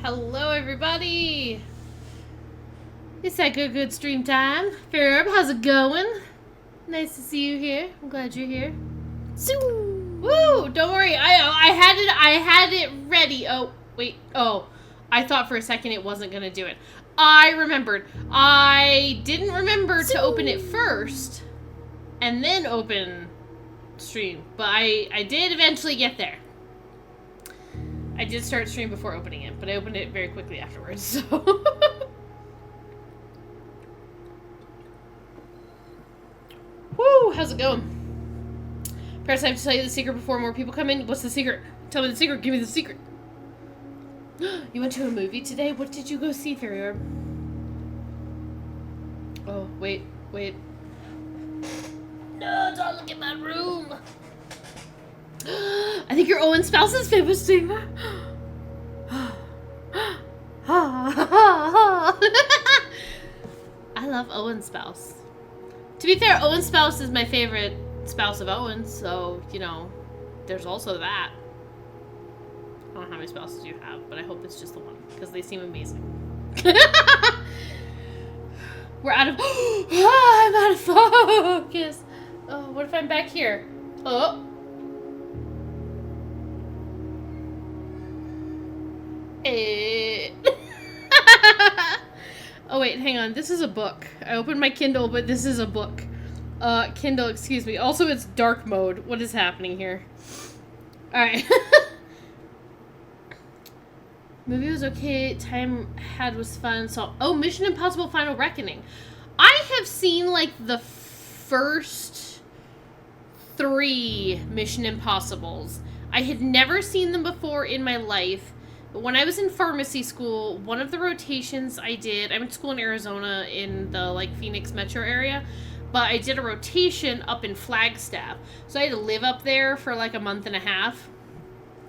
Hello, everybody. It's that good stream time. Ferb, how's it going? Nice to see you here. I'm glad you're here. Woo! Don't worry. I had it ready. Oh, wait. Oh, I thought for a second it wasn't gonna do it. I remembered. I didn't remember to open it first and then open stream, but I did eventually get there. I did start stream before opening it, but I opened it very quickly afterwards, so... Woo! How's it going? Perhaps I have to tell you the secret before more people come in. What's the secret? Tell me the secret. Give me the secret. You went to a movie today? What did you go see, Fairy Orb? Oh, wait. No, don't look at my room. I think you're Owen Spouse's favorite singer. I love Owen Spouse. To be fair, Owen Spouse is my favorite spouse of Owen, so, you know, there's also that. I don't know how many spouses you have, but I hope it's just the one, because they seem amazing. We're out of... I'm out of focus. Oh, what if I'm back here? Oh. Oh wait, hang on. This is a book. I opened my Kindle, but this is a book. Kindle, excuse me. Also, it's dark mode. What is happening here? Alright. Movie was okay. Time had was fun. So, oh, Mission Impossible Final Reckoning. I have seen, like, the first 3 Mission Impossibles. I had never seen them before in my life. But when I was in pharmacy school, one of the rotations I did, I went to school in Arizona in the, like, Phoenix metro area, but I did a rotation up in Flagstaff. So I had to live up there for, like, a month and a half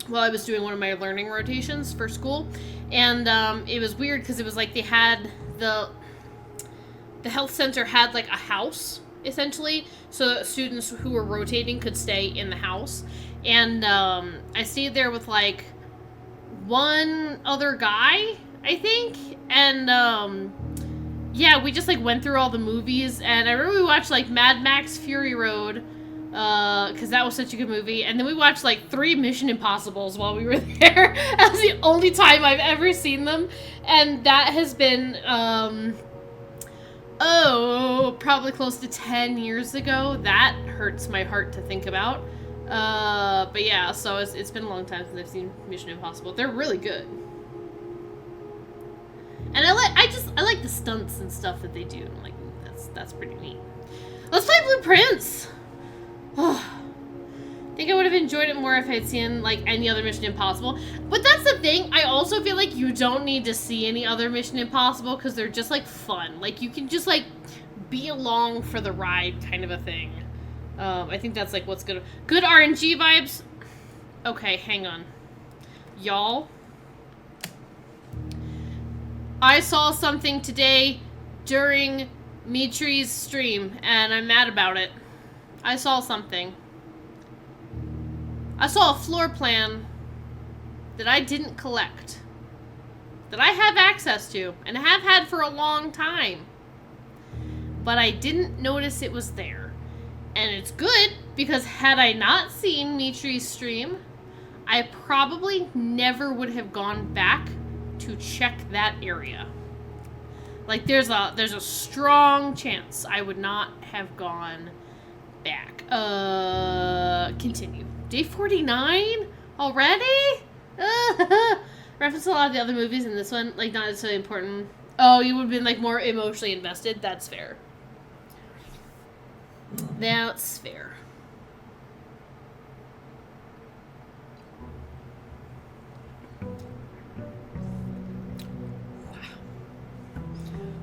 while I was doing one of my learning rotations for school. And it was weird because it was like they had the health center had, like, a house, essentially, so that students who were rotating could stay in the house. And I stayed there with, like, one other guy, I think, and yeah, we just, like, went through all the movies, and I remember we watched, like, Mad Max Fury Road, because that was such a good movie, and then we watched, like, 3 Mission Impossibles while we were there. That was the only time I've ever seen them, and that has been, probably close to 10 years ago. That hurts my heart to think about. But yeah, so it's been a long time since I've seen Mission Impossible. They're really good. And I like the stunts and stuff that they do. I'm like, that's pretty neat. Let's play Blueprints! I think I would have enjoyed it more if I had seen, like, any other Mission Impossible. But that's the thing, I also feel like you don't need to see any other Mission Impossible because they're just, like, fun. Like, you can just, like, be along for the ride kind of a thing. I think that's, like, what's good. Good RNG vibes. Okay, hang on. Y'all. I saw something today during Mitri's stream, and I'm mad about it. I saw something. I saw a floor plan that I didn't collect. That I have access to, and have had for a long time. But I didn't notice it was there. And it's good, because had I not seen Mitri's stream, I probably never would have gone back to check that area. Like, there's a strong chance I would not have gone back. Continue. Day 49? Already? Reference a lot of the other movies in this one, like, not necessarily important. Oh, you would have been, like, more emotionally invested? That's fair. That's fair. Wow.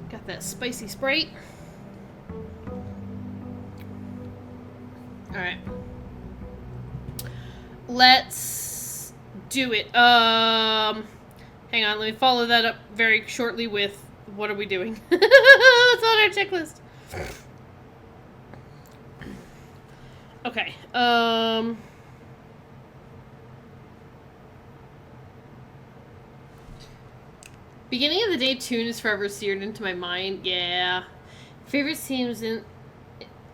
Got that spicy Sprite. Alright. Let's do it. Hang on, let me follow that up very shortly with what are we doing? What's on our checklist? Okay, Beginning of the day tune is forever seared into my mind. Yeah. Favorite scene was in...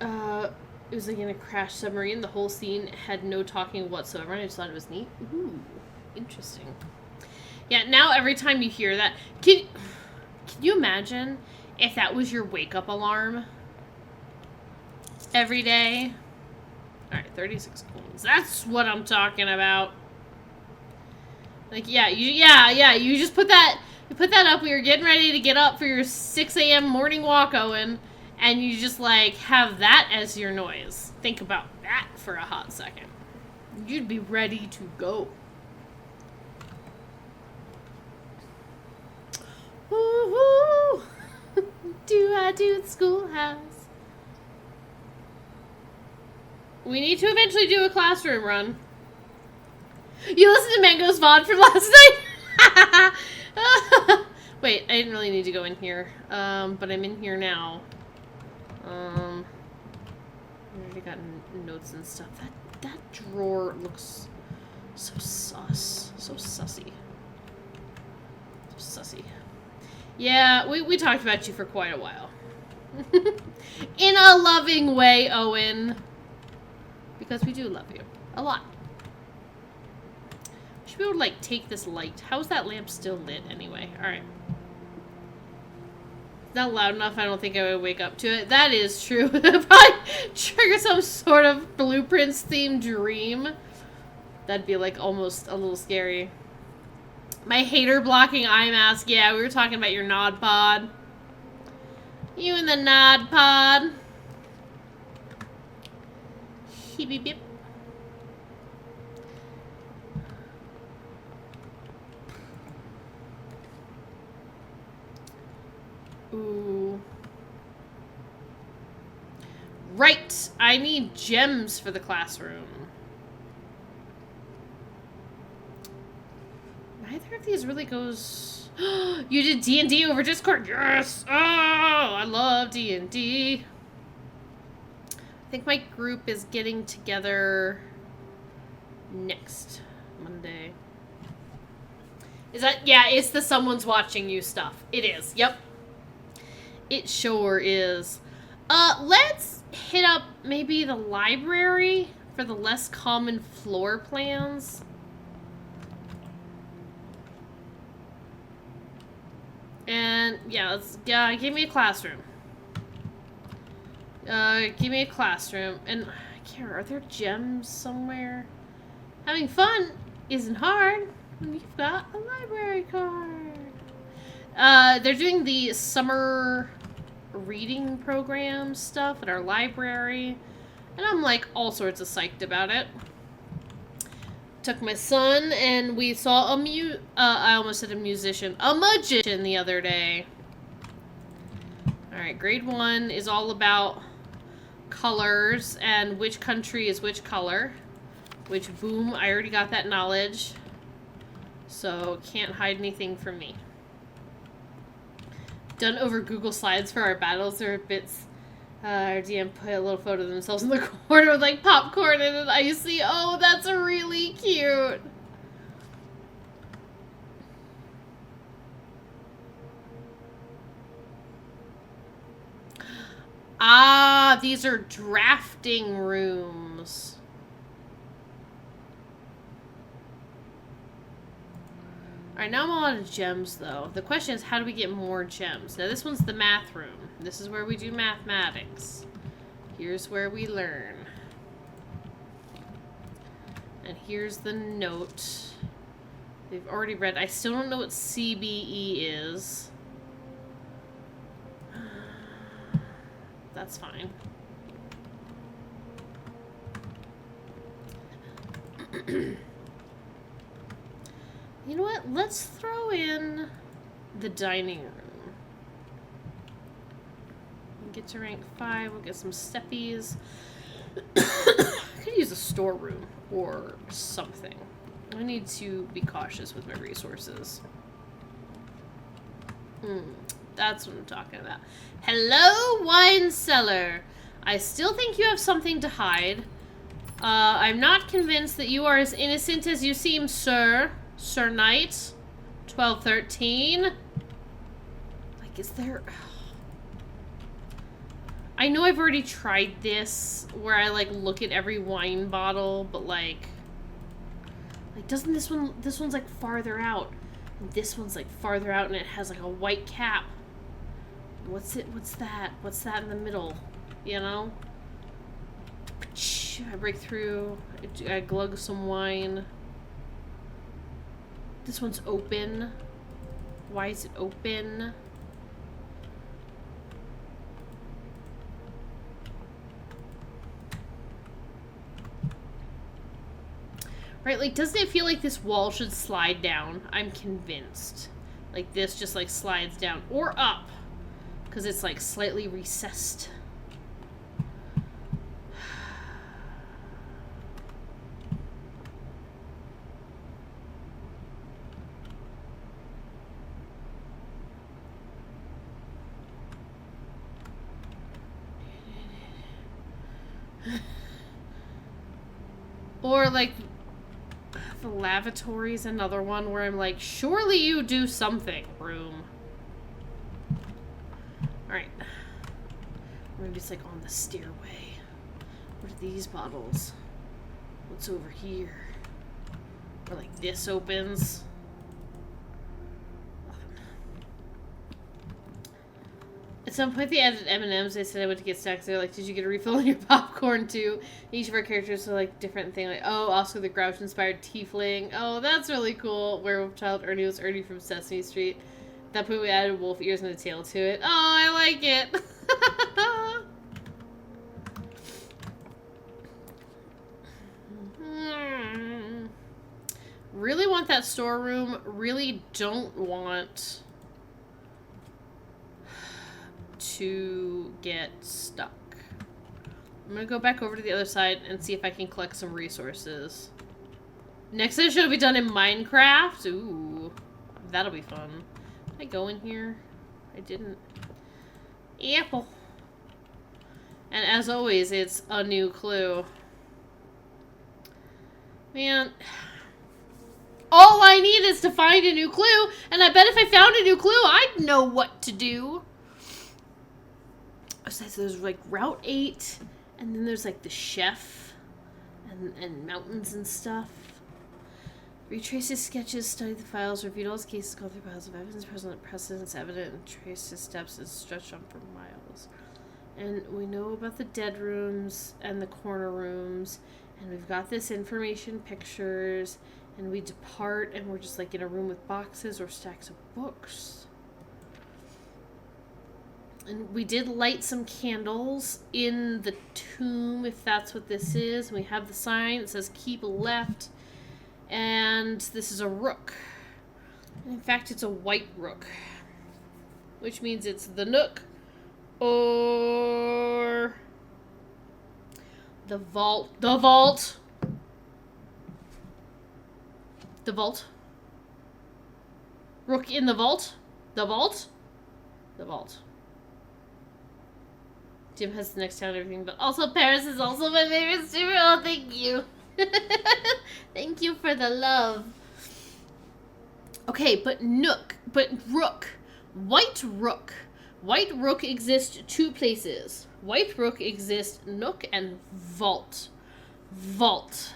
it was like in a crash submarine. The whole scene had no talking whatsoever, and I just thought it was neat. Ooh, interesting. Yeah, now every time you hear that... Can you imagine if that was your wake-up alarm? Every day? Alright, 36 coins. That's what I'm talking about. Like, yeah, you just put that... You put that up when you're getting ready to get up for your 6 a.m. morning walk, Owen, and you just, like, have that as your noise. Think about that for a hot second. You'd be ready to go. Woo-hoo! Do I do the schoolhouse? We need to eventually do a classroom run. You listened to Mango's VOD from last night? Wait, I didn't really need to go in here. But I'm in here now. I already got notes and stuff. That drawer looks so sus. So sussy. So sussy. Yeah, we talked about you for quite a while. In a loving way, Owen. Because we do love you. A lot. Should be able to, like, take this light. How is that lamp still lit, anyway? Alright. It's not loud enough, I don't think I would wake up to it. That is true. Probably trigger some sort of Blueprints-themed dream. That'd be, like, almost a little scary. My hater-blocking eye mask. Yeah, we were talking about your Nod Pod. You and the Nod Pod. Beep beep beep. Ooh. Right! I need gems for the classroom. Neither of these really goes... You did D&D over Discord? Yes! Oh! I love D&D. I think my group is getting together next Monday. Is that... Yeah, it's the someone's watching you stuff. It is. Yep. It sure is. Let's hit up maybe the library for the less common floor plans. And, yeah, let's... give me a classroom. Give me a classroom. And, I can't remember, are there gems somewhere? Having fun isn't hard when you've got a library card. They're doing the summer reading program stuff at our library. And I'm, like, all sorts of psyched about it. Took my son, and we saw I almost said a musician. A magician the other day. Alright, grade 1 is all about colors and which country is which color. Which, boom, I already got that knowledge. So, can't hide anything from me. Done over Google Slides for our battles. There are bits... our DM put a little photo of themselves in the corner with, like, popcorn and an icy. Oh, that's really cute. Ah, these are drafting rooms. Alright, now I'm all out of gems, though. The question is, how do we get more gems? Now, this one's the math room. This is where we do mathematics. Here's where we learn. And here's the note. They've already read. I still don't know what CBE is. That's fine. You know what? Let's throw in the dining room. Get to rank 5. We'll get some steppies. I could use a storeroom or something. I need to be cautious with my resources. That's what I'm talking about. Hello, wine cellar. I still think you have something to hide. I'm not convinced that you are as innocent as you seem, sir. Sir Knight. 1213. Like, is there... I know I've already tried this, where I, like, look at every wine bottle, but, like, doesn't this one's, like, farther out, and this one's, like, farther out, and it has, like, a white cap. What's that in the middle, you know? I break through, I glug some wine. This one's open. Why is it open? Right, like, doesn't it feel like this wall should slide down? I'm convinced. Like, this just, like, slides down. Or up. Because it's, like, slightly recessed. Or, like... The lavatory's another one where I'm like, surely you do something, room. Alright. Maybe it's like on the stairway. What are these bottles? What's over here? Or like this opens. At some point they added M&Ms. They said I went to get snacks. They're like, did you get a refill on your popcorn too? Each of our characters are like different thing. Like, oh, Oscar the Grouch inspired tiefling. Oh, that's really cool. Werewolf child Ernie was Ernie from Sesame Street. At that point we added wolf ears and a tail to it. Oh, I like it. Really want that storeroom. Really don't want to get stuck. I'm gonna go back over to the other side and see if I can collect some resources. Next session will be done in Minecraft. Ooh, that'll be fun. Did I go in here? I didn't. Apple. And as always, it's a new clue. Man. All I need is to find a new clue, and I bet if I found a new clue, I'd know what to do. So there's like Route 8, and then there's like the chef, and mountains and stuff. Retrace his sketches, study the files, reviewed all his cases, go through piles of evidence, precedents evident, and trace his steps and stretch on for miles. And we know about the dead rooms and the corner rooms, and we've got this information pictures, and we depart, and we're just like in a room with boxes or stacks of books. And we did light some candles in the tomb, if that's what this is. And we have the sign that says keep left. And this is a rook. And in fact, it's a white rook. Which means it's the nook. Or... the vault. The vault! The vault. Rook in the vault. The vault. The vault. Jim has the next town and everything, but also Paris is also my favorite streamer. Oh, thank you. Thank you for the love. Okay, but rook. White rook. White rook exists two places. White rook exists nook and vault. Vault.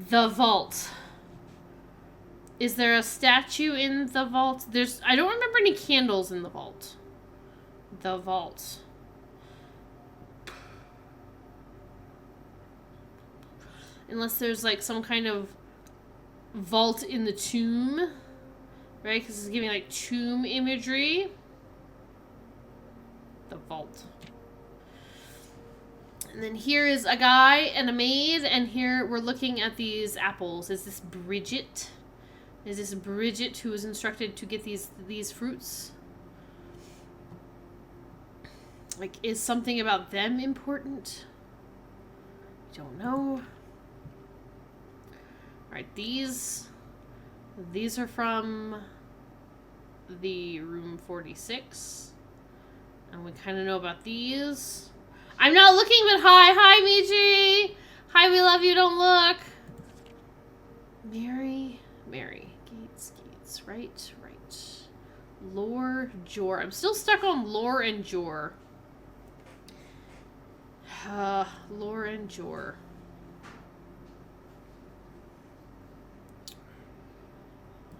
The vault. Is there a statue in the vault? I don't remember any candles in the vault. The vault. Unless there's, like, some kind of vault in the tomb. Right? Because it's giving, like, tomb imagery. The vault. And then here is a guy and a maid. And here we're looking at these apples. Is this Bridget? Is this Bridget who was instructed to get these fruits? Like, is something about them important? I don't know. Alright, these are from the room 46. And we kind of know about these. I'm not looking, but hi. Hi, Michi. Hi, we love you. Don't look. Mary. Gates. Right. Lore Jor. I'm still stuck on Lore and Jor. Lore and Jor.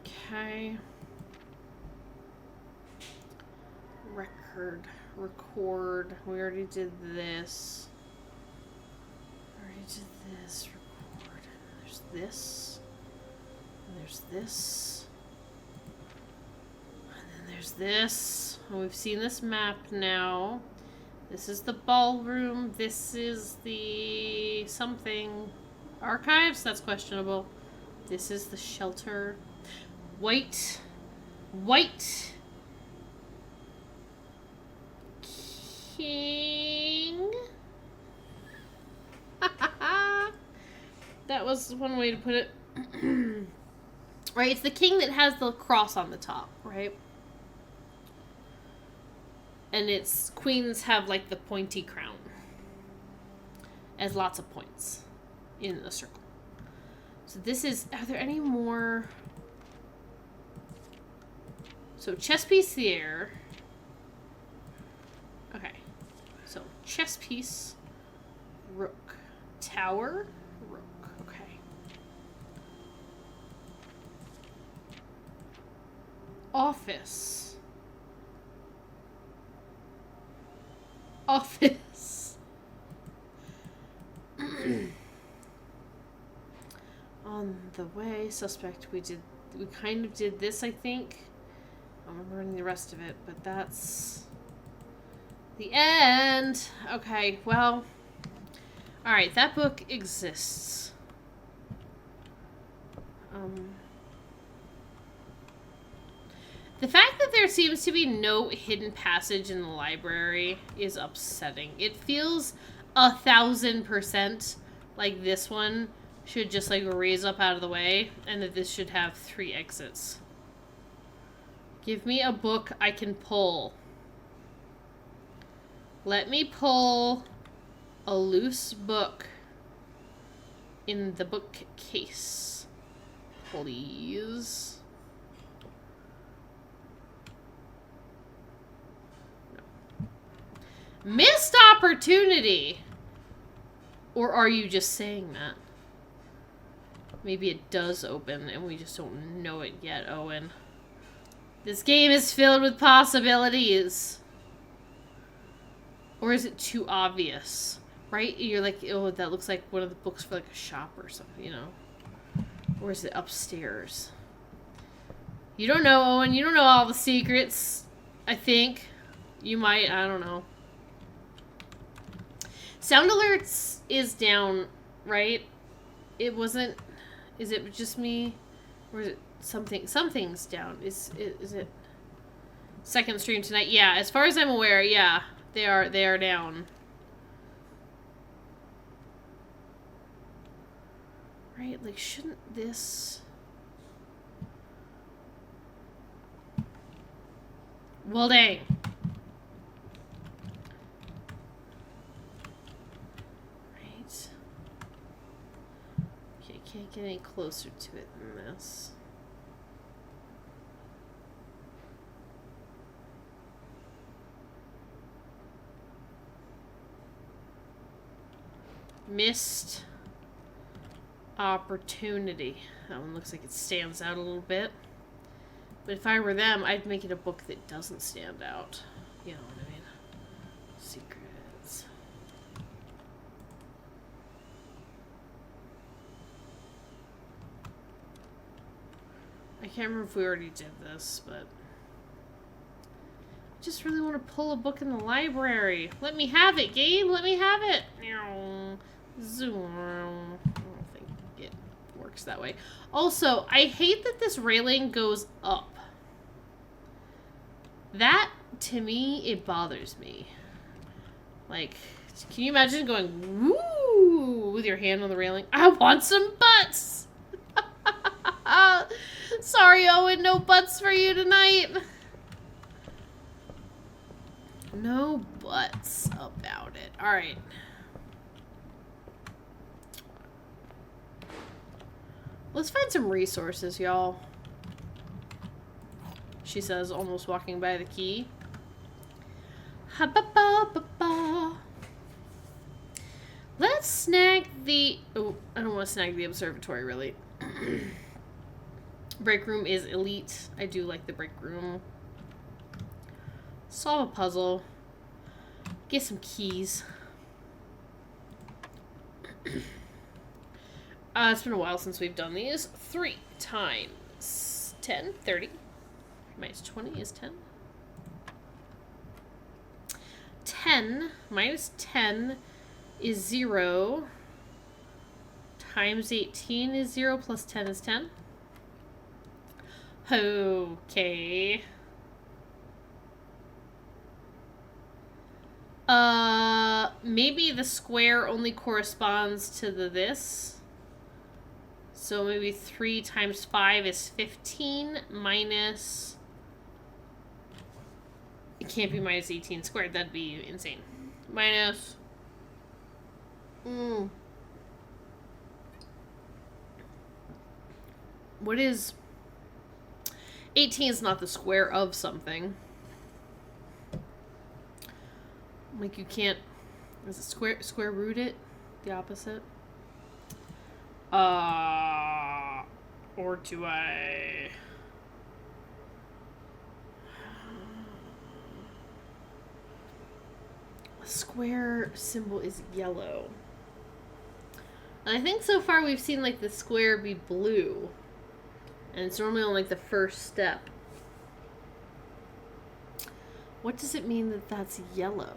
Okay. Record. We already did this. Record. There's this. And there's this. And then there's this. And we've seen this map now. This is the ballroom. This is the something. Archives? That's questionable. This is the shelter. White. King. That was one way to put it. Right, it's the king that has the cross on the top, right? And its queens have like the pointy crown. As lots of points in the circle. So this is, are there any more? So chess piece there. Okay. So chess piece, rook, tower, rook. Okay. Office. On the way, suspect. We kind of did this, I think. I'm remembering the rest of it, but that's the end. Okay, well, all right, that book exists. The fact that there seems to be no hidden passage in the library is upsetting. It feels 1,000% like this one should just like raise up out of the way, and that this should have 3 exits. Give me a book I can pull. Let me pull a loose book in the bookcase, please. No. Missed opportunity! Or are you just saying that? Maybe it does open and we just don't know it yet, Owen. This game is filled with possibilities. Or is it too obvious? Right? You're like, oh, that looks like one of the books for like a shop or something, you know? Or is it upstairs? You don't know, Owen. You don't know all the secrets. I think. You might. I don't know. Sound alerts is down, right? It wasn't... Is it just me? Or is it something? Something's down. Is it... Second stream tonight? Yeah, as far as I'm aware, yeah. They are down. Right? Like, shouldn't this... Well, dang. Right. Okay, can't get any closer to it than this. Missed opportunity. That one looks like it stands out a little bit. But if I were them, I'd make it a book that doesn't stand out. You know what I mean? Secrets. I can't remember if we already did this, but... I just really want to pull a book in the library. Let me have it, game! Let me have it! Zoom. I don't think it works that way. Also, I hate that this railing goes up. That, to me, it bothers me. Like, can you imagine going, woo, with your hand on the railing? I want some butts! Sorry, Owen, no butts for you tonight. No butts about it. Alright. Let's find some resources, y'all. she says, almost walking by the key. Ha ba ba ba ba. Let's snag the... Oh, I don't want to snag the observatory, really. Break room is elite. I do like the break room. Solve a puzzle. Get some keys. It's been a while since we've done these. 3 times 10, 30. Minus 20 is 10. 10 minus 10 is 0. Times 18 is 0. Plus 10 is 10. Okay. Maybe the square only corresponds to the this. So maybe 3 times 5 is 15 minus... It can't be minus 18 squared. That'd be insane. Minus... What is... 18 is not the square of something. Like, you can't... Is it square root it? The opposite? Or do I... The square symbol is yellow. And I think so far we've seen, like, the square be blue. And it's normally on, like, the first step. What does it mean that that's yellow?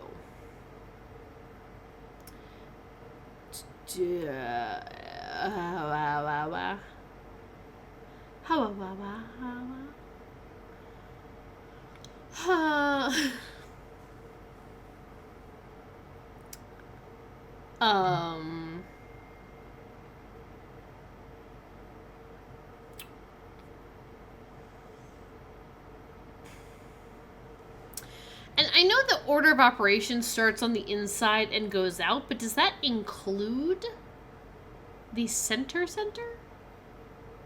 And I know the order of operations starts on the inside and goes out, but does that include the center?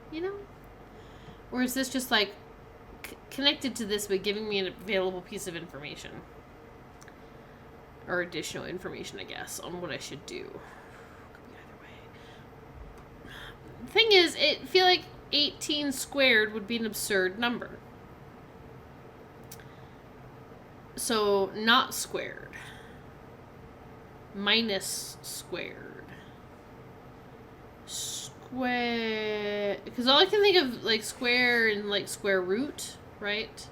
You know? Or is this just like connected to this but giving me an available piece of information? Or additional information, I guess, on what I should do. Could be either way. The thing is, I feel like 18 squared would be an absurd number. So, not squared. Minus squared. Square... Because all I can think of, like, square and, like, square root, right?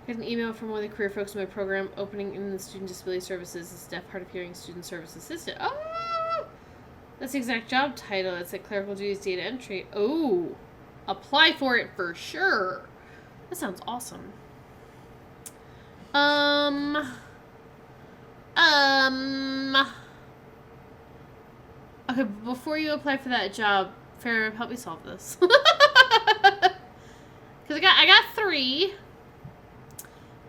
I got an email from one of the career folks in my program opening in the Student Disability Services as deaf, hard of hearing student service assistant. Oh! That's the exact job title. It's like clerical duties, data entry. Oh! Apply for it for sure. That sounds awesome. Okay, before you apply for that job, Farrah, help me solve this. Because I got 3.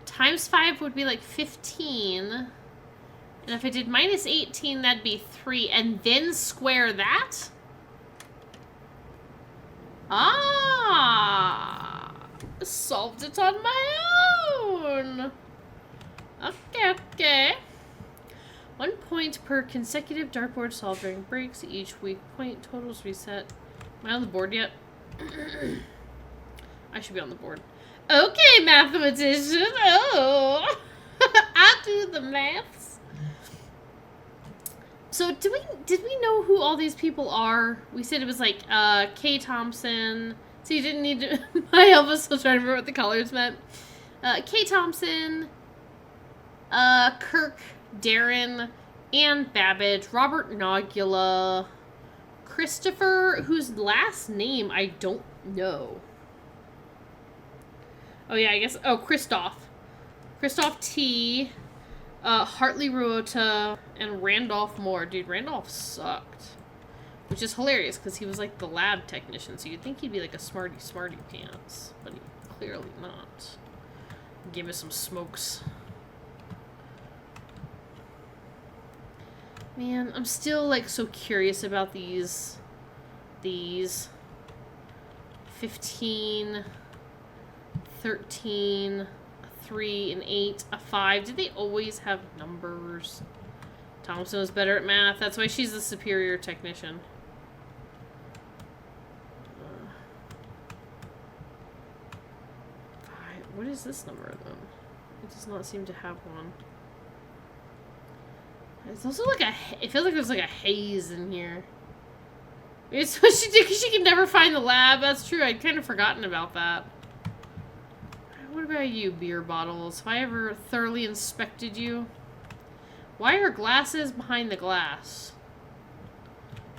Times 5 would be like 15. And if I did minus 18, that'd be 3. And then square that? Ah! Solved it on my own. Okay. 1 point per consecutive dartboard solved during breaks. Each week point totals reset. Am I on the board yet? I should be on the board. Okay, mathematician. Oh, I do the maths. So did we know who all these people are? We said it was like Kay Thompson. So you didn't need to... My help was still trying to remember what the colors meant. Kay Thompson, Kirk, Darren, Ann Babbage, Robert Nogula, Christopher, whose last name I don't know. Oh, yeah, I guess... Oh, Christoph T., Hartley Ruota, and Randolph Moore. Dude, Randolph sucked. Which is hilarious, because he was, like, the lab technician, so you'd think he'd be, like, a smarty pants. But he clearly not. Give us some smokes. Man, I'm still, like, so curious about these 15, 13, a 3, an 8, a 5. Did they always have numbers? Thompson was better at math. That's why she's the superior technician. What is this number, then? It does not seem to have one. It's also like a... It feels like there's like a haze in here. It's what she did because she could never find the lab. That's true. I'd kind of forgotten about that. What about you, beer bottles? Have I ever thoroughly inspected you? Why are glasses behind the glass?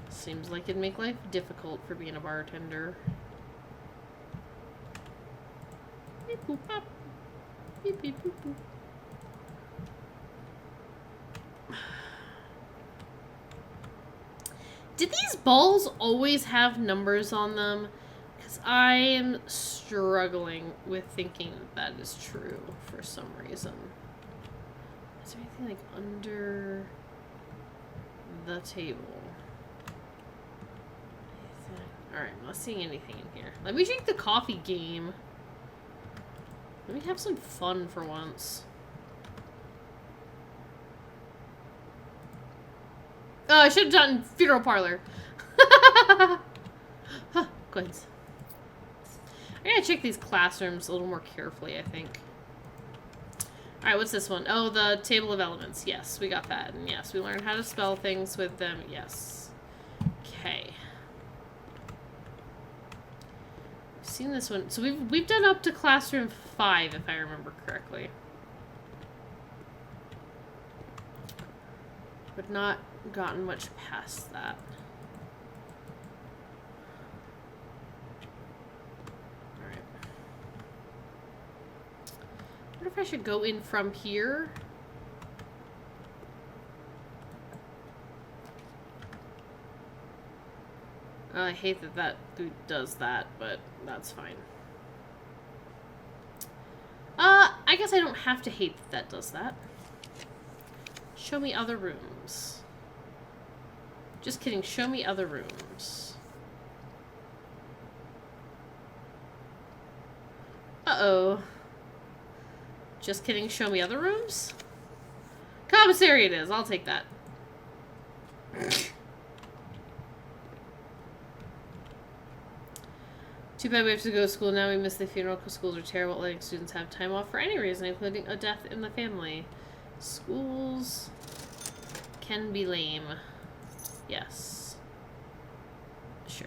Seems like it'd make life difficult for being a bartender. Beep boop pop. Beep beep boop boop. Did these balls always have numbers on them? Because I am struggling with thinking that is true for some reason. Is there anything like under the table? Alright, I'm not seeing anything in here. Let me drink the coffee game. Let me have some fun for once. Oh, I should have done funeral parlor. Huh, good. I gotta check these classrooms a little more carefully, I think. Alright, what's this one? Oh, the table of elements. Yes, we got that. And yes, we learned how to spell things with them. Yes. Okay. We've seen this one. So we've done up to classroom 5, if I remember correctly. But not gotten much past that. Alright. I wonder if I should go in from here. I hate that that dude does that, but that's fine. I guess I don't have to hate that that does that. Show me other rooms. Just kidding, show me other rooms. Uh-oh. Just kidding, show me other rooms? Commissary it is, I'll take that. Too bad we have to go to school now. We miss the funeral because schools are terrible at letting students have time off for any reason, including a death in the family. Schools can be lame. Yes. Sure.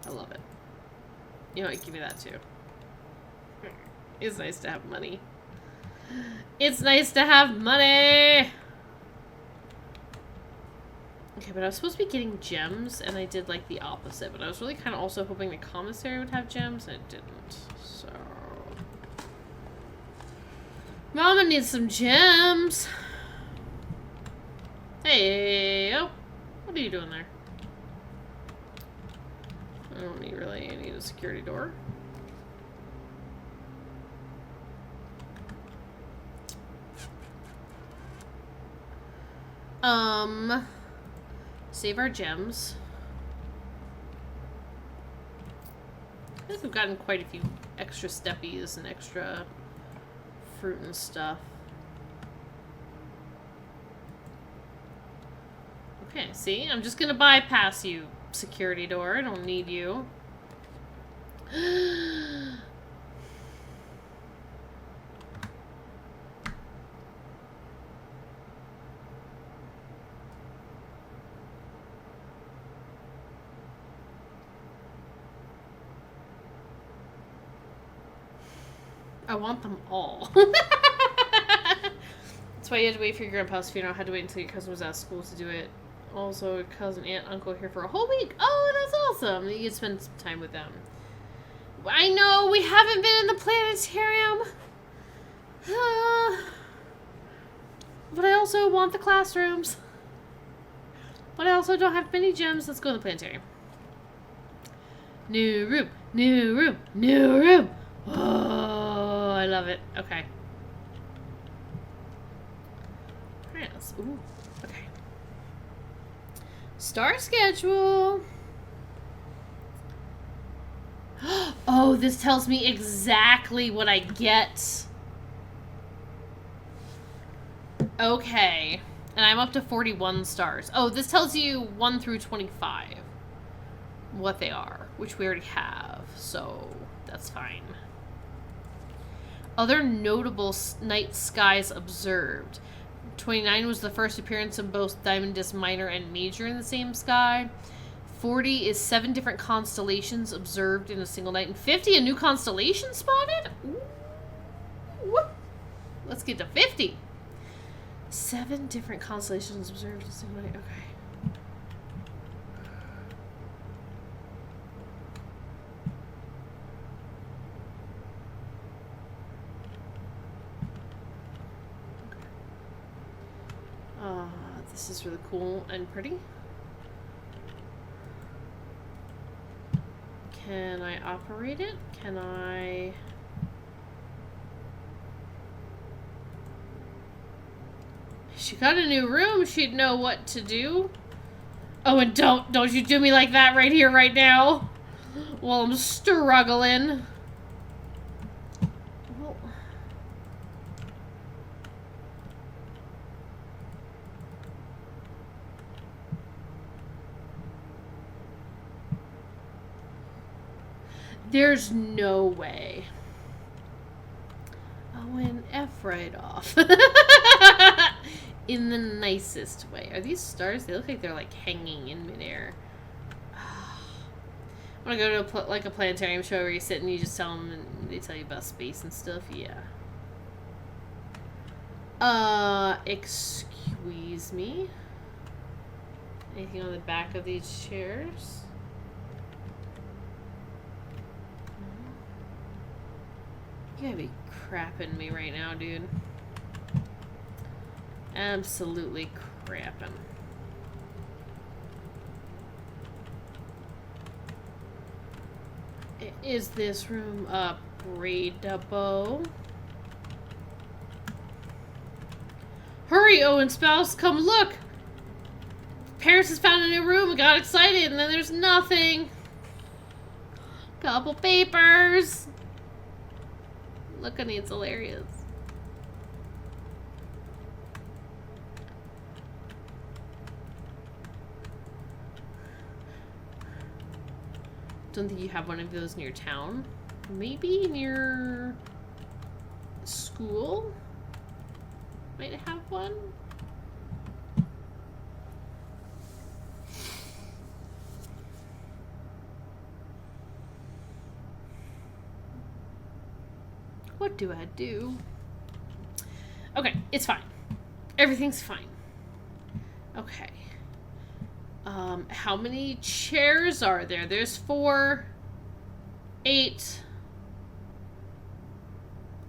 I love it. You know what? Give me that too. It's nice to have money. It's nice to have money! Okay, but I was supposed to be getting gems, and I did, like, the opposite. But I was really kind of also hoping the commissary would have gems, and it didn't. So... Mama needs some gems! Hey, oh! What are you doing there? I don't need really, I need a security door. Save our gems. I think we've gotten quite a few extra steppies and extra fruit and stuff. Okay, see? I'm just gonna bypass you, security door. I don't need you. I want them all. That's why you had to wait for your grandpa's funeral. I had to wait until your cousin was out of school to do it. Also, cousin, aunt, uncle here for a whole week. Oh, that's awesome. You can spend some time with them. I know, we haven't been in the planetarium. But I also want the classrooms. But I also don't have many gems. Let's go to the planetarium. New room, new room, new room. Oh, I love it. Okay. Alright, let's... Ooh, okay. Star schedule. Oh, this tells me exactly what I get. Okay. And I'm up to 41 stars. Oh, this tells you 1 through 25. What they are. Which we already have. So, that's fine. Other notable night skies observed. 29 was the first appearance of both Diamond Disk Minor and Major in the same sky. 40 is 7 different constellations observed in a single night. And 50, a new constellation spotted? Ooh. Let's get to 50. 7 different constellations observed in a single night. Okay. This is really cool and pretty. Can I operate it? Can I... She got a new room. She'd know what to do. Oh, and don't you do me like that right here, right now. While I'm struggling. Well... There's no way. Oh, and F right off. In the nicest way. Are these stars? They look like they're like hanging in midair. I want to go to like a planetarium show where you sit and you just tell them and they tell you about space and stuff. Yeah. Excuse me. Anything on the back of these chairs? You gotta be crapping me right now, dude. Absolutely crapping. Is this room upgradable? Hurry, Owen spouse, come look! Paris has found a new room and got excited, and then there's nothing. Couple papers. Look, honey, it's hilarious. Don't think you have one of those near town. Maybe near school? Might have one? What do I do? Okay, it's fine. Everything's fine. Okay. How many chairs are there? There's 4, 8,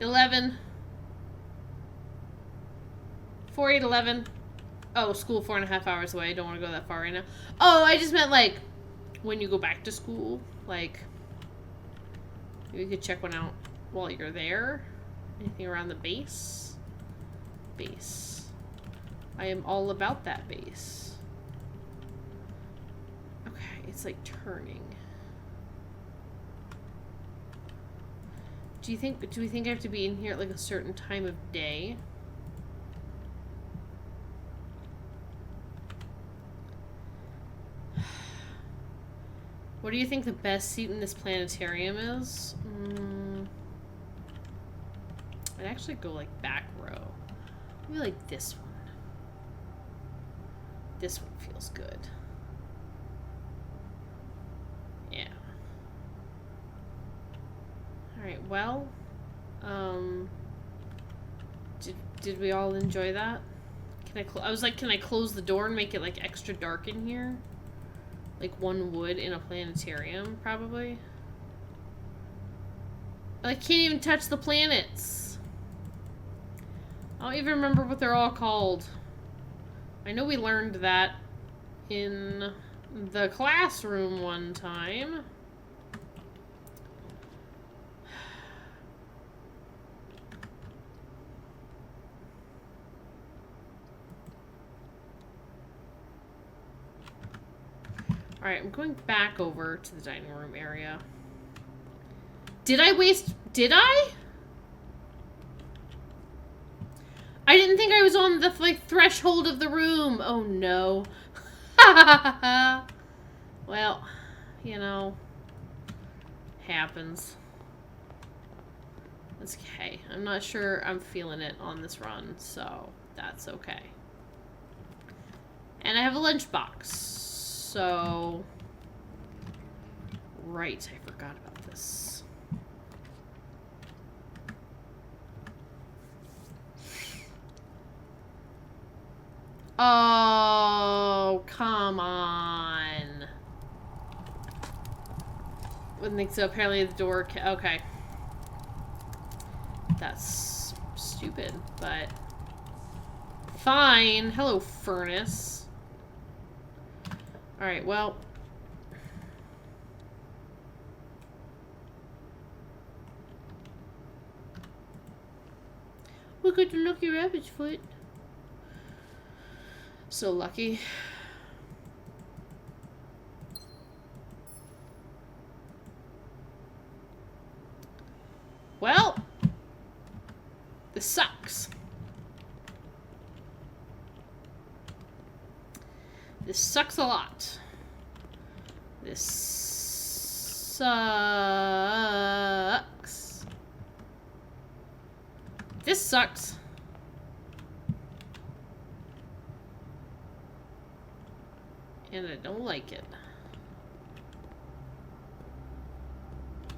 11. 4, 8, 11. Oh, school 4.5 hours away. I don't want to go that far right now. Oh, I just meant like when you go back to school. Like, maybe you could check one out while you're there. Anything around the base? Base. I am all about that base. Okay, it's like turning. Do we think I have to be in here at like a certain time of day? What do you think the best seat in this planetarium is? I'd actually go like back row. Maybe like this one. This one feels good. Yeah. Alright, well, did we all enjoy that? I was like, can I close the door and make it like extra dark in here? Like one would in a planetarium, probably. I can't even touch the planets. I don't even remember what they're all called. I know we learned that in the classroom one time. Alright, I'm going back over to the dining room area. Did I waste... Did I? I didn't think I was on the, like, threshold of the room. Oh, no. Well, you know, happens. It's okay. I'm not sure I'm feeling it on this run, so that's okay. And I have a lunchbox, so... Right, I forgot about this. Oh, come on. Wouldn't think so. Apparently the door... Okay. That's stupid, but... Fine. Hello, furnace. Alright, well... We got the lucky rabbit's foot. So lucky. Well, this sucks. This sucks a lot. This sucks. This sucks. And I don't like it.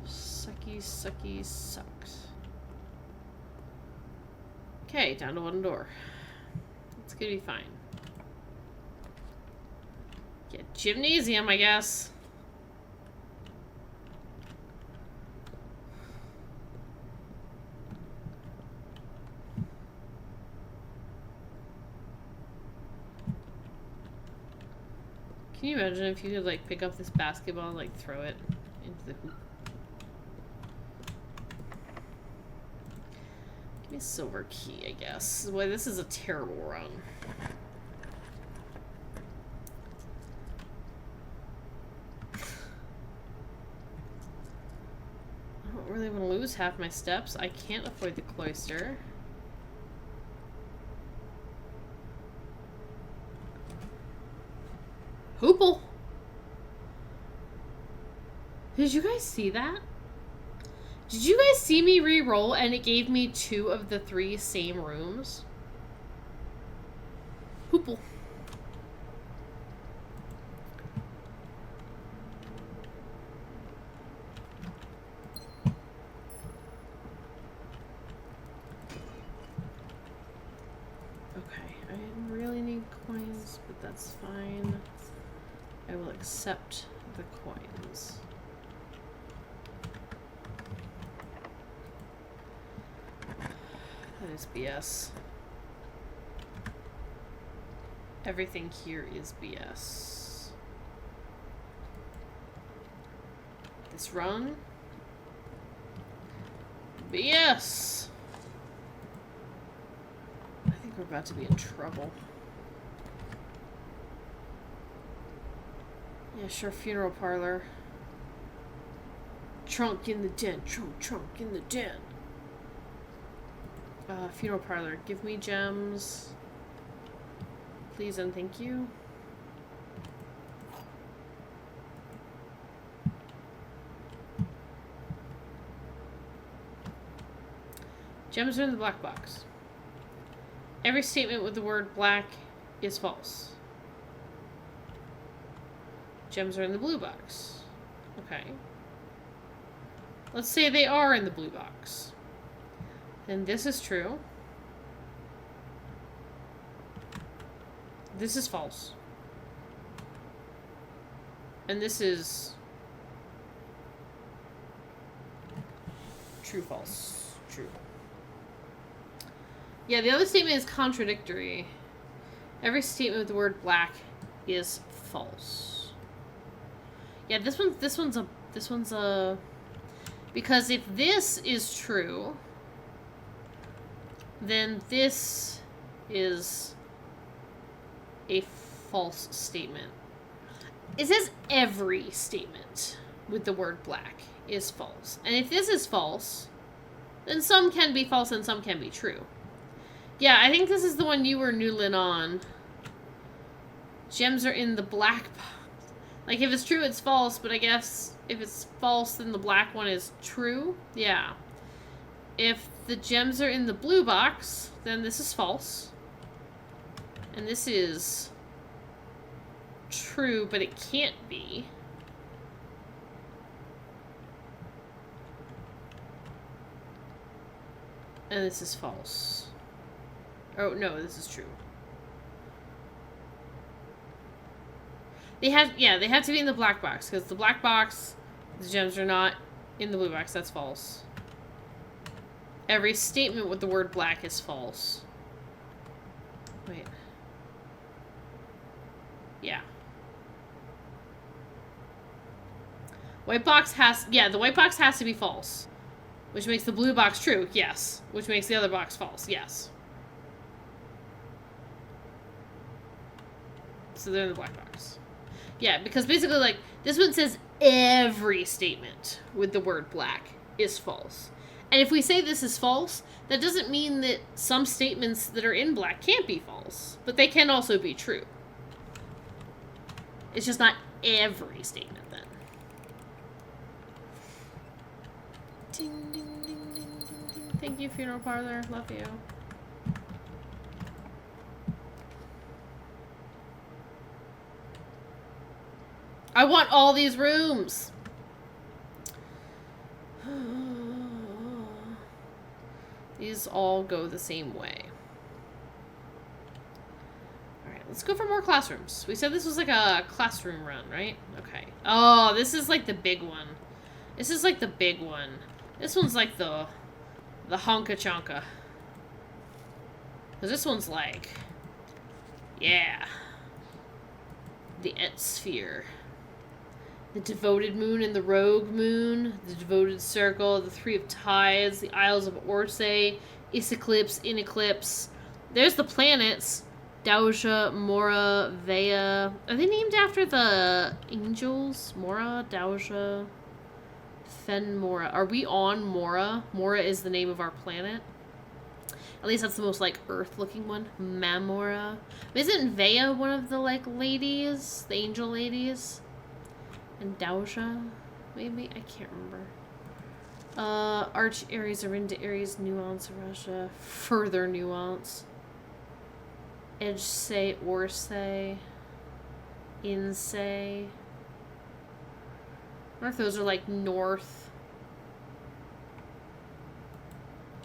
Sucky, sucky, sucks. Okay, down to one door. It's gonna be fine. Get gymnasium, I guess. Can you imagine if you could, like, pick up this basketball and, like, throw it into the hoop? Give me a silver key, I guess. Boy, this is a terrible run. I don't really want to lose half my steps. I can't avoid the cloister. Hoople! Did you guys see that? Did you guys see me re-roll and it gave me 2 of the 3 same rooms? Hoople. Okay, I really need coins, but that's fine. I will accept the coins. That is BS. Everything here is BS. This run? BS! I think we're about to be in trouble. Yeah, sure, funeral parlor. Trunk in the den, trunk in the den. Funeral parlor, give me gems. Please and thank you. Gems are in the black box. Every statement with the word black is false. Gems are in the blue box. Okay. Let's say they are in the blue box. Then this is true. This is false. And this is true, false, true. Yeah, the other statement is contradictory. Every statement with the word black is false. Yeah, this one's a because if this is true, then this is a false statement. It says every statement with the word black is false. And if this is false, then some can be false and some can be true. Yeah, I think this is the one you were noodling on. Gems are in the black box. Like, if it's true, it's false, but I guess if it's false, then the black one is true? Yeah. If the gems are in the blue box, then this is false. And this is true, but it can't be. And this is false. Oh, no, this is true. They have to be in the black box, because the black box, the gems are not in the blue box. That's false. Every statement with the word black is false. Wait. Yeah. White box has, yeah, the white box has to be false. Which makes the blue box true, yes. Which makes the other box false, yes. So they're in the black box. Yeah, because basically, like, this one says every statement with the word black is false. And if we say this is false, that doesn't mean that some statements that are in black can't be false. But they can also be true. It's just not every statement, then. Ding, ding, ding, ding, ding, ding. Thank you, Funeral Parlor. Love you. I want all these rooms. These all go the same way. Alright, let's go for more classrooms. We said this was like a classroom run, right? Okay. Oh, this is like the big one. This is like the big one. This one's like the honka chonka. Because this one's like, yeah. The Et Sphere. The Devoted Moon and the Rogue Moon, the Devoted Circle, the Three of Tides, the Isles of Orsay, Iseclipse, Ineclipse. There's the planets. Doja, Mora, Vea. Are they named after the angels? Mora, Doja, Fenmora. Are we on Mora? Mora is the name of our planet. At least that's the most, like, Earth-looking one. Mamora. Isn't Vea one of the, like, ladies? The angel ladies? And Doja, maybe? I can't remember. Arch Aries, Arinda Aries, Nuance, Russia, Further Nuance. Edge Say, Orsay, Insay. I wonder if those are like north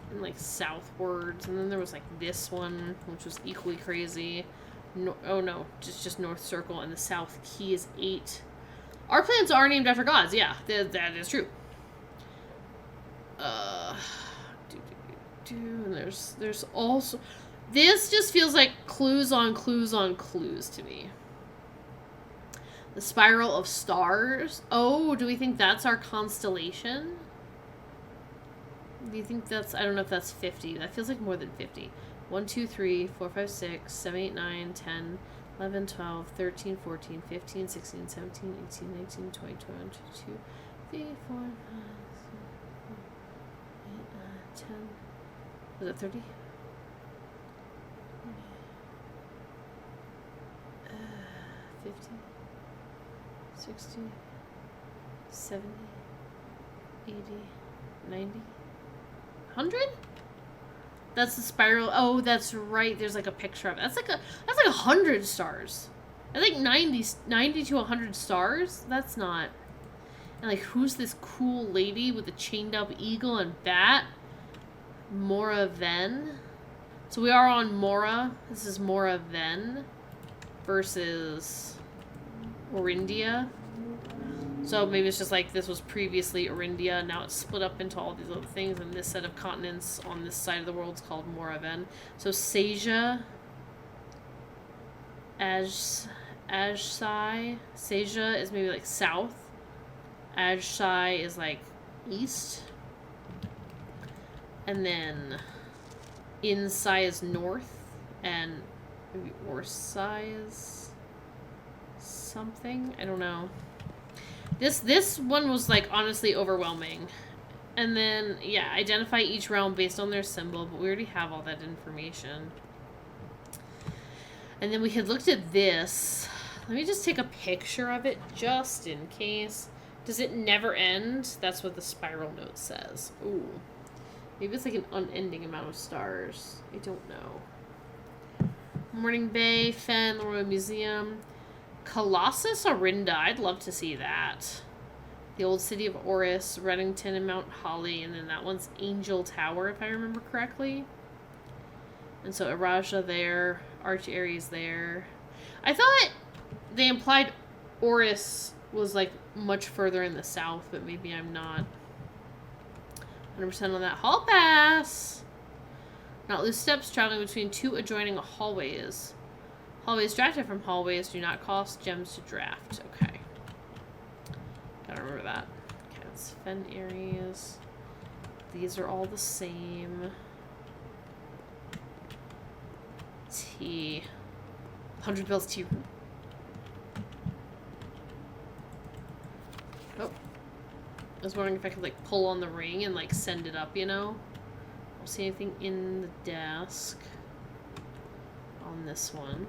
and like southwards. And then there was like this one, which was equally crazy. No, oh no, just North Circle, and the South Key is 8. Our planets are named after gods, yeah, that is true. And there's also, this just feels like clues on clues on clues to me. The Spiral of Stars. Oh, do we think that's our constellation? Do you think that's, I don't know if that's 50. That feels like more than 50. 1, 2, 3, 4, 5, 6, 7, 8, 9, 10, 11, 12, 13, 14, 15, 16, 17, 18, 19, 20, 21, 22, 3, 4, 5, 6, 7, 8, 9, 10. Was it 30? 50, 60, 70, 80, 90, 100? That's the spiral. Oh, that's right. There's like a picture of it. That's like 100 stars. I think 90 to 100 stars. That's not. And like, who's this cool lady with a chained up eagle and bat? Mora Ven. So we are on Mora. This is Mora Ven versus Orindia. So maybe it's just like this was previously Orindia, now it's split up into all these little things, and this set of continents on this side of the world is called Moraven. So Seja, Ajsai. Seja is maybe like south. Ajsai is like east. And then Insai is north, and maybe Orsai is something? I don't know. This one was, like, honestly overwhelming. And then, yeah, identify each realm based on their symbol, but we already have all that information. And then we had looked at this. Let me just take a picture of it, just in case. Does it never end? That's what the spiral note says. Ooh. Maybe it's like an unending amount of stars. I don't know. Morning Bay, Fen, the Royal Museum. Colossus Orinda. I'd love to see that. The Old City of Oris, Reddington, and Mount Holly. And then that one's Angel Tower, if I remember correctly. And so Araja there. Arch Aries there. I thought they implied Oris was, like, much further in the south, but maybe I'm not 100% on that. Hall pass! Not lose steps traveling between two adjoining hallways. Hallways drafted from hallways do not cost gems to draft. Okay. Gotta remember that. Okay, it's Fen Aries. These are all the same. T. 100 bells T. Oh. I was wondering if I could, like, pull on the ring and, like, send it up, you know? I don't see anything in the desk on this one.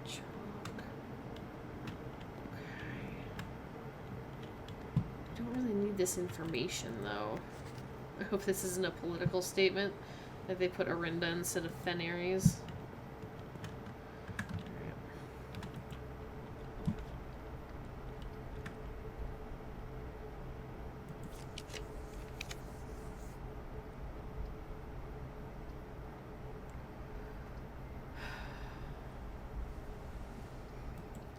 Chalk. Okay. I don't really need this information, though. I hope this isn't a political statement that they put Orinda instead of Fen Aries.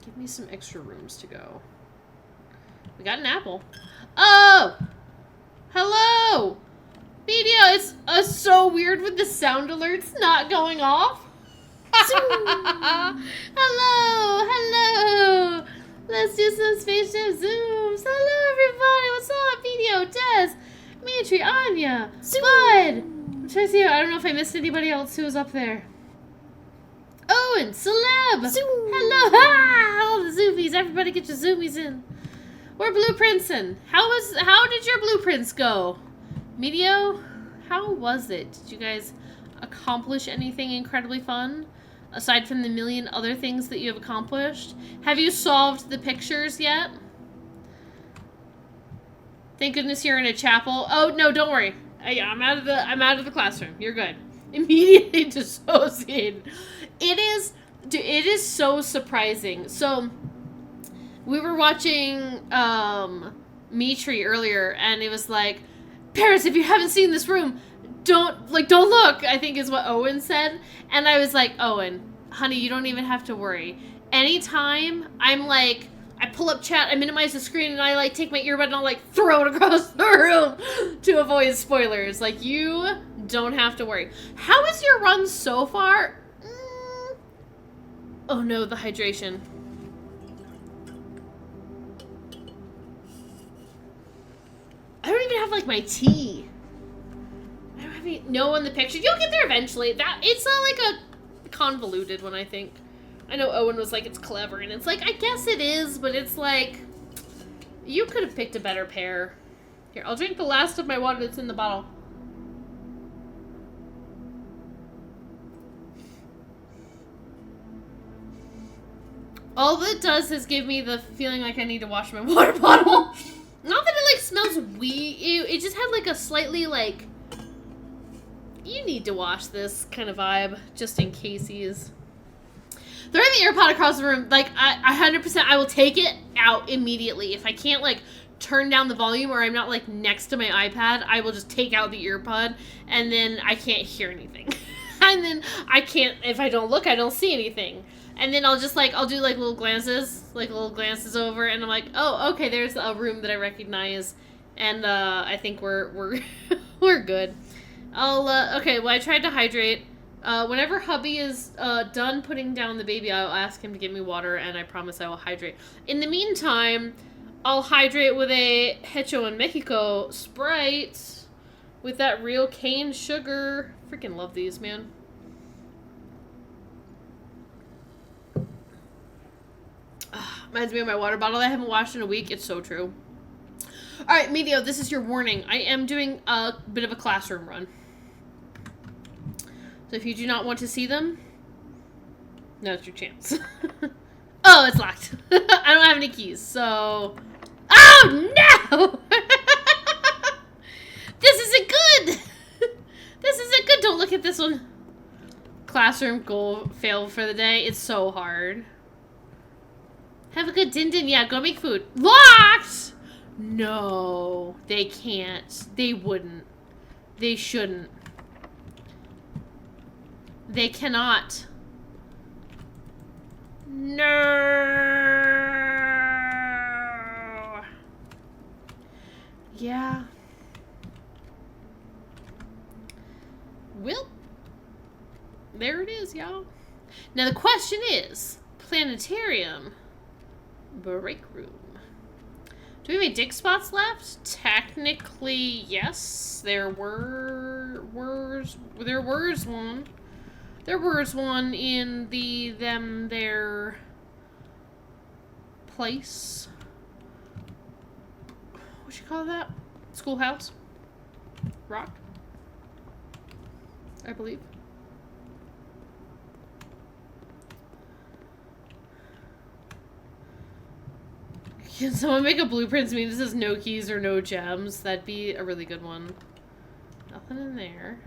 Give me some extra rooms to go. We got an apple. Oh! Hello! Media, it's so weird with the sound alerts not going off. Hello! Hello! Let's do some spaceship zooms. Hello, everybody. What's up? Medio, Des, Mitri, Anya, Bud. I'm trying to see. I don't know if I missed anybody else who was up there. Owen, Celeb. Zoom. Hello. Ah, all the zoomies. Everybody get your zoomies in. We're blueprintsing. How did your blueprints go? Medio, how was it? Did you guys accomplish anything incredibly fun? Aside from the million other things that you have accomplished? Have you solved the pictures yet? Thank goodness you're in a chapel. Oh, no, don't worry. I'm out of the classroom. You're good. Immediately dissociated. It is so surprising. So we were watching Mitri earlier, and it was like, Paris, if you haven't seen this room, don't look, I think is what Owen said. And I was like, Owen, honey, you don't even have to worry. Anytime I'm like, I pull up chat, I minimize the screen, and I like take my earbud and I'll like throw it across the room to avoid spoilers. Like, you don't have to worry. How is your run so far? Oh no, the hydration. I don't even have like my tea. I don't have any, no on the picture. You'll get there eventually. It's like a convoluted one, I think. I know Owen was like, it's clever, and it's like, I guess it is, but it's like, you could have picked a better pair. Here, I'll drink the last of my water that's in the bottle. All it does is give me the feeling like I need to wash my water bottle. Not that it, like, smells weird. It just had, like, a slightly, like, you need to wash this kind of vibe, just in case he is. Throw the AirPod across the room. Like, I 100%, I will take it out immediately. If I can't, like, turn down the volume or I'm not, like, next to my iPad, I will just take out the earpod, and then I can't hear anything. And then I can't, if I don't look, I don't see anything. And then I'll just, like, I'll do, like, little glances over, and I'm like, oh, okay, there's a room that I recognize, and, I think we're we're good. Okay, well, I tried to hydrate. Whenever hubby is, done putting down the baby, I'll ask him to give me water, and I promise I will hydrate. In the meantime, I'll hydrate with a Hecho in Mexico Sprite with that real cane sugar. Freaking love these, man. 100% I will take it out immediately. If I can't, like, turn down the volume or I'm not, like, next to my iPad, I will just take out the earpod, and then I can't, if I don't look, I don't see anything. And then I'll just, like, I'll do, like, little glances over, and I'm like, oh, okay, there's a room that I recognize, and, I think we're good. Okay, well, I tried to hydrate. Whenever hubby is, done putting down the baby, I'll ask him to give me water, and I promise I will hydrate. In the meantime, I'll hydrate with a Hecho in Mexico Sprite Reminds me of my water bottle that I haven't washed in a week. It's so true. Alright, Medio, this is your warning. I am doing a bit of a classroom run. So if you do not want to see them, now's your chance. Oh, it's locked. I don't have any keys, so... Oh, no! This isn't good! This isn't good. Don't look at this one. Classroom goal fail for the day. It's so hard. Have a good din-din. Yeah, go make food. Locked! No, they can't. They wouldn't. They shouldn't. They cannot. No. Yeah. Well, there it is, y'all. Now the question is, planetarium, break room. Do we have any dig spots left? Technically, yes. There was one. There was one in the their place. What you call that? Schoolhouse? Rock? I believe. Can someone make a blueprints mean this is no keys or no gems? That'd be a really good one. Nothing in there.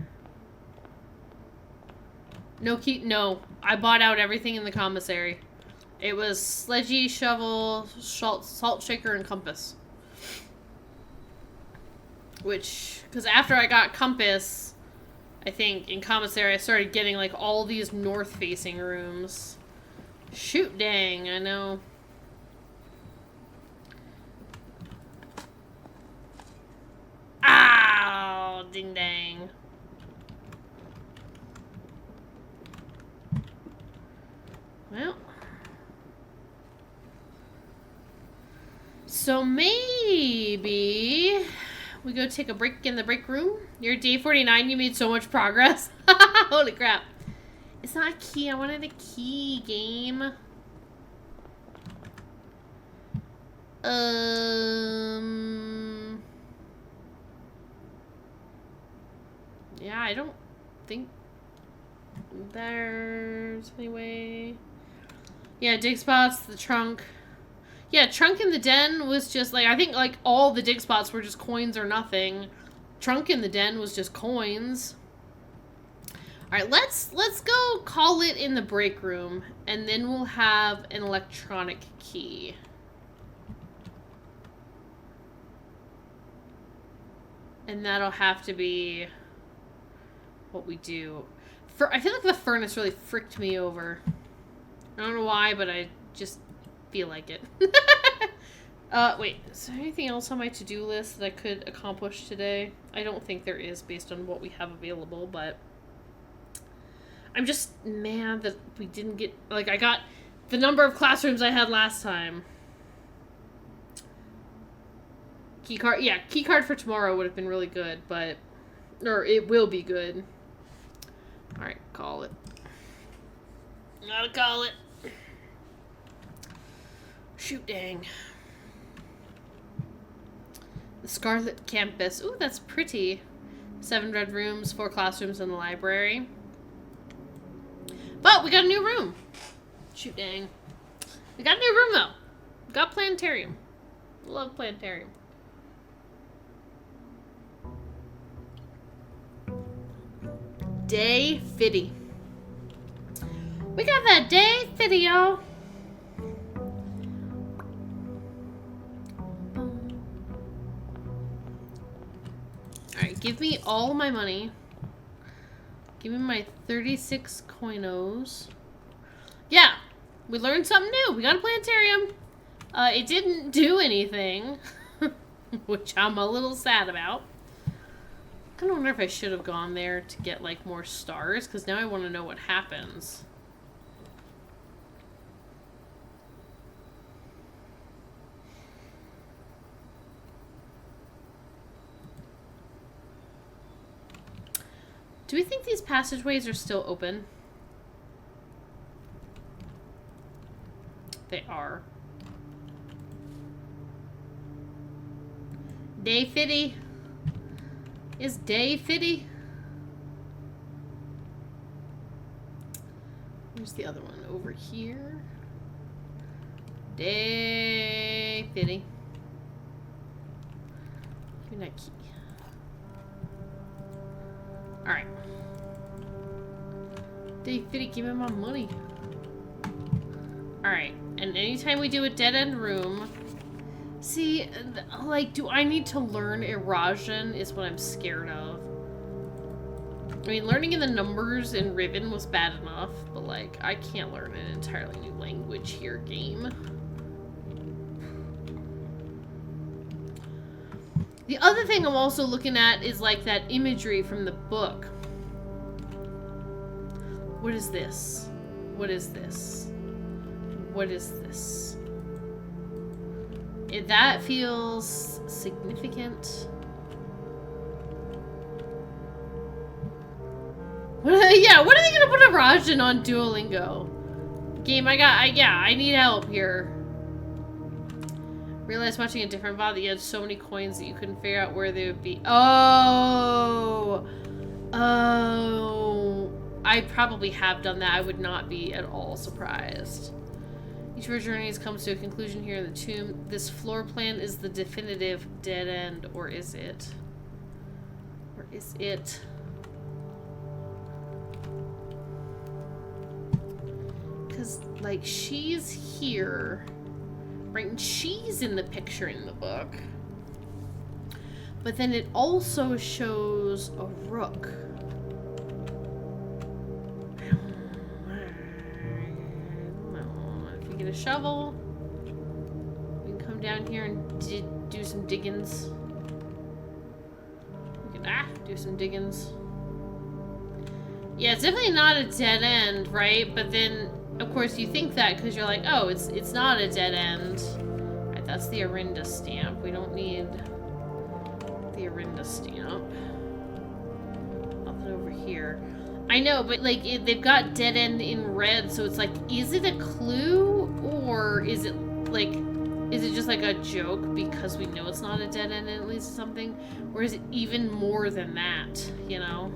No key. No. I bought out everything in the commissary. It was sledgy, shovel, salt shaker, and compass. Which, because after I got compass, I think in commissary I started getting like all these north-facing rooms. Shoot, dang, I know. Ow! Ding dang. Well. So maybe we go take a break in the break room. You're day 49, you made so much progress. Holy crap. It's not a key, I wanted a key game. Yeah, I don't think there's any way. Yeah, dig spots, the trunk. Yeah, trunk in the den was just like, I think like all the dig spots were just coins or nothing. Trunk in the den was just coins. Alright, let's go call it in the break room, and then we'll have an electronic key. And that'll have to be what we do. I feel like the furnace really fricked me over. I don't know why, but I just feel like it. Wait, is there anything else on my to-do list that I could accomplish today? I don't think there is based on what we have available, but I'm just mad that we didn't get, like, I got the number of classrooms I had last time. Keycard, yeah, keycard for tomorrow would have been really good, but, or it will be good. Alright, call it. Gotta call it. Shoot, dang. The Scarlet Campus. Ooh, that's pretty. 7 red rooms, 4 classrooms in the library. But we got a new room. Shoot, dang. We got a new room, though. We got planetarium. Love planetarium. Day 50. We got that day 50, y'all. Alright, give me all my money. Give me my 36 coinos. Yeah, we learned something new. We got a planetarium. It didn't do anything, which I'm a little sad about. I kind of wonder if I should have gone there to get, like, more stars, because now I want to know what happens. Do we think these passageways are still open? They are. Day Fitty. Is Day Fitty? Where's the other one? Over here. Day Fitty. Give me that key. Alright. Day Fitty, give me my money. Alright. And anytime we do a dead end room. See, like, do I need to learn Erasien is what I'm scared of. I mean, learning in the numbers in Riven was bad enough, but, like, I can't learn an entirely new language here, game. The other thing I'm also looking at is, like, that imagery from the book. What is this? What is this? What is this? That feels significant. Yeah, what are they gonna put a Rajan on Duolingo? Game, I need help here. Realized watching a different VOD that you had so many coins that you couldn't figure out where they would be. Oh! Oh. I probably have done that. I would not be at all surprised. Each of our journeys comes to a conclusion here in the tomb. This floor plan is the definitive dead end, or is it? Or is it? Because, like, she's here, right? And she's in the picture in the book. But then it also shows a rook. Get a shovel. We can come down here and do some diggins. We can do some diggins. Yeah, it's definitely not a dead end, right? But then, of course, you think that because you're like, oh, it's not a dead end. Right, that's the Arinda stamp. We don't need the Arinda stamp. Nothing over here. I know, but, like, they've got dead end in red, so it's like, is it a clue? Or is it, like, is it just, like, a joke because we know it's not a dead end and it leads to something? Or is it even more than that, you know?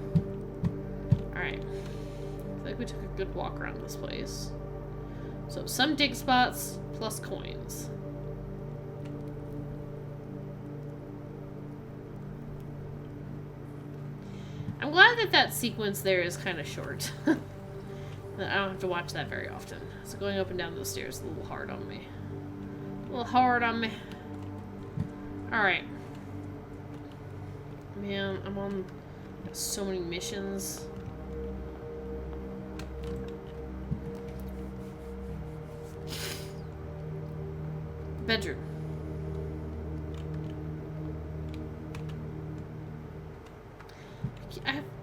Alright. I feel like we took a good walk around this place. So, some dig spots plus coins. I'm glad that that sequence there is kind of short. I don't have to watch that very often. So going up and down those stairs is a little hard on me. A little hard on me. Alright. Man, I'm on so many missions. Bedroom.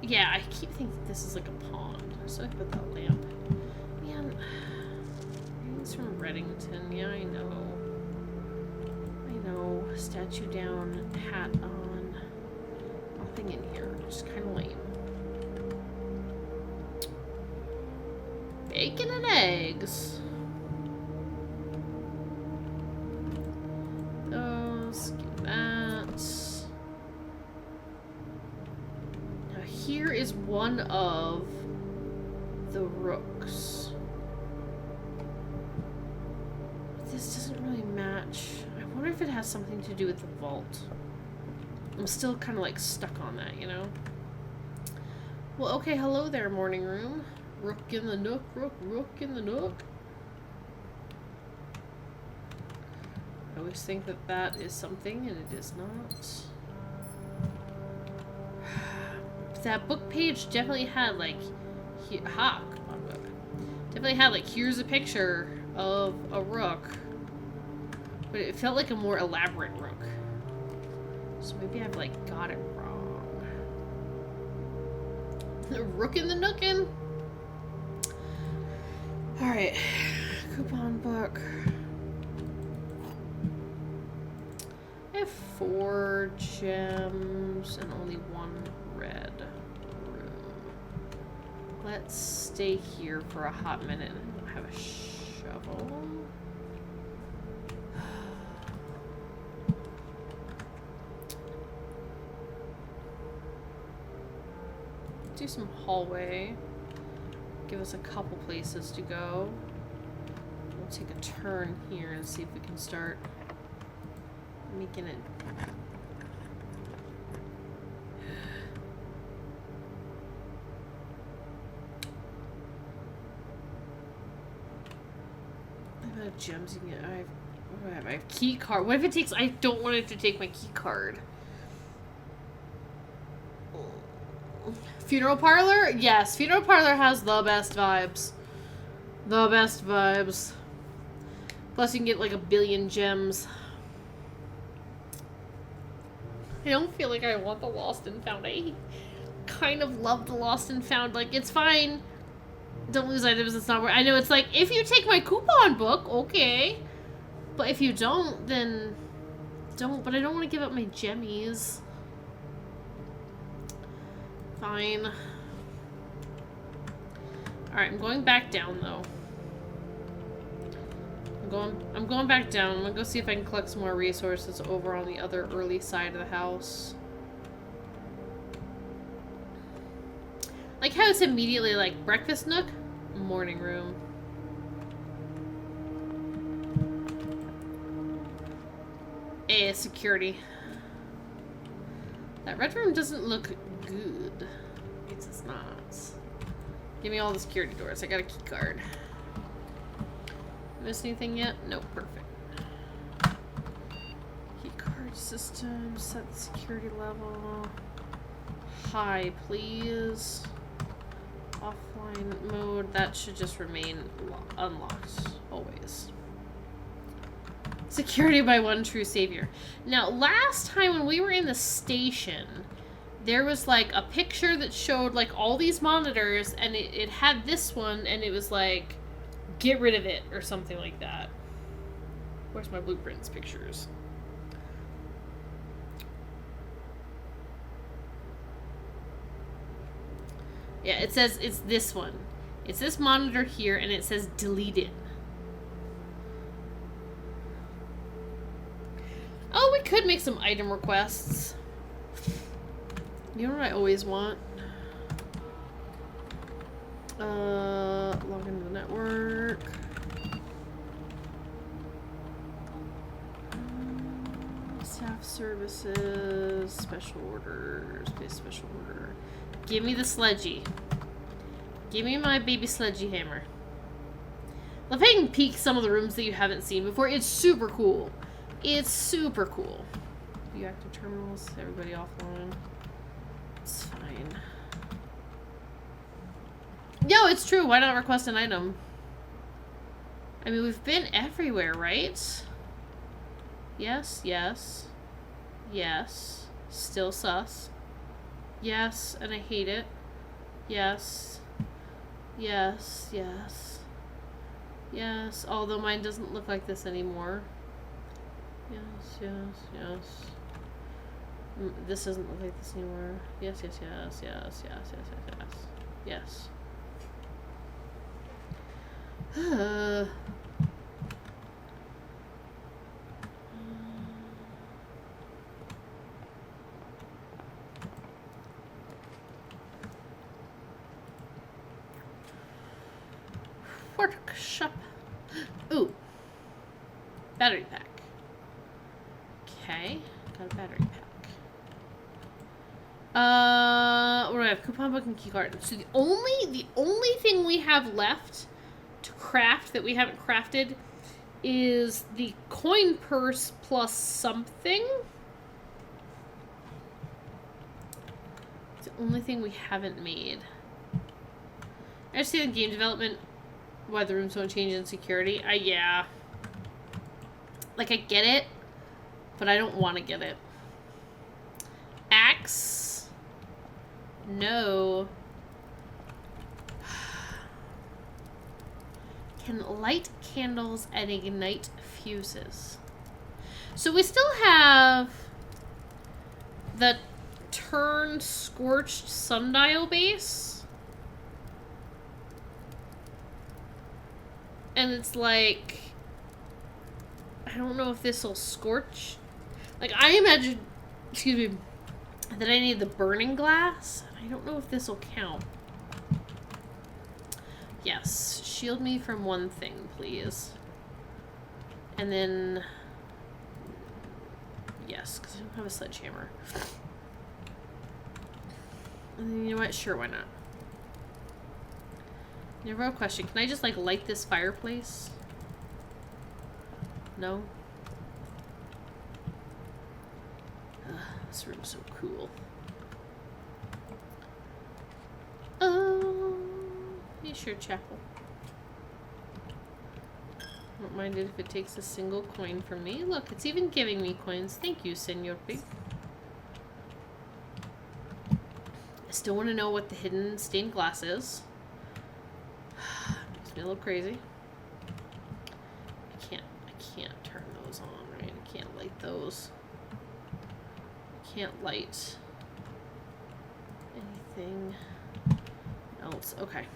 Yeah, I keep thinking this is like a pond. So I put that lamp. Man, he's from Reddington. Yeah, I know. I know. Statue down, hat on. Nothing in here. Just kind of lame. Bacon and eggs. Those. Get that. Here is one of the rooks. This doesn't really match. I wonder if it has something to do with the vault. I'm still kind of like stuck on that, you know? Well, okay, hello there, morning room. Rook in the nook, rook in the nook. I always think that that is something, and it is not. That book page definitely had like, come on book. Definitely had like, here's a picture of a rook, but it felt like a more elaborate rook. So maybe I've like got it wrong. The rook in the nookin. All right, coupon book. I have 4 gems and only 1 red room. Let's stay here for a hot minute and have a shovel. do some hallway. Give us a couple places to go. We'll take a turn here and see if we can start making it. I have gems you can get. I have key card. What if it takes? I don't want it to take my key card. Funeral parlor? Yes, funeral parlor has the best vibes. The best vibes. Plus you can get like 1 billion gems. I don't feel like I want the lost and found. I kind of love the lost and found. Like, it's fine. Don't lose items, it's not worth. I know it's like, if you take my coupon book, okay. But if you don't, then don't. But I don't want to give up my gemmies. Fine. Alright, I'm going back down, though. I'm going back down. I'm gonna go see if I can collect some more resources over on the other early side of the house. Like how it's immediately like breakfast nook, morning room. Security. That red room doesn't look good. It's not. Give me all the security doors. I got a key card. Miss anything yet? No, perfect. Key card system. Set the security level. High, please. Offline mode. That should just remain unlocked. Always. Security by one true savior. Now, last time when we were in the station, there was like a picture that showed like all these monitors, and it had this one, and it was like, get rid of it, or something like that. Where's my blueprints pictures? Yeah, it says it's this one. It's this monitor here, and it says delete it. Oh, we could make some item requests. You know what I always want? Log into the network. Staff services, special orders, place special order. Give me the sledgy. Give me my baby sledgy hammer. Love how you can peek some of the rooms that you haven't seen before. It's super cool. It's super cool. View active terminals, everybody offline. It's fine. No, it's true. Why not request an item? I mean, we've been everywhere, right? Yes, yes. Yes. Still sus. Yes, and I hate it. Yes. Yes, yes. Yes, although mine doesn't look like this anymore. Yes, yes, yes. This doesn't look like this anymore. Yes, yes, yes, yes, yes, yes, yes, yes. Yes. Workshop. Ooh. Battery pack. Okay. Got a battery pack. What do I have? Coupon book and key card. So the only thing we have left to craft that we haven't crafted is the coin purse plus something. It's the only thing we haven't made. I understand game development, why the rooms don't change in security. Yeah. Like, I get it, but I don't want to get it. Axe. No. Can light candles and ignite fuses. So we still have the turned scorched sundial base. And it's like, I don't know if this will scorch. Like, I imagine, excuse me, that I need the burning glass. And I don't know if this will count. Yes, shield me from one thing, please. And then... Yes, because I don't have a sledgehammer. And then, you know what? Sure, why not? Never a question. Can I just, like, light this fireplace? No? Ugh, this room's so cool. Oh, yeah, sure, chapel. Don't mind it if it takes a single coin from me. Look, it's even giving me coins. Thank you, Senor Pig. I still want to know what the hidden stained glass is. Makes me a little crazy. I can't turn those on, right? I can't light those. I can't light anything else. Okay.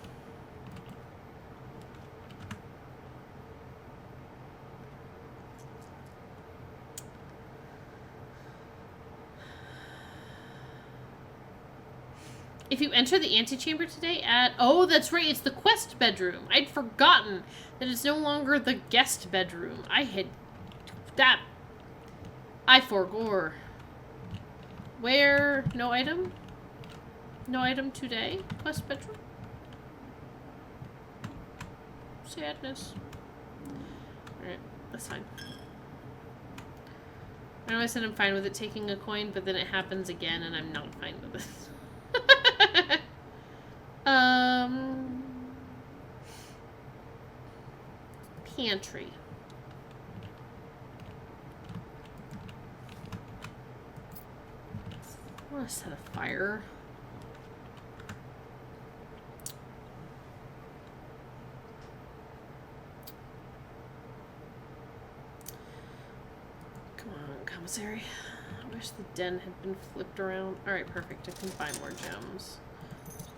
If you enter the antechamber today at... Oh, that's right. It's the quest bedroom. I'd forgotten that it's no longer the guest bedroom. I had... That... I forgore. Where... No item? No item today? Quest bedroom? Sadness. Alright. That's fine. I know I said I'm fine with it taking a coin, but then it happens again and I'm not fine with it. Pantry. I want to set a fire. Come on, commissary. I wish the den had been flipped around. Alright, perfect. I can buy more gems.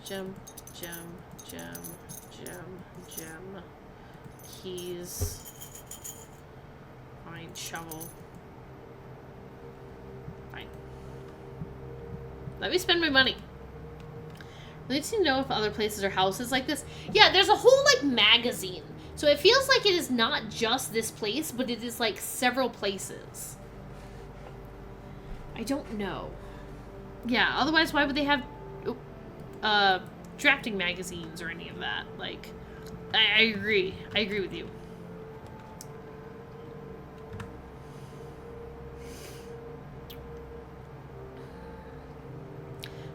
Gem, gem, gem, gem, gem. Keys. Fine, shovel. Fine. Let me spend my money. We need to know if other places are houses like this. Yeah, there's a whole, like, magazine. So it feels like it is not just this place, but it is, like, several places. I don't know. Yeah, otherwise why would they have drafting magazines or any of that? Like, I agree. I agree with you.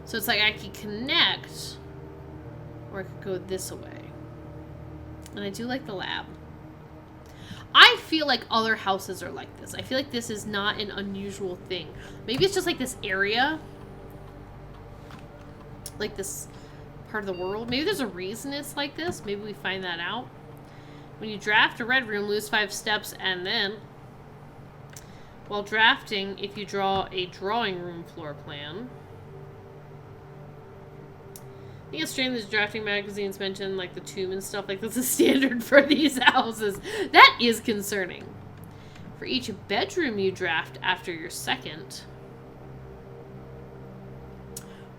So it's like I could connect, or I could go this way. And I do like the lab. I feel like other houses are like this. I feel like this is not an unusual thing. Maybe it's just like this area. Like this part of the world. Maybe there's a reason it's like this. Maybe we find that out. When you draft a red room, lose 5 steps, and then while drafting, if you draw a drawing room floor plan. I think it's strange that drafting magazines mention like the tomb and stuff. Like that's a standard for these houses. That is concerning. For each bedroom you draft after your second,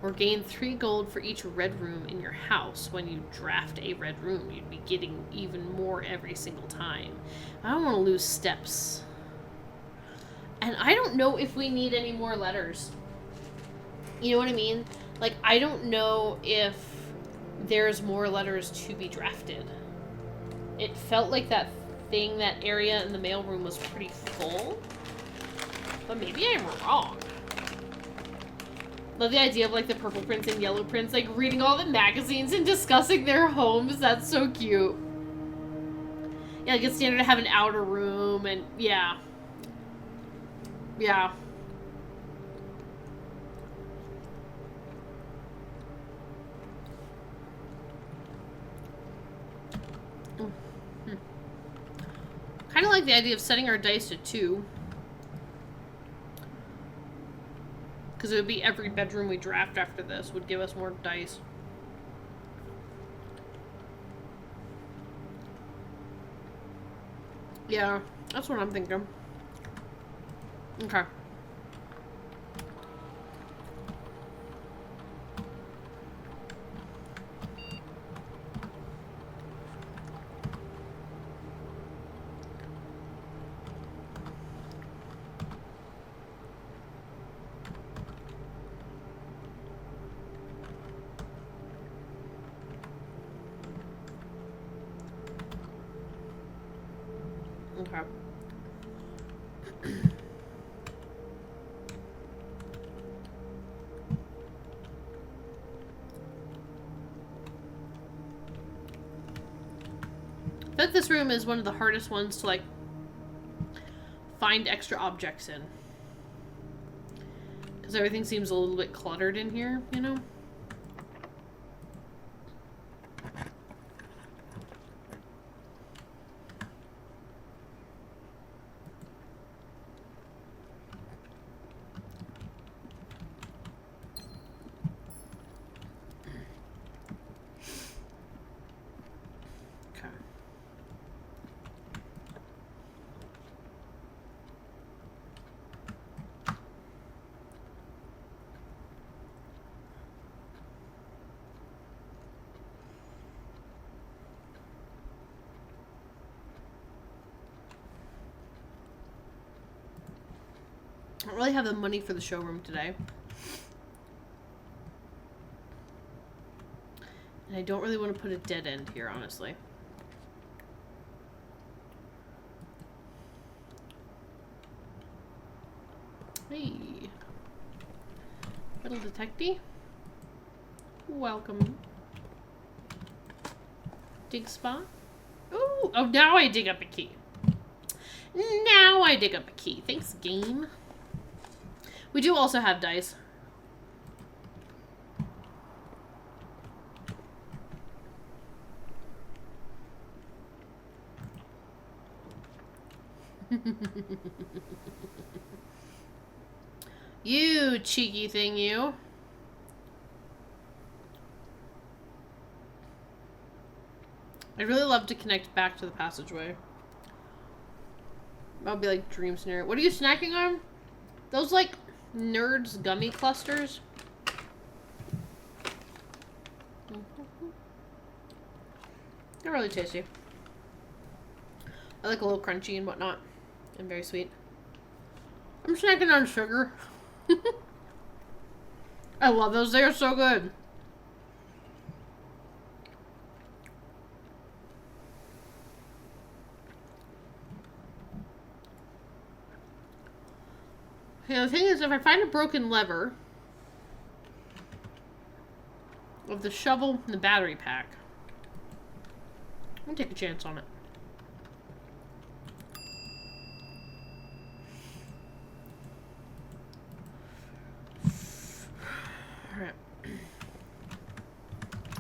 or gain 3 gold for each red room in your house. When you draft a red room, you'd be getting even more every single time. I don't want to lose steps. And I don't know if we need any more letters. You know what I mean? Like, I don't know if there's more letters to be drafted. It felt like that thing, that area in the mailroom was pretty full. But maybe I'm wrong. Love the idea of, like, the purple prince and yellow prince, like, reading all the magazines and discussing their homes. That's so cute. Yeah, like, it's standard to have an outer room, and, yeah. Yeah. Kind of like the idea of setting our dice to 2. Because it would be every bedroom we draft after this would give us more dice. Yeah, that's what I'm thinking. Okay. Okay. I bet this room is one of the hardest ones to, like, find extra objects in. Because everything seems a little bit cluttered in here, you know? I don't really have the money for the showroom today. And I don't really want to put a dead end here, honestly. Hey. Little detective. Welcome. Dig spot. Ooh. Oh, now I dig up a key. Now I dig up a key. Thanks, game. We do also have dice. You cheeky thing, you. I'd really love to connect back to the passageway. That would be like dream scenario. What are you snacking on? Those, like, Nerds gummy clusters. They're really tasty. I like a little crunchy and whatnot. And very sweet. I'm snacking on sugar. I love those. They are so good. Yeah, the thing is, if I find a broken lever of the shovel and the battery pack, I'm gonna take a chance on it. Alright.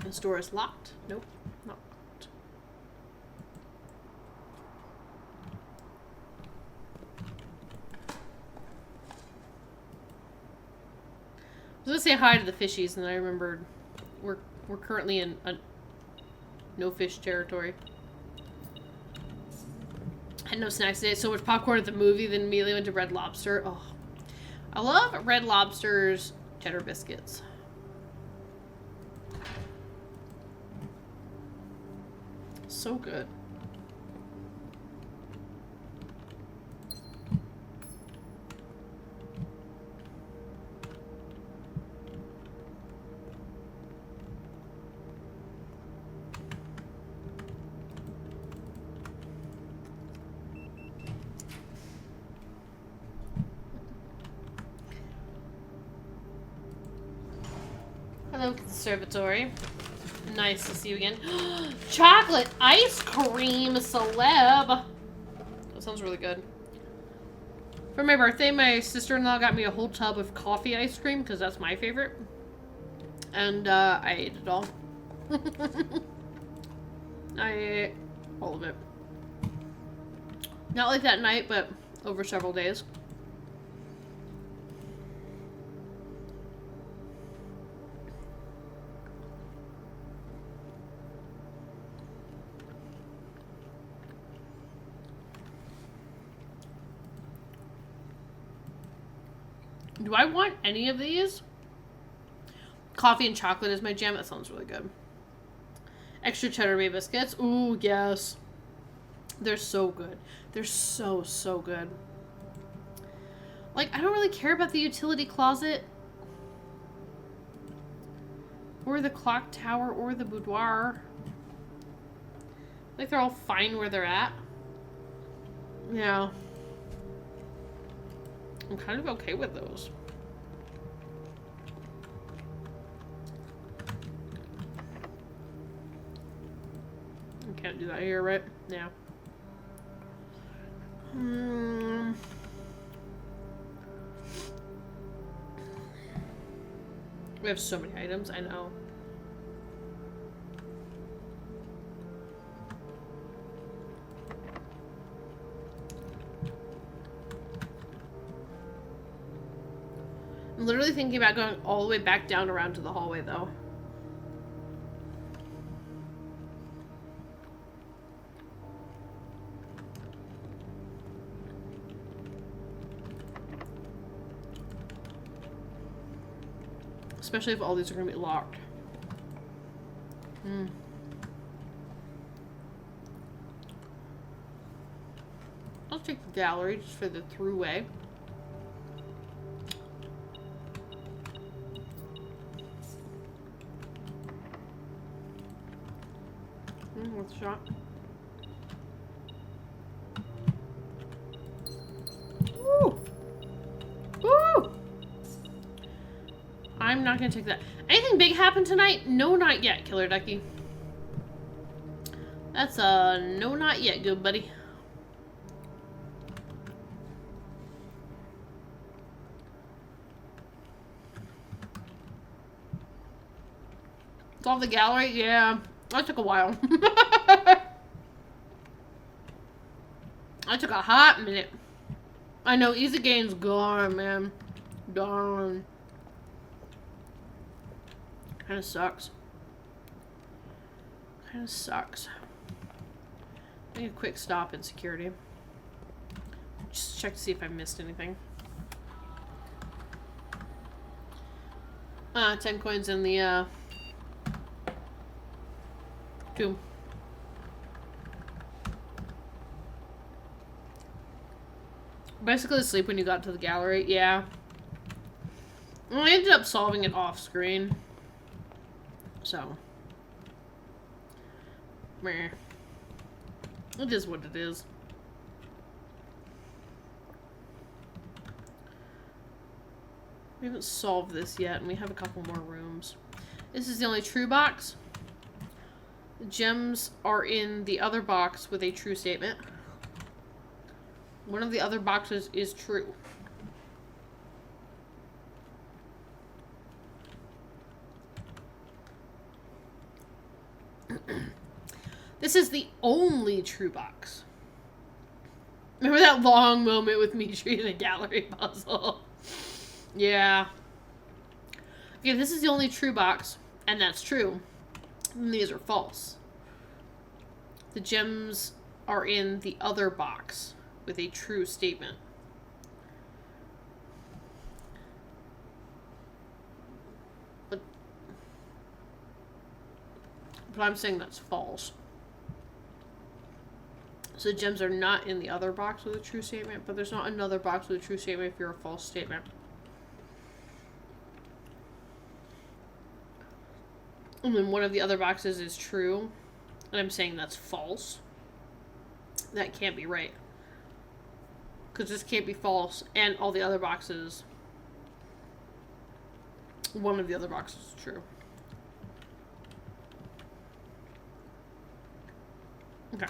This door is locked. Nope, not locked. I was gonna say hi to the fishies, and then I remembered we're currently in a no fish territory. Had no snacks today. So much popcorn at the movie, then immediately went to Red Lobster. Oh, I love Red Lobster's cheddar biscuits. So good. Hello, conservatory. Nice to see you again. Chocolate ice cream celeb. That sounds really good. For my birthday, my sister-in-law got me a whole tub of coffee ice cream because that's my favorite. And I ate it all. I ate all of it. Not like that night, but over several days. Do I want any of these? Coffee and chocolate is my jam. That sounds really good. Extra cheddar bay biscuits. Ooh, yes. They're so good. They're so, so good. Like, I don't really care about the utility closet. Or the clock tower or the boudoir. Like, they're all fine where they're at. Yeah. I'm kind of okay with those. I can't do that here, right? Yeah. We have so many items, I know. I'm literally thinking about going all the way back down around to the hallway, though. Especially if all these are going to be locked. I'll take the gallery just for the throughway. What's the shot? Woo! Woo! I'm not gonna take that. Anything big happen tonight? No, not yet, Killer Ducky. That's a no, not yet, good buddy. Solve the gallery? Yeah. That took a while. I took a hot minute. I know, Easy Gain's gone, man. Darn. Kinda sucks. Kinda sucks. Make a quick stop in security. Just check to see if I missed anything. 10 coins in the, tomb. Basically asleep when you got to the gallery. Yeah. Well, I ended up solving it off screen. So. Meh. It is what it is. We haven't solved this yet, and we have a couple more rooms. This is the only true box. The gems are in the other box with a true statement. One of the other boxes is true. This is the only true box. Remember that long moment with me treating a gallery puzzle? Yeah. Okay, this is the only true box, and that's true. And these are false. The gems are in the other box with a true statement. But I'm saying that's false. So the gems are not in the other box with a true statement, but there's not another box with a true statement if you're a false statement. And then one of the other boxes is true, and I'm saying that's false. That can't be right. Because this can't be false, and all the other boxes, one of the other boxes is true. Okay.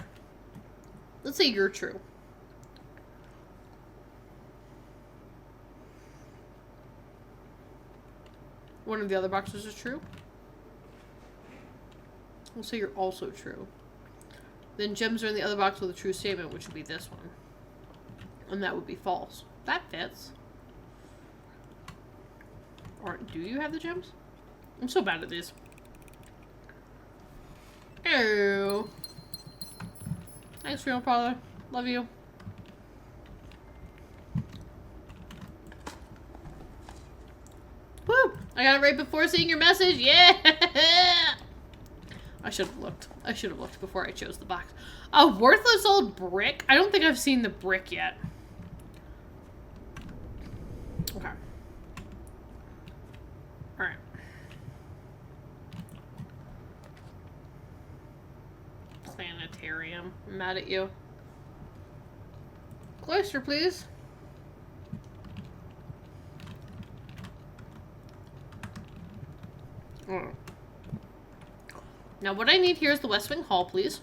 Let's say you're true. One of the other boxes is true. Let's say you're also true. Then gems are in the other box with a true statement, which would be this one. And that would be false. That fits. Or do you have the gems? I'm so bad at these. Ew. Thanks, real father. Love you. Woo! I got it right before seeing your message. Yeah! I should have looked. I should have looked before I chose the box. A worthless old brick? I don't think I've seen the brick yet. Okay. Alright. Planetarium. I'm mad at you. cloister, please. Mm. Now, what I need here is the West Wing Hall, please.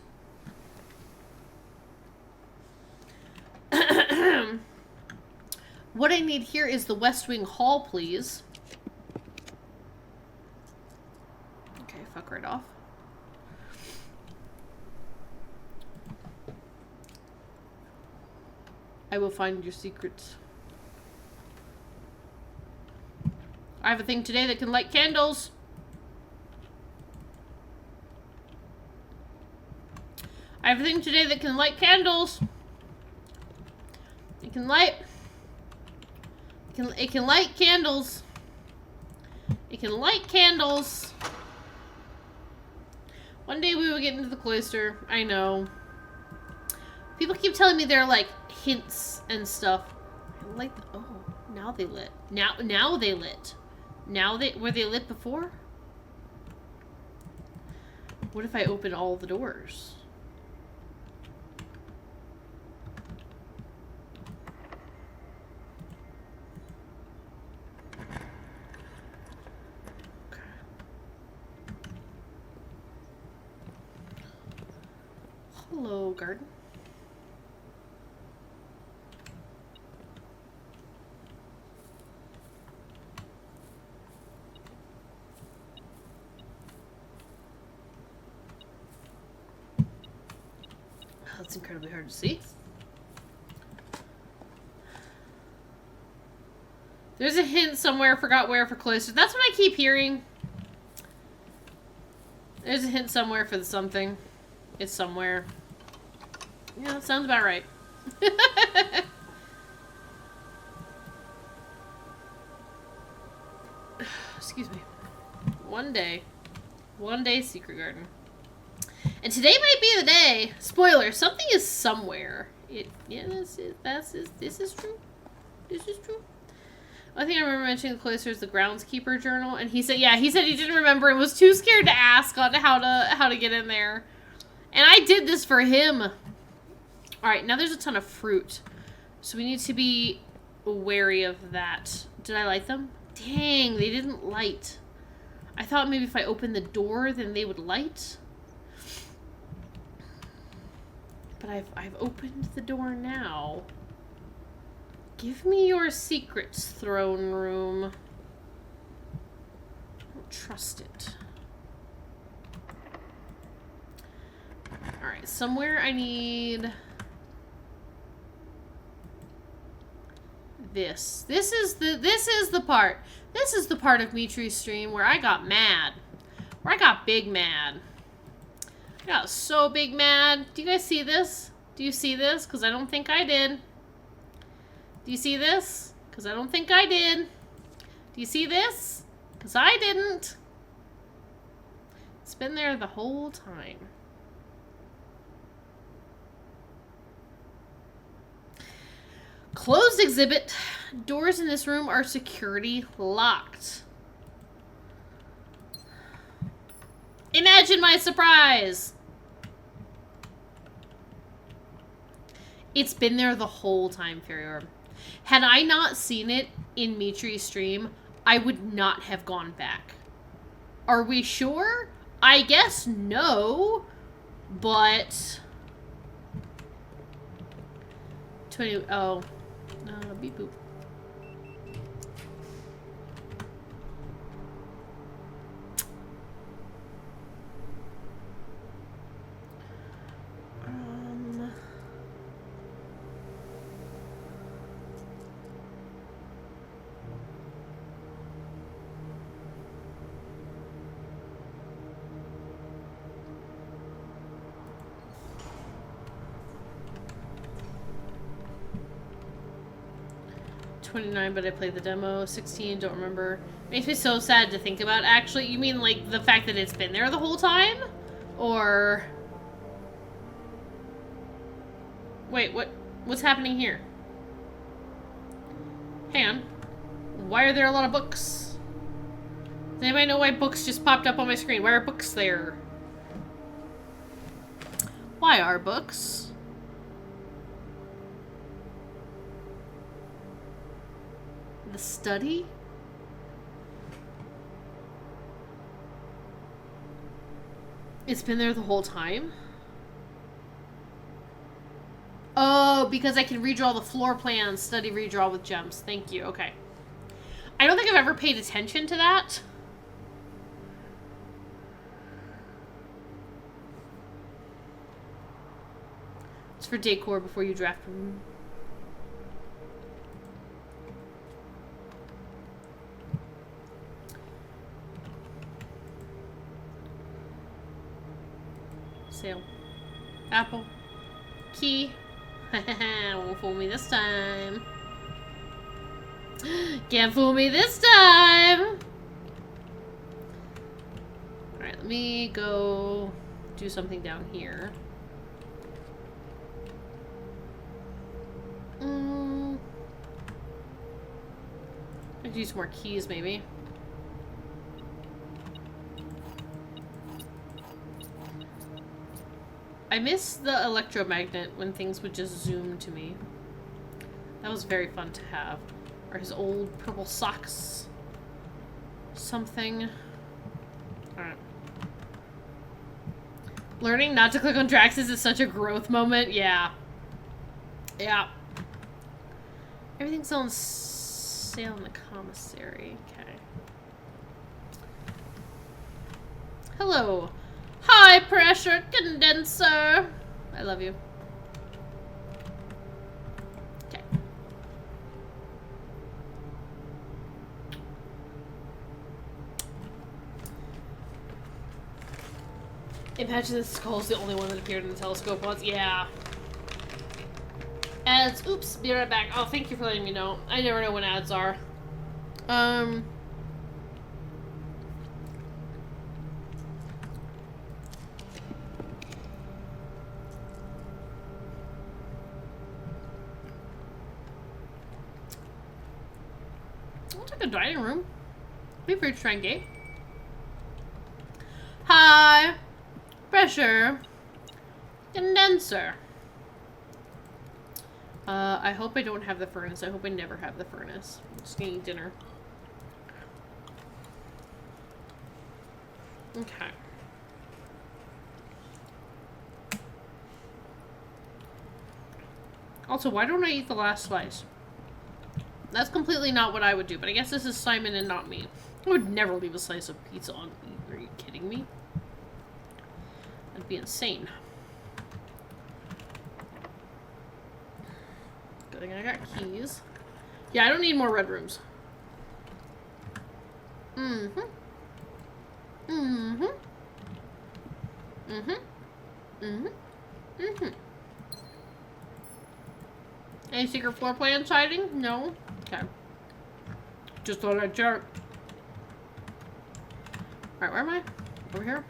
What I need here is the West Wing Hall, please. Okay, fuck right off. I will find your secrets. I have a thing today that can light candles. I have a thing today that can light candles. It can light. It can light candles. It can light candles. One day we will get into the cloister. I know. People keep telling me they're like hints and stuff. I like the, oh, now they lit. Now they lit. Were they lit before? What if I open all the doors? Hello, garden. Oh, that's incredibly hard to see. There's a hint somewhere, forgot where, for cloister. That's what I keep hearing. There's a hint somewhere for the something. It's somewhere. Yeah, that sounds about right. Excuse me. One day, Secret Garden. And today might be the day. Spoiler, something is somewhere. Yeah, this is true. This is true. I think I remember mentioning the cloister is the groundskeeper journal, and he said he didn't remember and was too scared to ask on how to get in there. And I did this for him. Alright, now there's a ton of fruit. So we need to be wary of that. Did I light them? Dang, they didn't light. I thought maybe if I opened the door, then they would light. But I've opened the door now. Give me your secrets, throne room. I don't trust it. Alright, somewhere I need this. This is the part. This is the part of Mitri's stream where I got mad. Where I got big mad. I got so big mad. Do you guys see this? Do you see this? Because I don't think I did. Do you see this? Because I don't think I did. Do you see this? Because I didn't. It's been there the whole time. Closed exhibit. Doors in this room are security locked. Imagine my surprise. It's been there the whole time, Fairy Orb. Had I not seen it in Mitri's stream, I would not have gone back. Are we sure? I guess no, but... beep boop. $29, but I played the demo. 16, don't remember. Makes me so sad to think about. Actually, you mean like the fact that it's been there the whole time? Or... Wait, what's happening here? Hang on. Why are there a lot of books? Does anybody know why books just popped up on my screen? Why are books there? Why are books? The study? It's been there the whole time? Oh, because I can redraw the floor plans, study redraw with gems. Thank you. Okay. I don't think I've ever paid attention to that. It's for decor before you draft room. Sale. Apple. Key. Won't fool me this time. Can't fool me this time! Alright, let me go do something down here. I could use some more keys, maybe. I miss the electromagnet when things would just zoom to me. That was very fun to have. Or his old purple socks. Something. Alright. Learning not to click on Draxes is such a growth moment. Yeah. Yeah. Everything's on sale in the commissary. Okay. Hello. High pressure condenser. I love you. Okay. Imagine this skull's the only one that appeared in the telescope once. Yeah. Ads. Oops. Be right back. Oh, thank you for letting me know. I never know when ads are. I'll take a dining room. Be free to try and gate. High pressure condenser. I hope I don't have the furnace. I hope I never have the furnace. I'm just gonna eat dinner. Okay. Also, why don't I eat the last slice? That's completely not what I would do, but I guess this is Simon and not me. I would never leave a slice of pizza on me. Are you kidding me? That'd be insane. Good thing I got keys. Yeah, I don't need more red rooms. Mm-hmm. Mm-hmm. Mm-hmm. Mm-hmm. Mm-hmm. Any secret floor plan hiding? No? Okay. Just thought I'd check. Alright, where am I? Over here?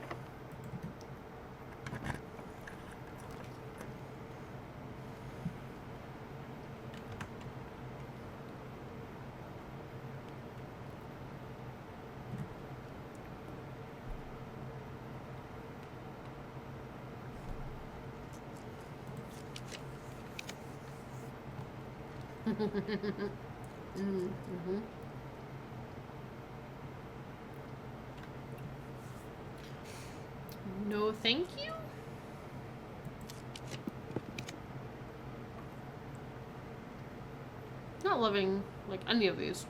Mm-hmm. No, thank you. Not loving, like, any of these.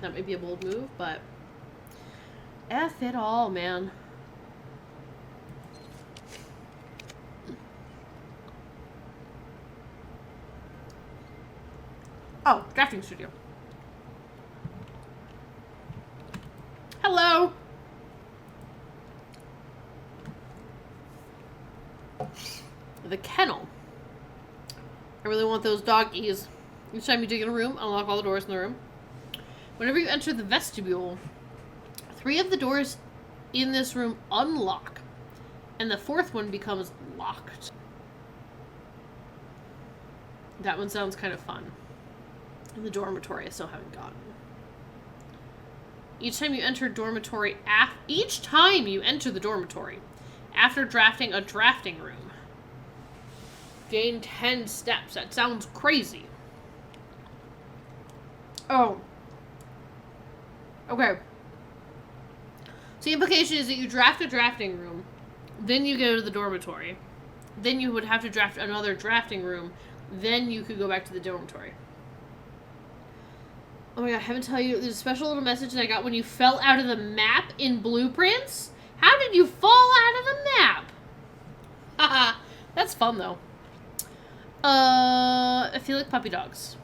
That may be a bold move, but F it all, man. Oh, drafting studio. Hello. The kennel. I really want those doggies. Each time you dig in a room, unlock all the doors in the room. Whenever you enter the vestibule, 3 of the doors in this room unlock, and the 4th one becomes locked. That one sounds kind of fun. In the dormitory, I still haven't gotten. Each time you enter dormitory, each time you enter the dormitory, after drafting a drafting room, Gain 10 steps. That sounds crazy. Oh. Okay. So the implication is that you draft a drafting room, then you go to the dormitory, then you would have to draft another drafting room, then you could go back to the dormitory. Oh my god, I haven't tell you, there's a special little message that I got when you fell out of the map in Blueprints. How did you fall out of the map? Haha, that's fun though. I feel like puppy dogs.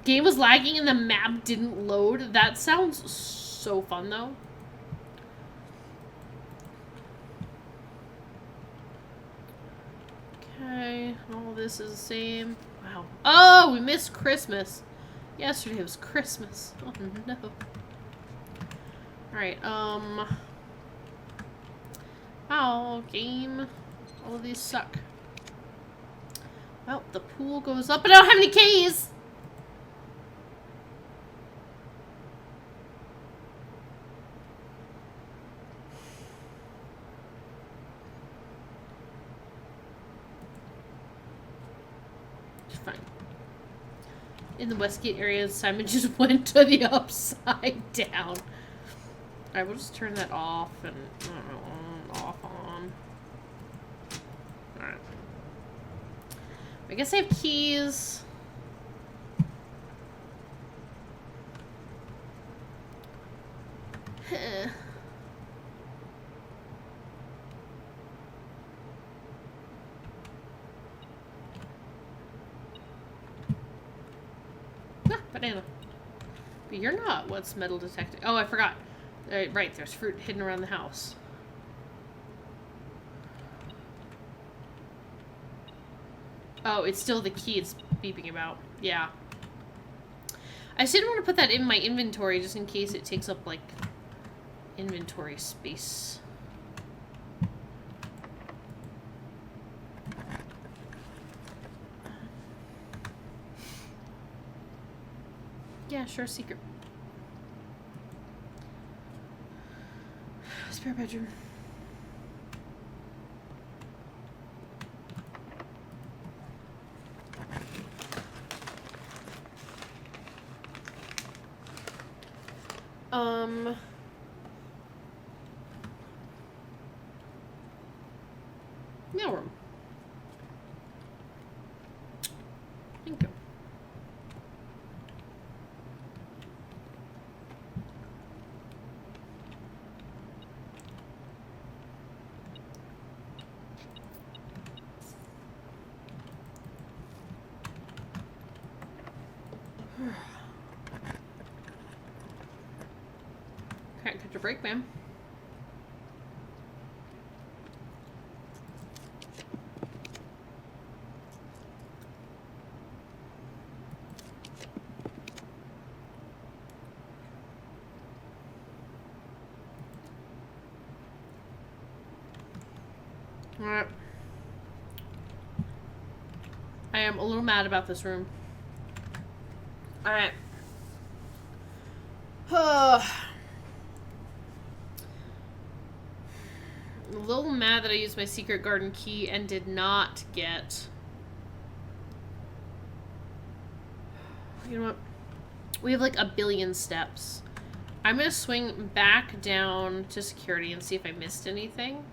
Game was lagging and the map didn't load. That sounds so fun though. Okay, all this is the same. Wow. Oh, we missed Christmas. Yesterday was Christmas. Oh no. Alright, wow, game. All of these suck. Well, the pool goes up, but I don't have any keys! Fine. In the Westgate area, Simon just went to the upside down. Alright, we'll just turn that off and on. Alright. I guess I have keys. Banana. But you're not what's metal detecting. Oh, I forgot. Right, there's fruit hidden around the house. Oh, it's still the key it's beeping about. Yeah. I just didn't want to put that in my inventory just in case it takes up, like, inventory space. Yeah, sure, secret. Spare bedroom. Mailroom. Thank you. Can't catch a break, ma'am. Alright. I am a little mad about this room. Alright. A little mad that I used my secret garden key and did not get... You know what? We have like a billion steps. I'm gonna swing back down to security and see if I missed anything.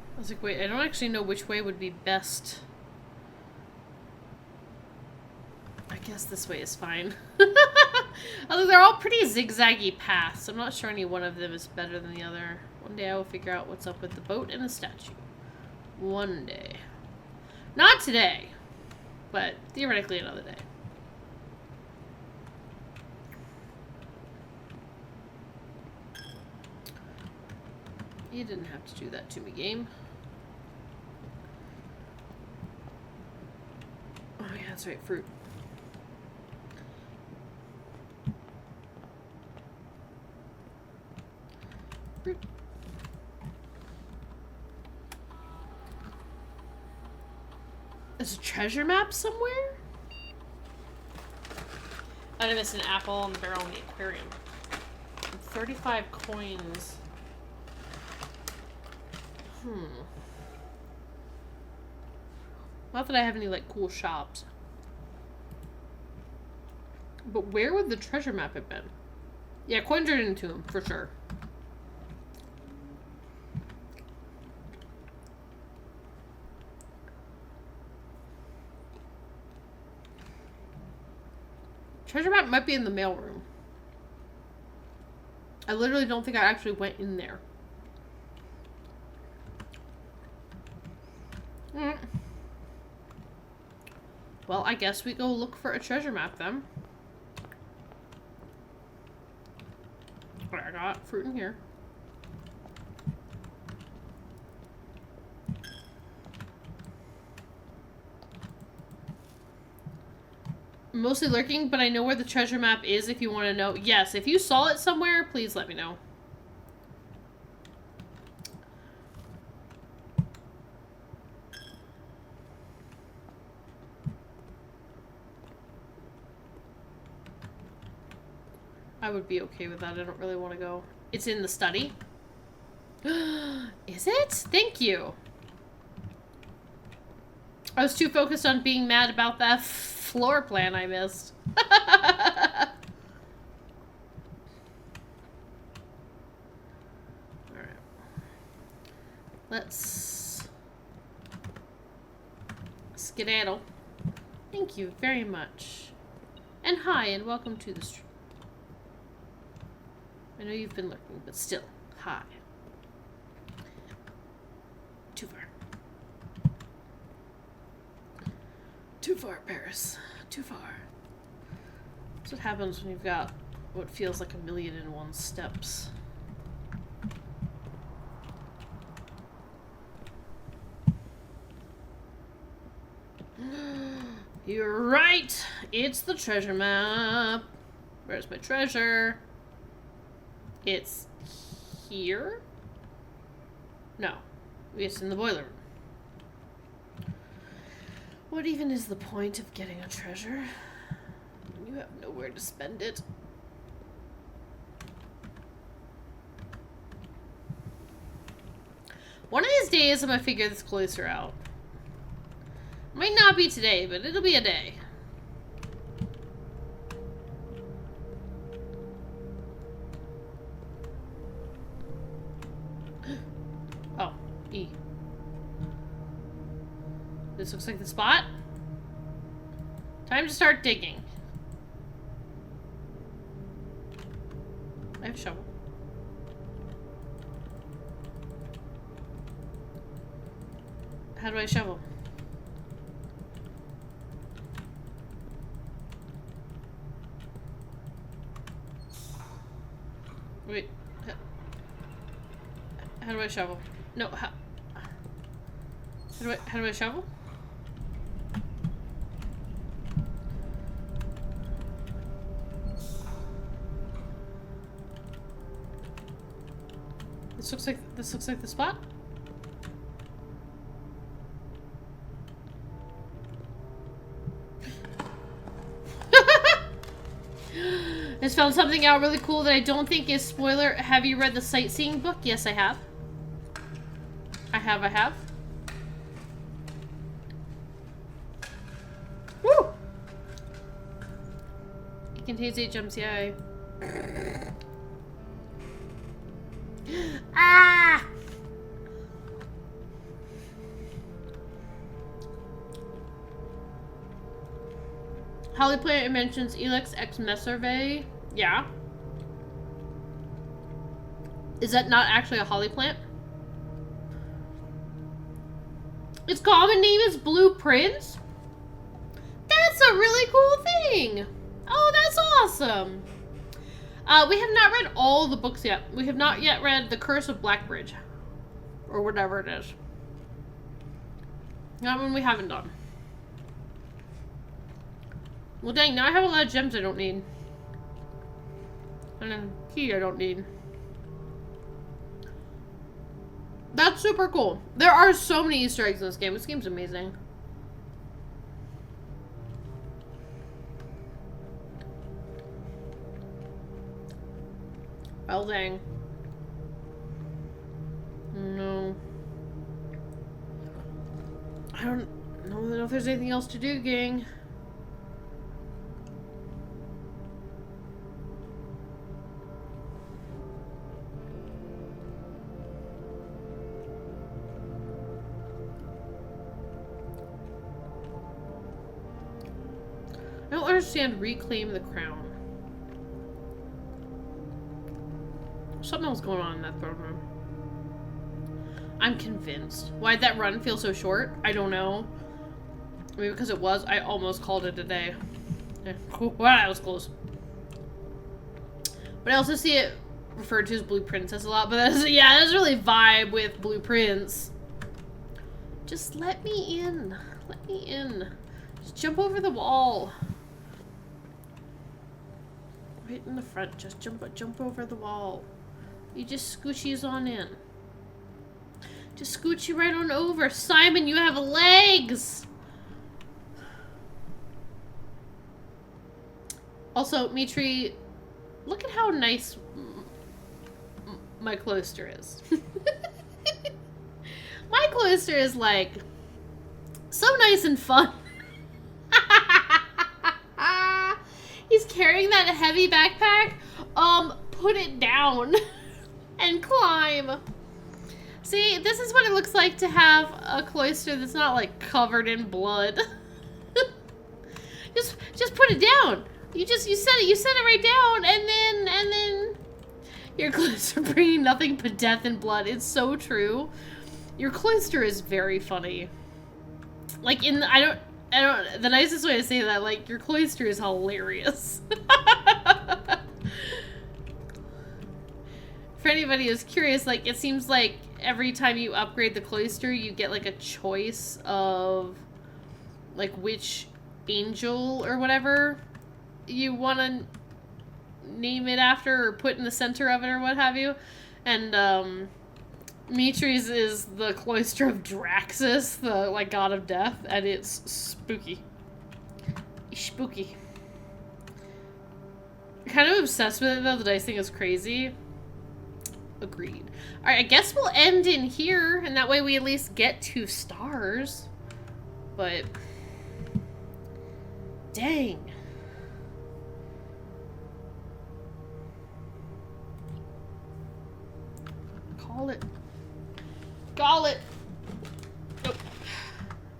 I was like, wait, I don't actually know which way would be best. I guess this way is fine. Although they're all pretty zigzaggy paths. I'm not sure any one of them is better than the other. One day I will figure out what's up with the boat and the statue. One day. Not today. But theoretically another day. You didn't have to do that to me, game. Oh yeah, that's right, fruit. Fruit. There's a treasure map somewhere? I missed an apple on the barrel in the aquarium. 35 coins. Not that I have any, like, cool shops. But where would the treasure map have been? Yeah, coins are into him, for sure. Treasure map might be in the mailroom. I literally don't think I actually went in there. Well, I guess we go look for a treasure map then. I got fruit in here. Mostly lurking, but I know where the treasure map is if you want to know. Yes, if you saw it somewhere, please let me know. I would be okay with that. I don't really want to go. It's in the study. Is it? Thank you. I was too focused on being mad about that floor plan I missed. Alright. Let's skedaddle. Thank you very much. And hi, and welcome to the stream. I know you've been lurking, but still, hi. Too far. Too far, Paris. Too far. That's what happens when you've got what feels like 1,000,001 steps. You're right! It's the treasure map. Where's my treasure? It's here? No. It's in the boiler room. What even is the point of getting a treasure? You have nowhere to spend it. One of these days I'm gonna figure this cloister out. Might not be today, but it'll be a day. Oh, E. This looks like the spot. Time to start digging. I have a shovel. How do I shovel? Wait. How do I shovel? No, how do I shovel? This looks like the spot. Just found something out really cool that I don't think is spoiler. Have you read the sightseeing book? Yes, I have. I have. Woo! It contains 8 gems, yay. Ah! Holly Planet mentions Elex ex Messerve. Yeah. Is that not actually a holly plant? Its common name is Blue Prince? That's a really cool thing! Oh, that's awesome! We have not read all the books yet. We have not yet read The Curse of Blackbridge. Or whatever it is. That one we haven't done. Well, dang, now I have a lot of gems I don't need. And then key I don't need. That's super cool. There are so many Easter eggs in this game. This game's amazing. Well, dang. No. I don't know if there's anything else to do, gang. I don't understand reclaim the crown. Something else going on in that throne room. I'm convinced. Why'd that run feel so short? I don't know. Maybe because it was. I almost called it a day. Yeah. Wow, that was close. But I also see it referred to as Blue Princess a lot. But that's, yeah, that's really vibe with Blue Prince. Just let me in. Let me in. Just jump over the wall. Right in the front. Just jump over the wall. You just scoochies on in. Just scooch you right on over. Simon, you have legs! Also, Mitri, look at how nice my cloister is. My cloister is like so nice and fun. He's carrying that heavy backpack. Put it down and climb. See, this is what it looks like to have a cloister that's not like covered in blood. just put it down. You set it right down, and then your cloister bringing nothing but death and blood. It's so true. Your cloister is very funny. Like I don't. The nicest way to say that, like, your cloister is hilarious. For anybody who's curious, like, it seems like every time you upgrade the cloister, you get, like, a choice of, like, which angel or whatever you want to name it after or put in the center of it or what have you. And, Mitri's is the cloister of Draxus, the, like, god of death, and it's spooky. Spooky. Kind of obsessed with it, though. The dice thing is crazy. Agreed. Alright, I guess we'll end in here, and that way we at least get 2 stars. But... dang. Call it. Call it. Nope.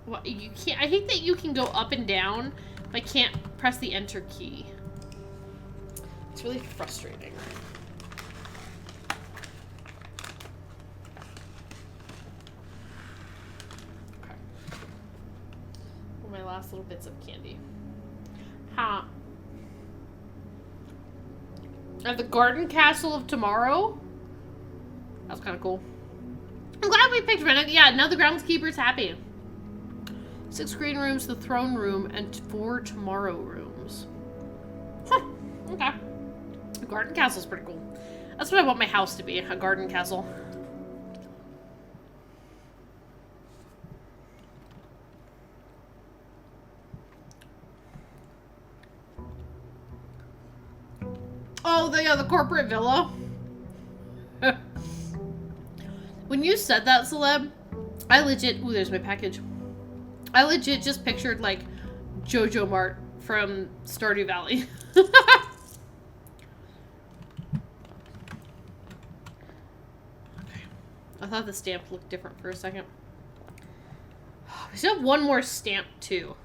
Well, you can't. I hate that you can go up and down, but I can't press the enter key. It's really frustrating. Okay. Well, my last little bits of candy. Huh. At the Garden Castle of Tomorrow? That's kind of cool. I'm glad we picked Rennet. Yeah, now the groundskeeper's happy. 6 green rooms, the throne room, and 4 tomorrow rooms. Huh. Okay. The garden castle's pretty cool. That's what I want my house to be, a garden castle. Oh, the corporate villa. When you said that, Celeb, I legit... Ooh, there's my package. I legit just pictured, like, Jojo Mart from Stardew Valley. Okay. I thought the stamp looked different for a second. We still have one more stamp, too.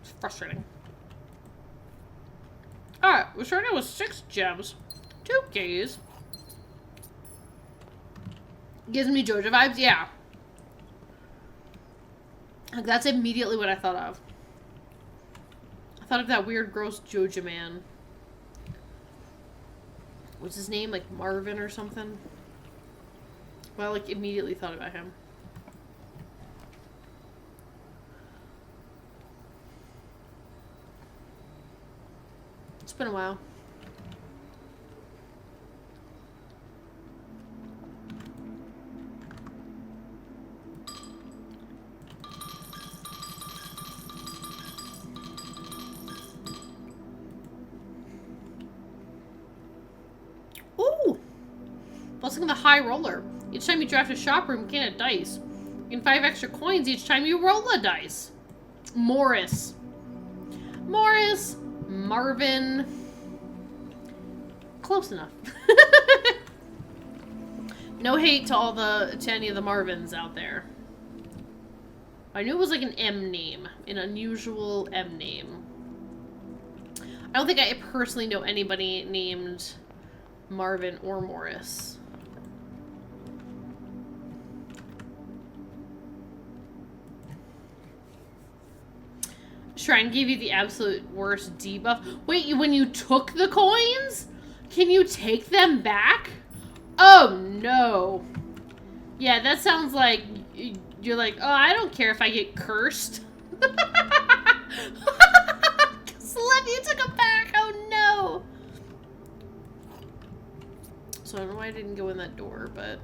It's frustrating. Alright, we're starting with 6 gems. 2 keys. Gives me JoJo vibes, yeah. Like, that's immediately what I thought of. I thought of that weird, gross JoJo man. What's his name? Like, Marvin or something? Well, like, immediately thought about him. It's been a while. Blessing of the High Roller. Each time you draft a shop room, gain a dice. You gain 5 extra coins each time you roll a dice. Morris. Morris. Marvin. Close enough. No hate to any of the Marvins out there. I knew it was like an M name. An unusual M name. I don't think I personally know anybody named Marvin or Morris. Shrine gave you the absolute worst debuff. Wait, when you took the coins? Can you take them back? Oh, no. Yeah, that sounds like you're like, oh, I don't care if I get cursed. Slip, you took them back. Oh, no. So I don't know why I didn't go in that door, but...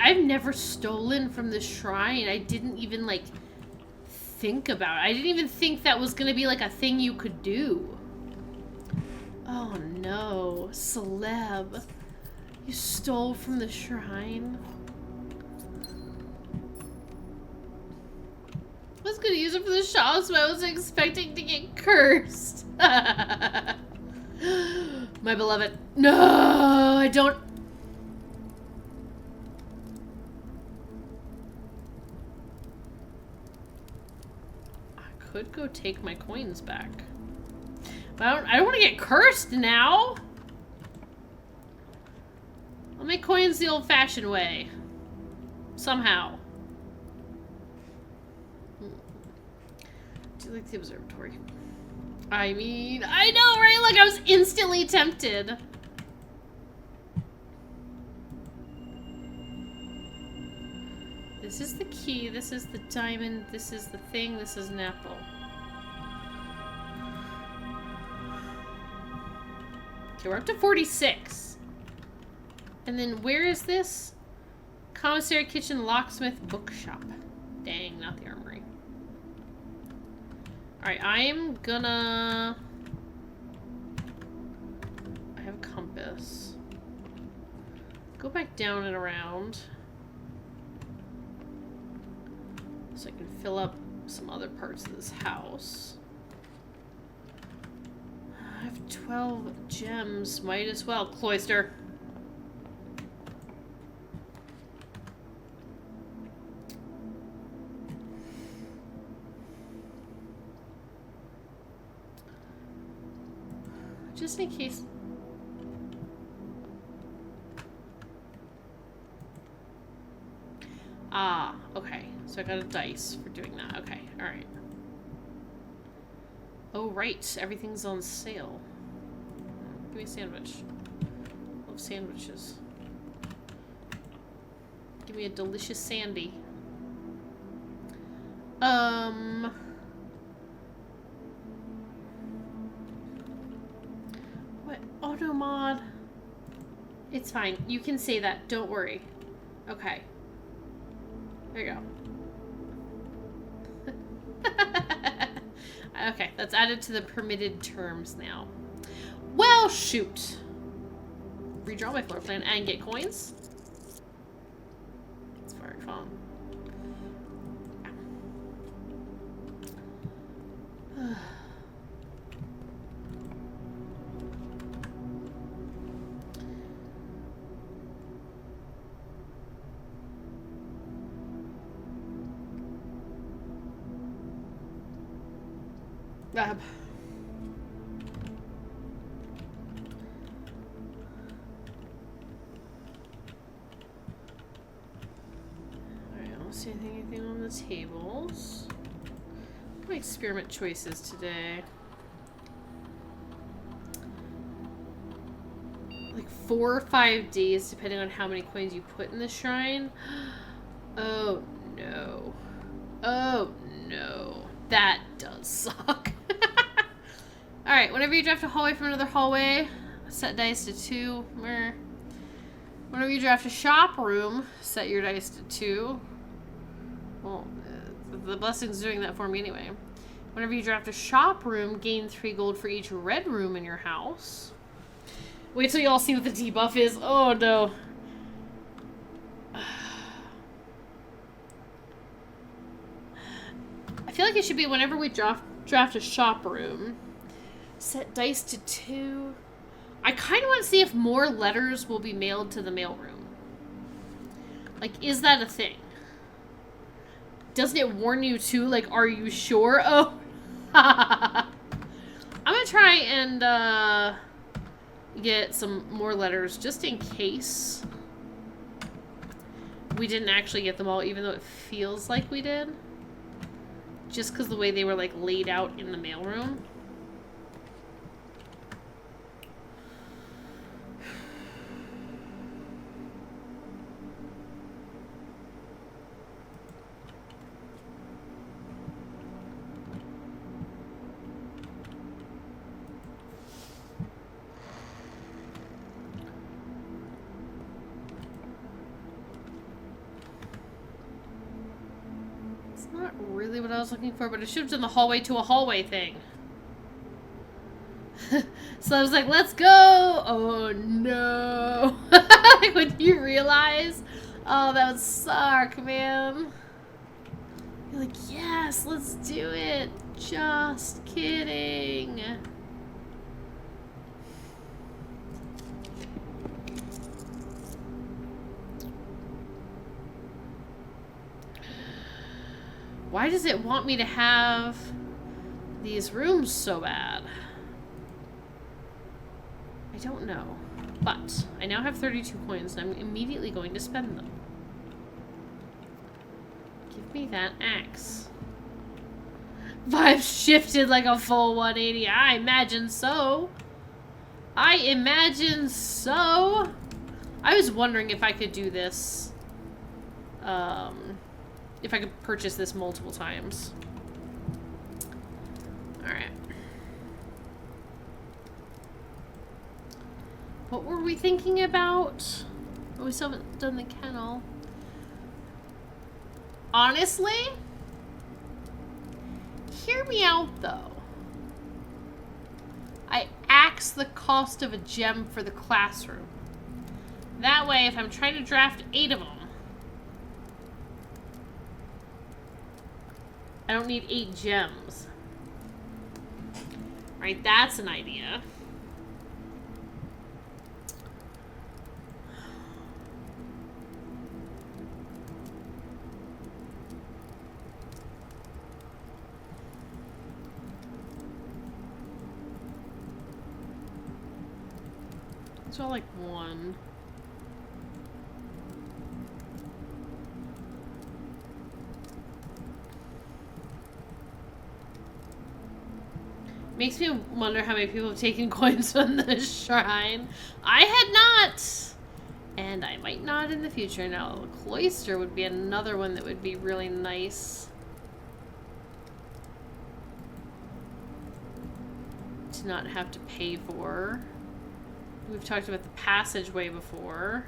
I've never stolen from the shrine. I didn't even, like, think about it. I didn't even think that was gonna be, like, a thing you could do. Oh, no. Celeb. You stole from the shrine? I was gonna use it for the shop, so I wasn't expecting to get cursed. My beloved. No, I don't... Could go take my coins back. But I don't want to get cursed now. I'll make coins the old-fashioned way. Somehow. Do you like the observatory? I mean, I know, right? Like, I was instantly tempted. This is the key, this is the diamond, this is the thing, this is an apple. Okay, we're up to 46. And then where is this? Commissary, kitchen, locksmith, bookshop. Dang, not the armory. Alright, I am gonna... I have a compass. Go back down and around. So I can fill up some other parts of this house. I have 12 gems. Might as well. Cloister. Just in case. Ah, okay. So I got a dice for doing that. Okay, alright. Oh, right. Everything's on sale. Give me a sandwich. Love sandwiches. Give me a delicious sandy. What? Auto mod? It's fine. You can say that. Don't worry. Okay. There you go. Okay, that's added to the permitted terms now. Well, shoot. Redraw my floor plan and get coins. It's very fun. Alright, I don't see anything on the tables. What are my experiment choices today? Like 4 or 5 days, depending on how many coins you put in the shrine. Oh no. Oh no. That does suck. Alright, whenever you draft a hallway from another hallway, set dice to 2. Whenever you draft a shop room, set your dice to 2. Well, the blessing's doing that for me anyway. Whenever you draft a shop room, gain 3 gold for each red room in your house. Wait till y'all see what the debuff is. Oh no. I feel like it should be whenever we draft a shop room. Set dice to 2. I kind of want to see if more letters will be mailed to the mailroom. Like, is that a thing? Doesn't it warn you too? Like, are you sure? Oh. I'm gonna try and get some more letters just in case we didn't actually get them all, even though it feels like we did. Just because the way they were, like, laid out in the mailroom. Not really what I was looking for, but it should have done the hallway to a hallway thing. So I was like, let's go! Oh no! Like, when you realize, oh, that would suck, man. You're like, yes, let's do it! Just kidding! Why does it want me to have these rooms so bad? I don't know. But I now have 32 coins and I'm immediately going to spend them. Give me that axe. Vibes shifted like a full 180. I imagine so. I imagine so. I was wondering if I could do this. If I could purchase this multiple times. Alright. What were we thinking about? Oh, we still haven't done the kennel. Honestly, hear me out though. I axe the cost of a gem for the classroom. That way, if I'm trying to draft 8 of them, I don't need 8 gems. Right, that's an idea. It's all like 1. Makes me wonder how many people have taken coins from the shrine. I had not! And I might not in the future. Now, the cloister would be another one that would be really nice to not have to pay for. We've talked about the passageway before.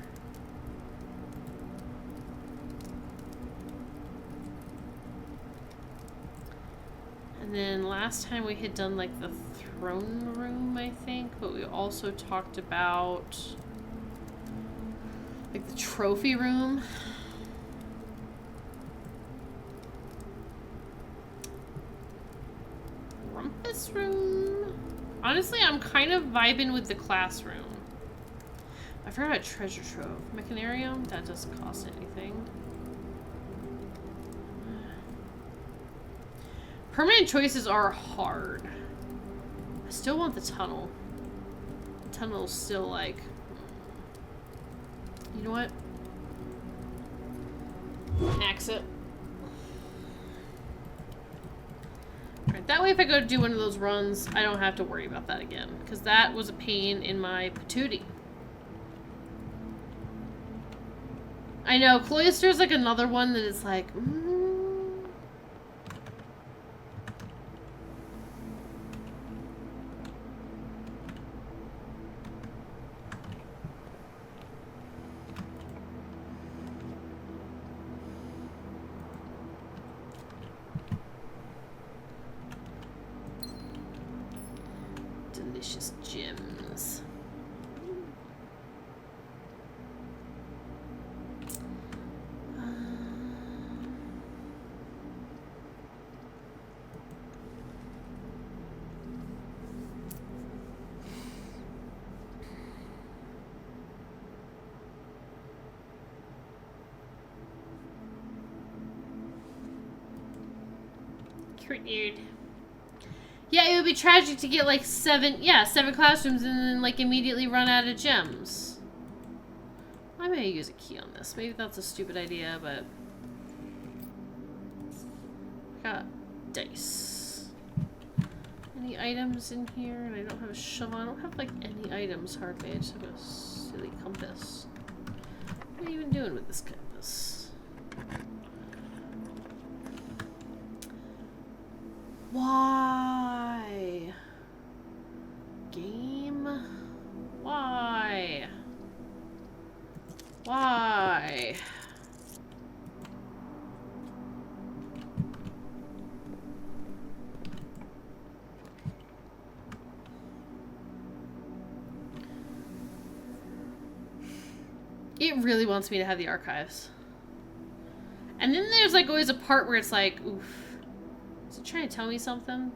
And then last time we had done like the throne room, I think, but we also talked about like the trophy room. Rumpus room. Honestly, I'm kind of vibing with the classroom. I forgot about treasure trove. Mechanarium? That doesn't cost anything. Permanent choices are hard. I still want the tunnel. The tunnel's still like... You know what? Axe it. Alright, that way if I go to do one of those runs, I don't have to worry about that again. Because that was a pain in my patootie. I know, Cloister's like another one that is like... delicious gems. Dude. Yeah, it would be tragic to get like seven classrooms and then like immediately run out of gems. I may use a key on this. Maybe that's a stupid idea, but I got dice. Any items in here? I don't have a shovel. I don't have like any items hardly. I just have a silly compass. What are you even doing with this compass? Why? Game? Why? Why? It really wants me to have the archives. And then there's like always a part where it's like, oof. Is it trying to tell me something?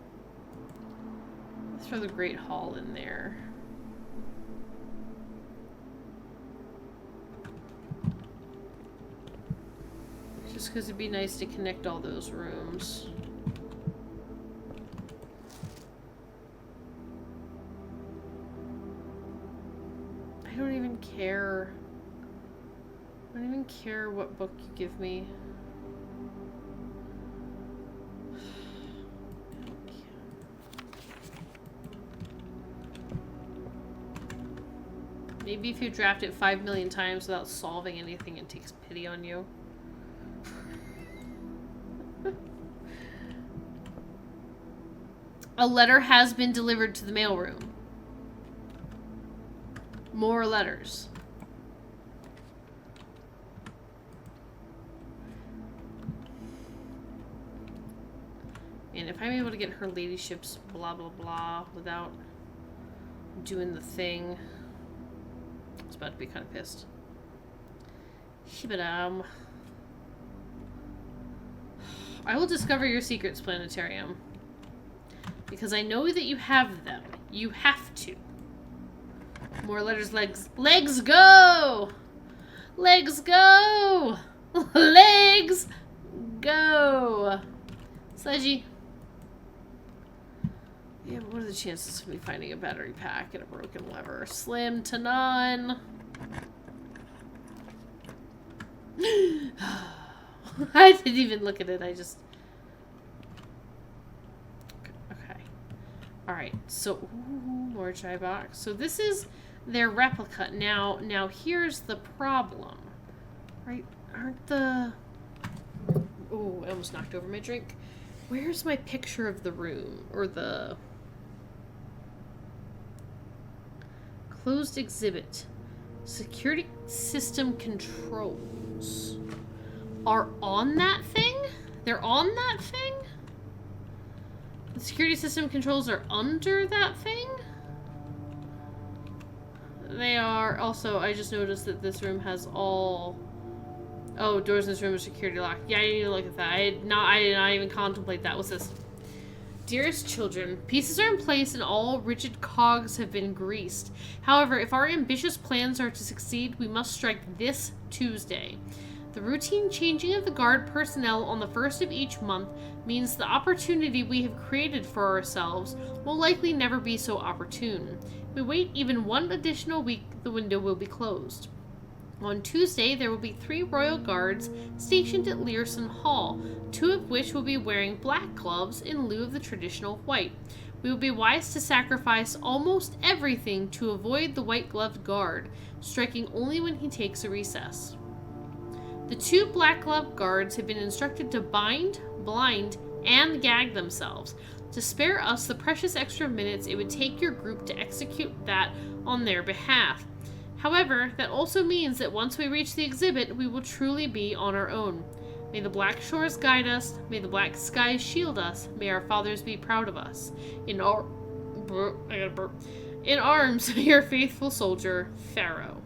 Let's throw the Great Hall in there. Just because it'd be nice to connect all those rooms. I don't even care. I don't even care what book you give me. Maybe if you draft it 5 million times without solving anything, it takes pity on you. A letter has been delivered to the mailroom. More letters. And if I'm able to get her ladyship's blah blah blah without doing the thing, I was about to be kind of pissed. Hibadam. I will discover your secrets, Planetarium. Because I know that you have them. You have to. More letters, legs. Legs go! Legs go! Legs go! Sledgy. Yeah, but what are the chances of me finding a battery pack and a broken lever? Slim to none. I didn't even look at it. I just... Okay. Alright, so... Ooh, more dry box. So this is their replica. Now here's the problem. Right? Aren't the... Oh, I almost knocked over my drink. Where's my picture of the room? Or the... Closed exhibit. Security system controls are on that thing? They're on that thing? The security system controls are under that thing? They are. Also, I just noticed that this room has all... Oh, doors in this room are security locked. Yeah, I didn't even look at that. I did not even contemplate that. What's this? Dearest children, pieces are in place and all rigid cogs have been greased. However, if our ambitious plans are to succeed, we must strike this Tuesday. The routine changing of the guard personnel on the first of each month means the opportunity we have created for ourselves will likely never be so opportune. If we wait even one additional week, the window will be closed. On Tuesday, there will be 3 royal guards stationed at Learson Hall, 2 of which will be wearing black gloves in lieu of the traditional white. We will be wise to sacrifice almost everything to avoid the white-gloved guard, striking only when he takes a recess. The 2 black-gloved guards have been instructed to bind, blind, and gag themselves, to spare us the precious extra minutes it would take your group to execute that on their behalf. However, that also means that once we reach the exhibit, we will truly be on our own. May the black shores guide us, may the black skies shield us, may our fathers be proud of us. In our Oh, I gotta burp. In arms, your faithful soldier, Pharaoh.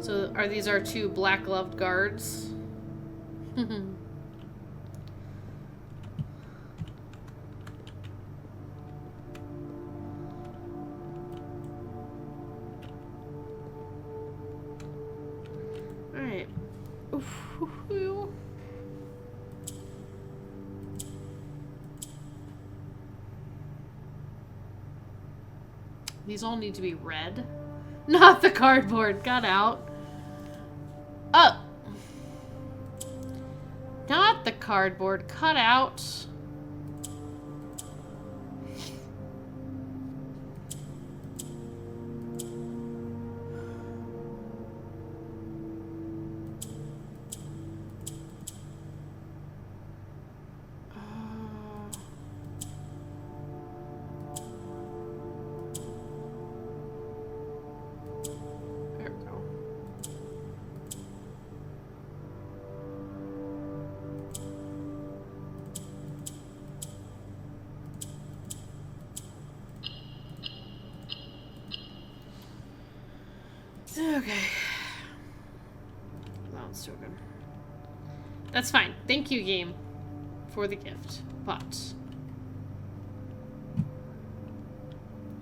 So, are these our two black-gloved guards? Alright. These all need to be red. Not the cardboard. Got out. Oh. Not the cardboard. Cut out. Okay. Allowance token. That's fine. Thank you, game, for the gift. But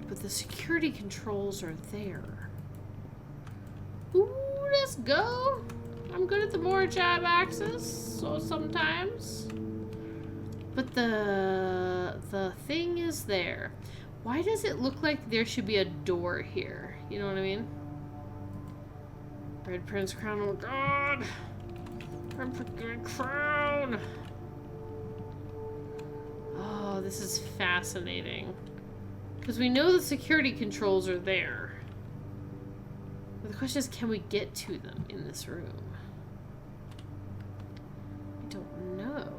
the security controls are there. Ooh, let's go. I'm good at the more jab axis, so sometimes. But the thing is there. Why does it look like there should be a door here? You know what I mean? Red Prince crown, oh god! I'm picking crown! Oh, this is fascinating. Because we know the security controls are there. But the question is, can we get to them in this room? I don't know.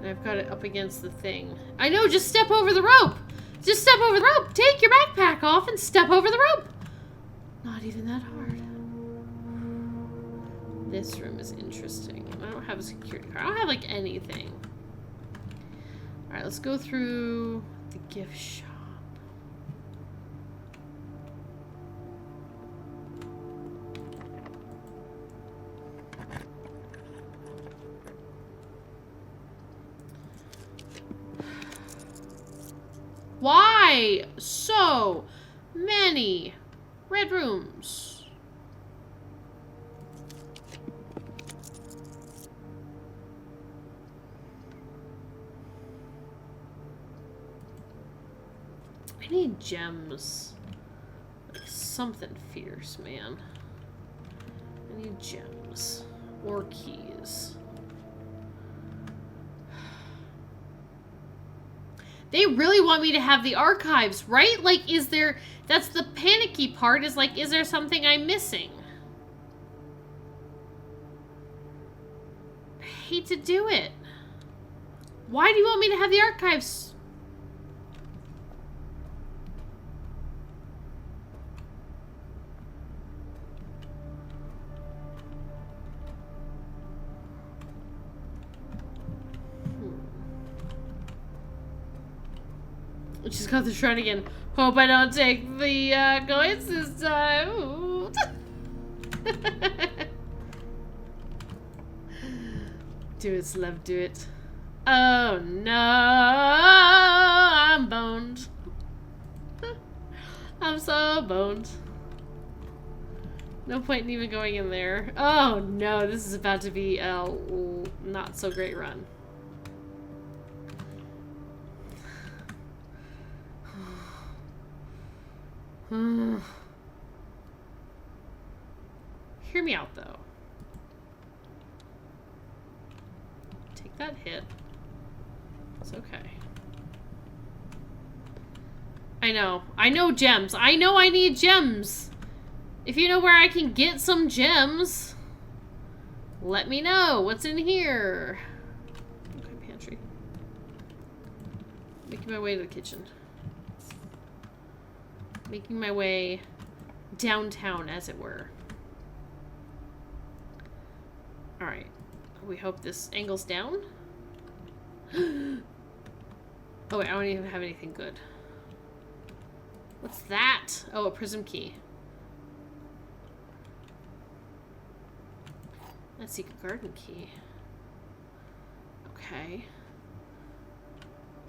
And I've got it up against the thing. I know, just step over the rope! Just step over the rope! Take your backpack off and step over the rope! Not even that hard. This room is interesting. I don't have a security card. I don't have, like, anything. Alright, let's go through the gift shop. Why so many red rooms? I need gems. Like something fierce, man. I need gems. Or keys. They really want me to have the archives, right? Like, is there... That's the panicky part, is like, is there something I'm missing? I hate to do it. Why do you want me to have the archives? She's got the shrine again. Hope I don't take the coins this time. Ooh. Do it, celeb, do it. Oh no, I'm boned. I'm so boned. No point in even going in there. Oh no, this is about to be a not so great run. Hear me out, though. Take that hit. It's okay. I know. I know gems. I know I need gems. If you know where I can get some gems, let me know. What's in here? Okay, pantry. Making my way to the kitchen. Making my way downtown, as it were. Alright. We hope this angles down. Oh wait, I don't even have anything good. What's that? Oh, a prism key. A secret garden key. Okay.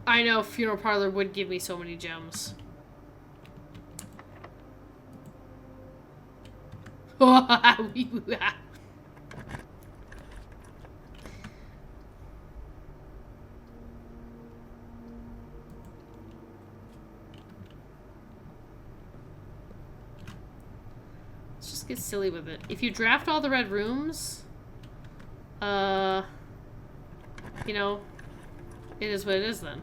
I know funeral parlor would give me so many gems. Let's just get silly with it. If you draft all the red rooms, you know, it is what it is then.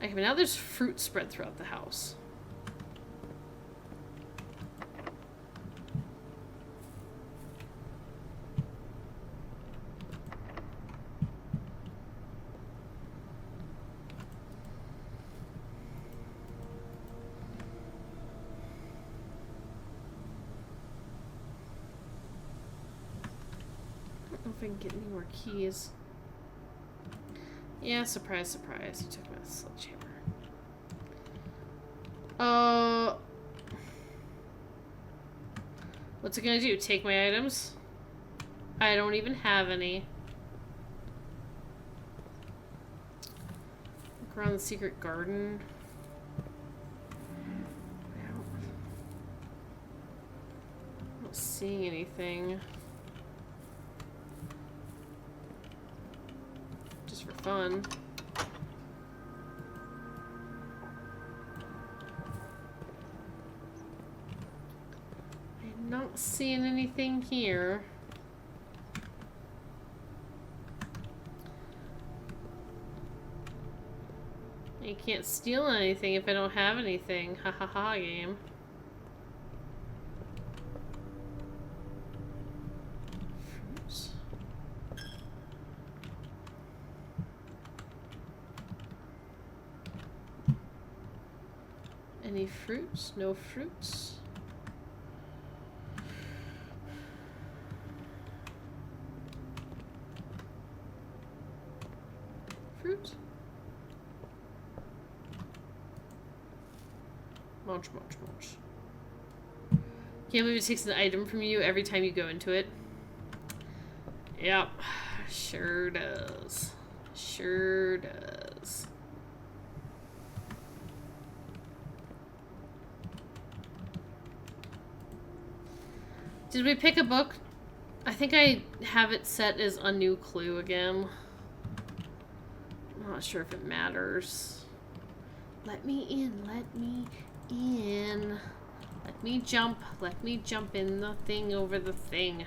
Okay, but now there's fruit spread throughout the house. I don't know if I can get any more keys. Yeah, surprise, surprise. You took my sledgehammer. What's it gonna do? Take my items? I don't even have any. Look around the secret garden. I'm not seeing anything. Just for fun. I'm not seeing anything here. You can't steal anything if I don't have anything. Ha ha ha, game. Fruits. Any fruits? No fruits? Fruit? Munch, munch, munch. Can't believe it takes an item from you every time you go into it. Yep. Sure does. Sure does. Did we pick a book? I think I have it set as a new clue again. I'm not sure if it matters. Let me in, let me in. Let me jump in the thing over the thing.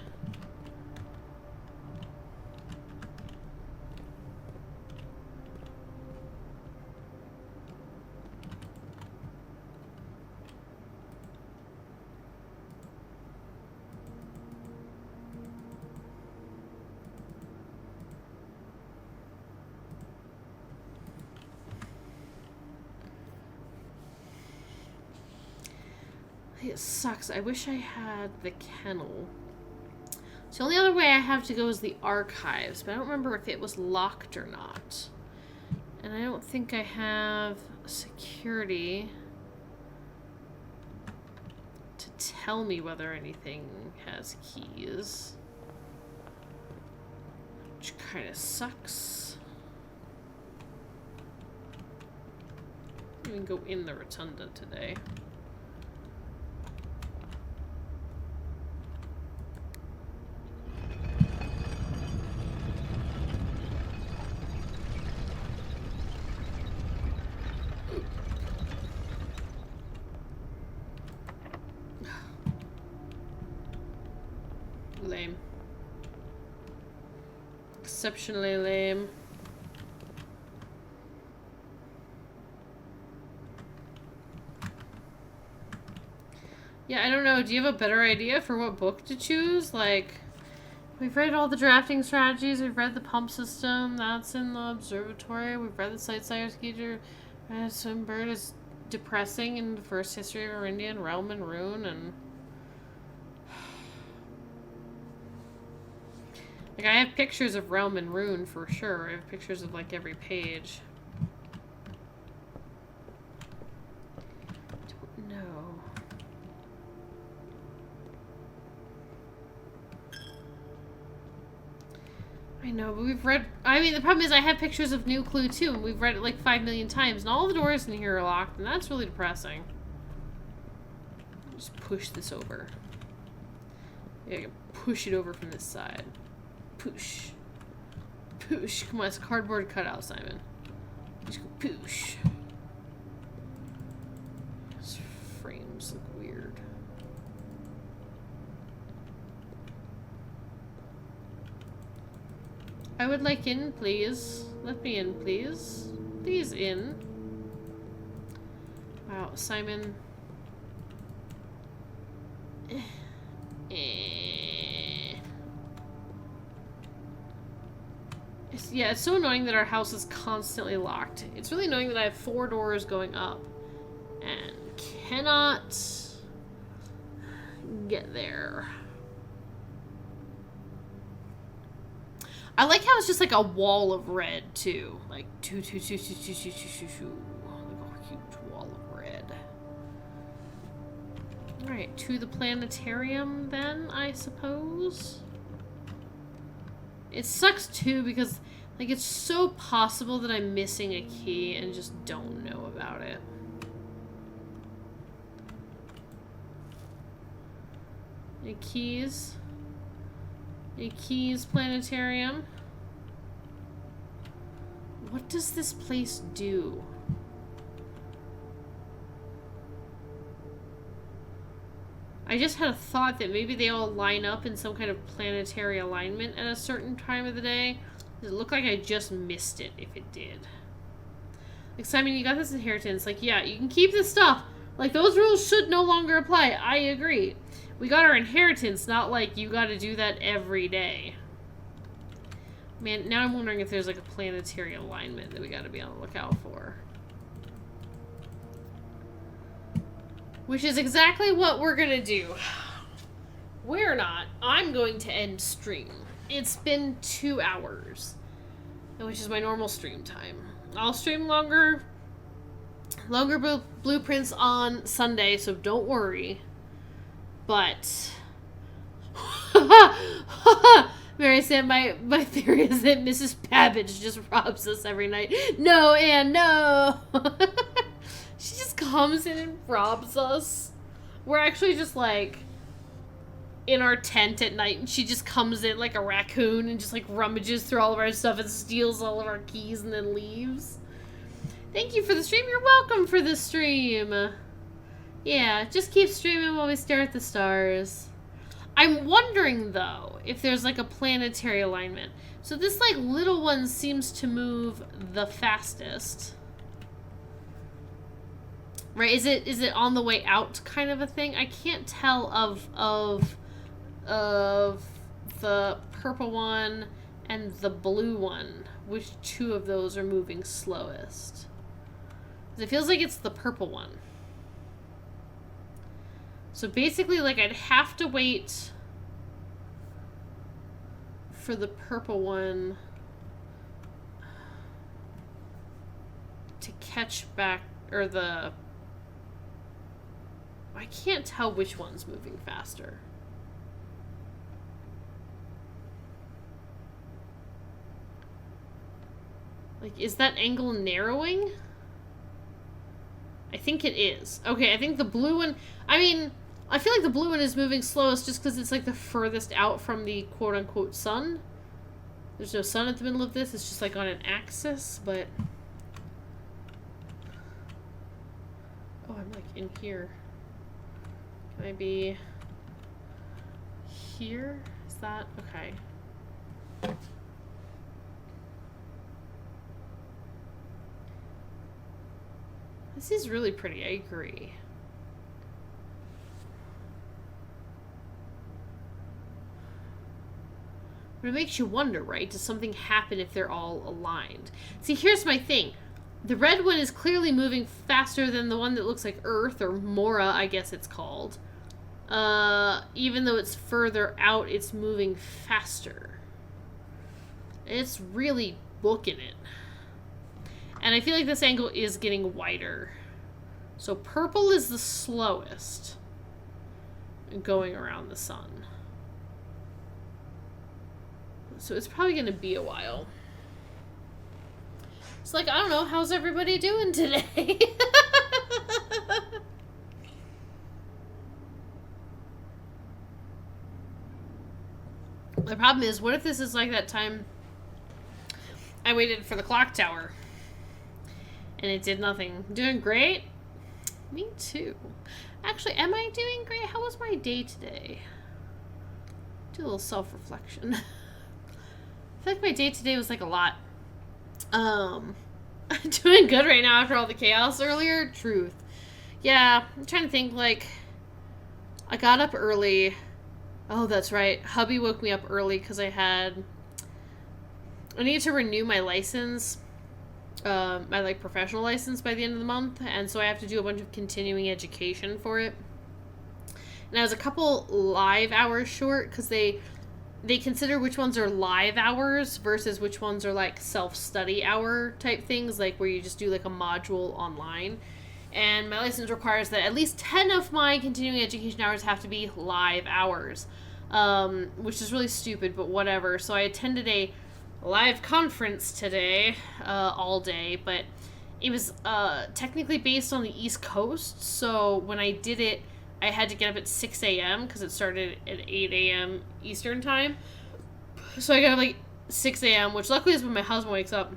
It sucks. I wish I had the kennel. So the only other way I have to go is the archives, but I don't remember if it was locked or not. And I don't think I have security to tell me whether anything has keys. Which kind of sucks. I didn't even go in the rotunda today. Lame. Exceptionally lame. Yeah, I don't know. Do you have a better idea for what book to choose? Like, We've read all the drafting strategies. We've read the pump system. That's in the observatory. We've read the Sightsayer's Gauger. Swimbird is depressing in the first history of Arindian Realm and Rune, and like I have pictures of Realm and Rune for sure. I have pictures of like every page. Don't know. I know, but we've read... I mean, the problem is I have pictures of New Clue, too, and we've read it like 5 million times, and all the doors in here are locked, and that's really depressing. Just push this over. Yeah, push it over from this side. Push. Push. Come on, it's a cardboard cutout, Simon. Just go push. These frames look weird. I would like in, please. Let me in, please. Please in. Wow, Simon. Yeah, it's so annoying that our house is constantly locked. It's really annoying that I have 4 doors going up and cannot get there. I like how it's just like a wall of red too. Like like a huge wall of red. Alright, to the planetarium then, I suppose. It sucks too because like it's so possible that I'm missing a key and just don't know about it. Any keys? Any keys, planetarium? What does this place do? I just had a thought that maybe they all line up in some kind of planetary alignment at a certain time of the day. It looked like I just missed it if it did. Like, Simon, you got this inheritance. Like, yeah, you can keep this stuff. Like, those rules should no longer apply. I agree. We got our inheritance, not like you gotta do that every day. Man, now I'm wondering if there's like a planetary alignment that we gotta be on the lookout for. Which is exactly what we're gonna do. We're not. I'm going to end stream. It's been 2 hours, which is my normal stream time. I'll stream longer blueprints on Sunday, so don't worry. But Mary said my theory is that Mrs. Babbage just robs us every night. No, Anne, no. She just comes in and robs us. We're actually just like in our tent at night, and she just comes in like a raccoon and just like rummages through all of our stuff and steals all of our keys and then leaves. Thank you for the stream. You're welcome for the stream. Yeah, just keep streaming while we stare at the stars. I'm wondering, though, if there's, like, a planetary alignment. So this, like, little one seems to move the fastest. Right? Is it on the way out kind of a thing? I can't tell of the purple one and the blue one, which 2 of those are moving slowest. It feels like it's the purple one. So basically, like, I'd have to wait for the purple one to catch back, or the... I can't tell which one's moving faster. Like, is that angle narrowing? I think it is. Okay, I think the blue one... I mean... I feel like the blue one is moving slowest just because it's like the furthest out from the quote-unquote sun. There's no sun at the middle of this. It's just like on an axis, but... Oh, I'm like in here. Can I be here? Is that... Okay. This is really pretty. I agree. But it makes you wonder, right? Does something happen if they're all aligned? See, here's my thing. The red one is clearly moving faster than the one that looks like Earth, or Mora, I guess it's called. Even though it's further out, it's moving faster. It's really booking it. And I feel like this angle is getting wider. So purple is the slowest going around the sun. So it's probably going to be a while. It's like, I don't know, how's everybody doing today? The problem is, what if this is like that time I waited for the clock tower and it did nothing? Doing great? Me too. Actually, am I doing great? How was my day today? Do a little self-reflection. I feel like my day today was like a lot. Doing good right now after all the chaos earlier. Truth. Yeah, I'm trying to think, like, I got up early. Oh, that's right. Hubby woke me up early because I needed to renew my license, my, like, professional license by the end of the month, and so I have to do a bunch of continuing education for it. And I was a couple live hours short because they consider which ones are live hours versus which ones are like self-study hour type things, like where you just do like a module online. And my license requires that at least 10 of my continuing education hours have to be live hours, which is really stupid, but whatever. So I attended a live conference today, all day, but it was technically based on the East Coast. So when I did it, I had to get up at 6 a.m. because it started at 8 a.m. Eastern time. So I got up like 6 a.m., which luckily is when my husband wakes up.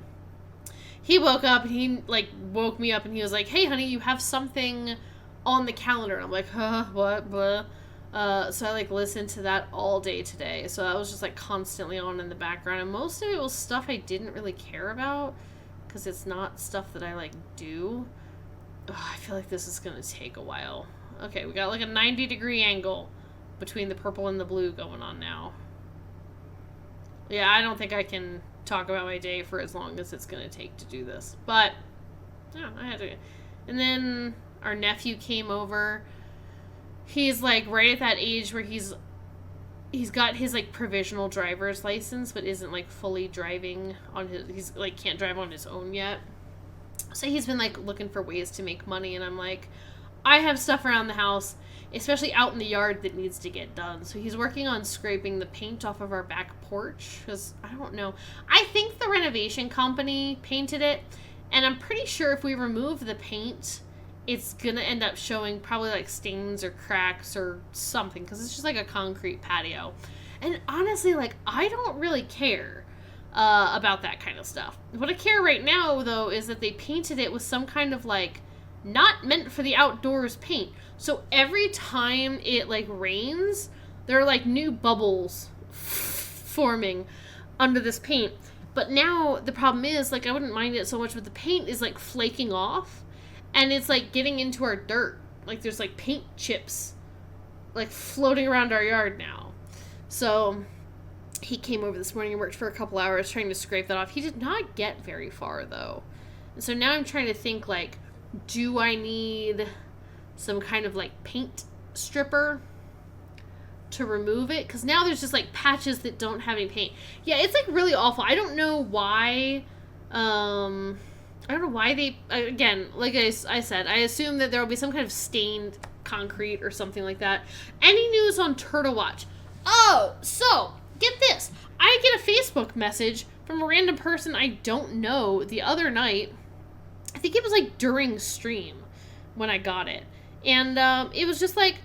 He woke up and he like woke me up and he was like, "Hey, honey, you have something on the calendar." And I'm like, "Huh, what, blah." So I like listened to that all day today. So I was just like constantly on in the background. And most of it was stuff I didn't really care about because it's not stuff that I like do. Ugh, I feel like this is going to take a while. Okay, we got like a 90-degree angle between the purple and the blue going on now. Yeah, I don't think I can talk about my day for as long as it's going to take to do this. But, yeah, I had to. And then our nephew came over. He's like right at that age where he's got his like provisional driver's license, but isn't like fully driving on his, he's like can't drive on his own yet. So he's been like looking for ways to make money, and I'm like, I have stuff around the house, especially out in the yard, that needs to get done. So he's working on scraping the paint off of our back porch, because I don't know. I think the renovation company painted it, and I'm pretty sure if we remove the paint, it's going to end up showing probably like stains or cracks or something, because it's just like a concrete patio. And honestly, like, I don't really care about that kind of stuff. What I care right now, though, is that they painted it with some kind of like not meant for the outdoors paint. So every time it like rains, there are like new bubbles forming under this paint. But now the problem is, like, I wouldn't mind it so much, but the paint is like flaking off and it's like getting into our dirt. Like there's like paint chips like floating around our yard now. So he came over this morning and worked for a couple hours trying to scrape that off. He did not get very far though. And so now I'm trying to think, like, do I need some kind of like paint stripper to remove it? Because now there's just like patches that don't have any paint. Yeah, it's like really awful. I don't know why. I don't know why they, again, like I said, I assume that there will be some kind of stained concrete or something like that. Any news on Turtle Watch? Oh, so get this. I get a Facebook message from a random person I don't know the other night. I think it was like during stream when I got it. And it was just like,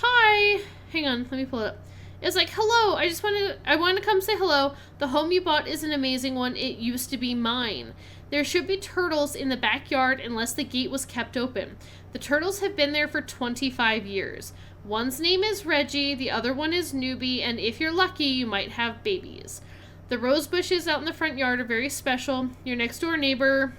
"Hi." Hang on, let me pull it up. It was like, "Hello, I wanted to come say hello. The home you bought is an amazing one. It used to be mine. There should be turtles in the backyard unless the gate was kept open. The turtles have been there for 25 years. One's name is Reggie, the other one is Newbie, and if you're lucky, you might have babies. The rose bushes out in the front yard are very special. Your next door neighbor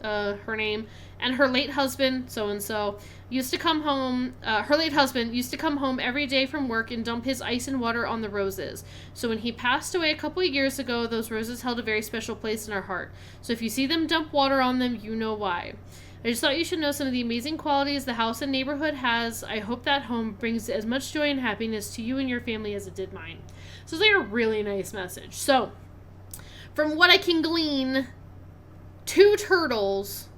her name, and her late husband, so-and-so, used to come home, her late husband used to come home every day from work and dump his ice and water on the roses. So when he passed away a couple of years ago, those roses held a very special place in our heart. So if you see them dump water on them, you know why. I just thought you should know some of the amazing qualities the house and neighborhood has. I hope that home brings as much joy and happiness to you and your family as it did mine. So it's like a really nice message. So, from what I can glean, 2 turtles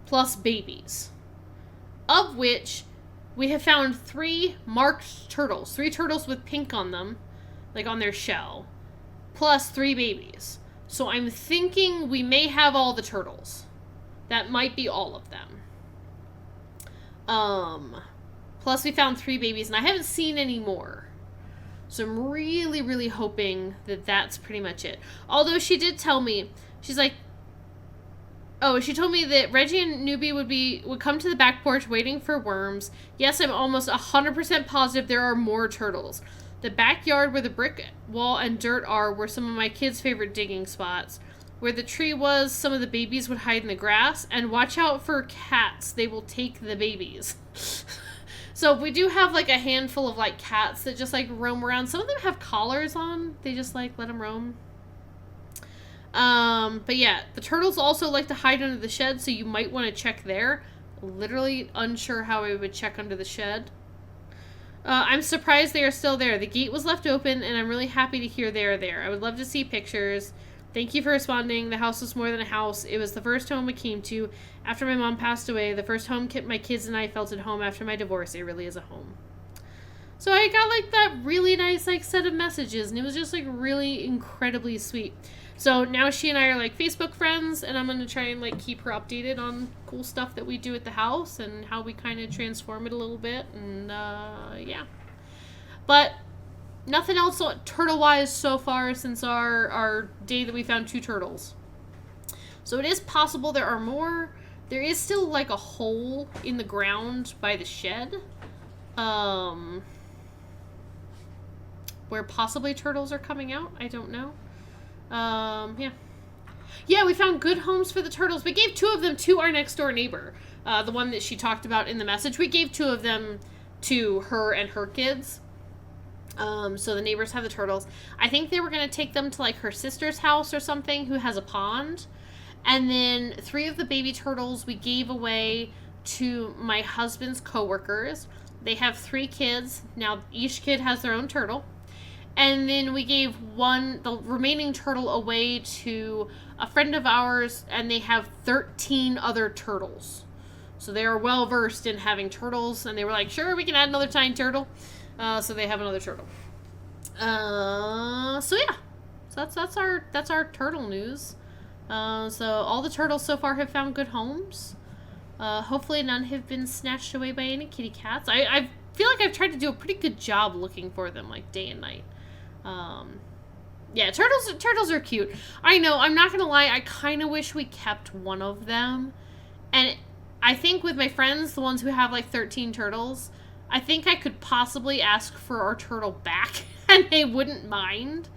plus babies, of which we have found 3 marked turtles. 3 turtles with pink on them, like on their shell, plus 3 babies. So I'm thinking we may have all the turtles. That might be all of them. Plus we found 3 babies, and I haven't seen any more. So I'm really, really hoping that that's pretty much it. Although she did tell me, she's like, she told me that Reggie and Newbie would come to the back porch waiting for worms. Yes, I'm almost 100% positive there are more turtles. The backyard where the brick wall and dirt are were some of my kids' favorite digging spots. Where the tree was, some of the babies would hide in the grass. And watch out for cats. They will take the babies. So we do have like a handful of like cats that just like roam around. Some of them have collars on. They just like let them roam. But yeah, the turtles also like to hide under the shed, so you might want to check there. Literally unsure how I would check under the shed. I'm surprised they are still there. The gate was left open, and I'm really happy to hear they are there. I would love to see pictures. Thank you for responding. The house was more than a house. It was the first home we came to after my mom passed away. The first home my kids and I felt at home after my divorce. It really is a home. So I got like that really nice like set of messages, and it was just like really incredibly sweet. So now she and I are like Facebook friends, and I'm going to try and like keep her updated on cool stuff that we do at the house and how we kind of transform it a little bit. And yeah. But nothing else turtle-wise so far since our day that we found 2 turtles. So it is possible there are more. There is still like a hole in the ground by the shed. Where possibly turtles are coming out. I don't know. Yeah. Yeah, we found good homes for the turtles. We gave 2 of them to our next door neighbor. The one that she talked about in the message. We gave 2 of them to her and her kids. So the neighbors have the turtles. I think they were going to take them to like her sister's house or something who has a pond. And then 3 of the baby turtles we gave away to my husband's coworkers. They have 3 kids. Now each kid has their own turtle. And then we gave the remaining turtle away to a friend of ours, and they have 13 other turtles. So they are well versed in having turtles, and they were like, sure, we can add another tiny turtle. So they have another turtle. So yeah. So that's our turtle news. So all the turtles so far have found good homes. Hopefully none have been snatched away by any kitty cats. I feel like I've tried to do a pretty good job looking for them, like day and night. Yeah, turtles are cute. I know, I'm not gonna lie, I kind of wish we kept one of them. And I think with my friends, the ones who have like 13 turtles, I think I could possibly ask for our turtle back and they wouldn't mind.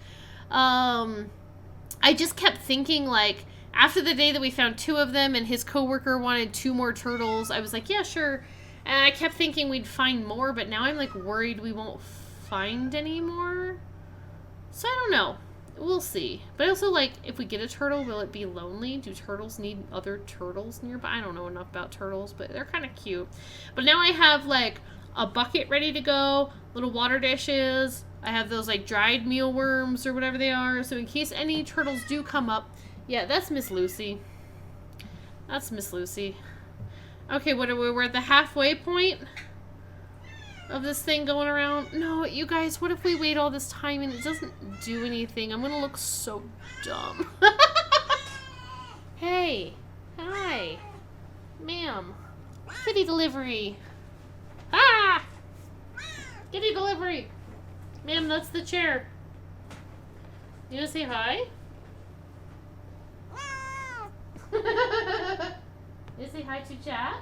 I just kept thinking like, after the day that we found 2 of them and his coworker wanted 2 more turtles, I was like, yeah, sure. And I kept thinking we'd find more, but now I'm like worried we won't find any more. So I don't know. We'll see. But I also like, if we get a turtle, will it be lonely? Do turtles need other turtles nearby? I don't know enough about turtles, but they're kind of cute. But now I have like a bucket ready to go, little water dishes. I have those like dried mealworms or whatever they are. So in case any turtles do come up. Yeah, that's Miss Lucy. That's Miss Lucy. Okay, what are we? We're at the halfway point of this thing going around. No, you guys, what if we wait all this time and it doesn't do anything? I'm gonna look so dumb. Hey. Hi. Ma'am. Kitty delivery. Ah! Kitty delivery. Ma'am, that's the chair. You wanna say hi? You say hi to Chad?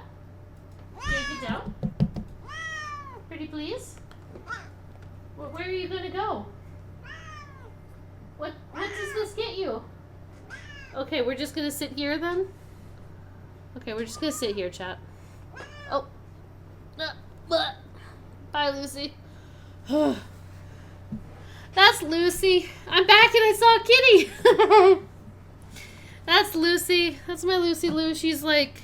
Take it down. Pretty please? Where are you gonna go? What does this get you? Okay, we're just gonna sit here then? Okay, we're just gonna sit here, chat. Oh. Bye, Lucy. That's Lucy. I'm back and I saw Kitty. That's Lucy. That's my Lucy Lou. She's like,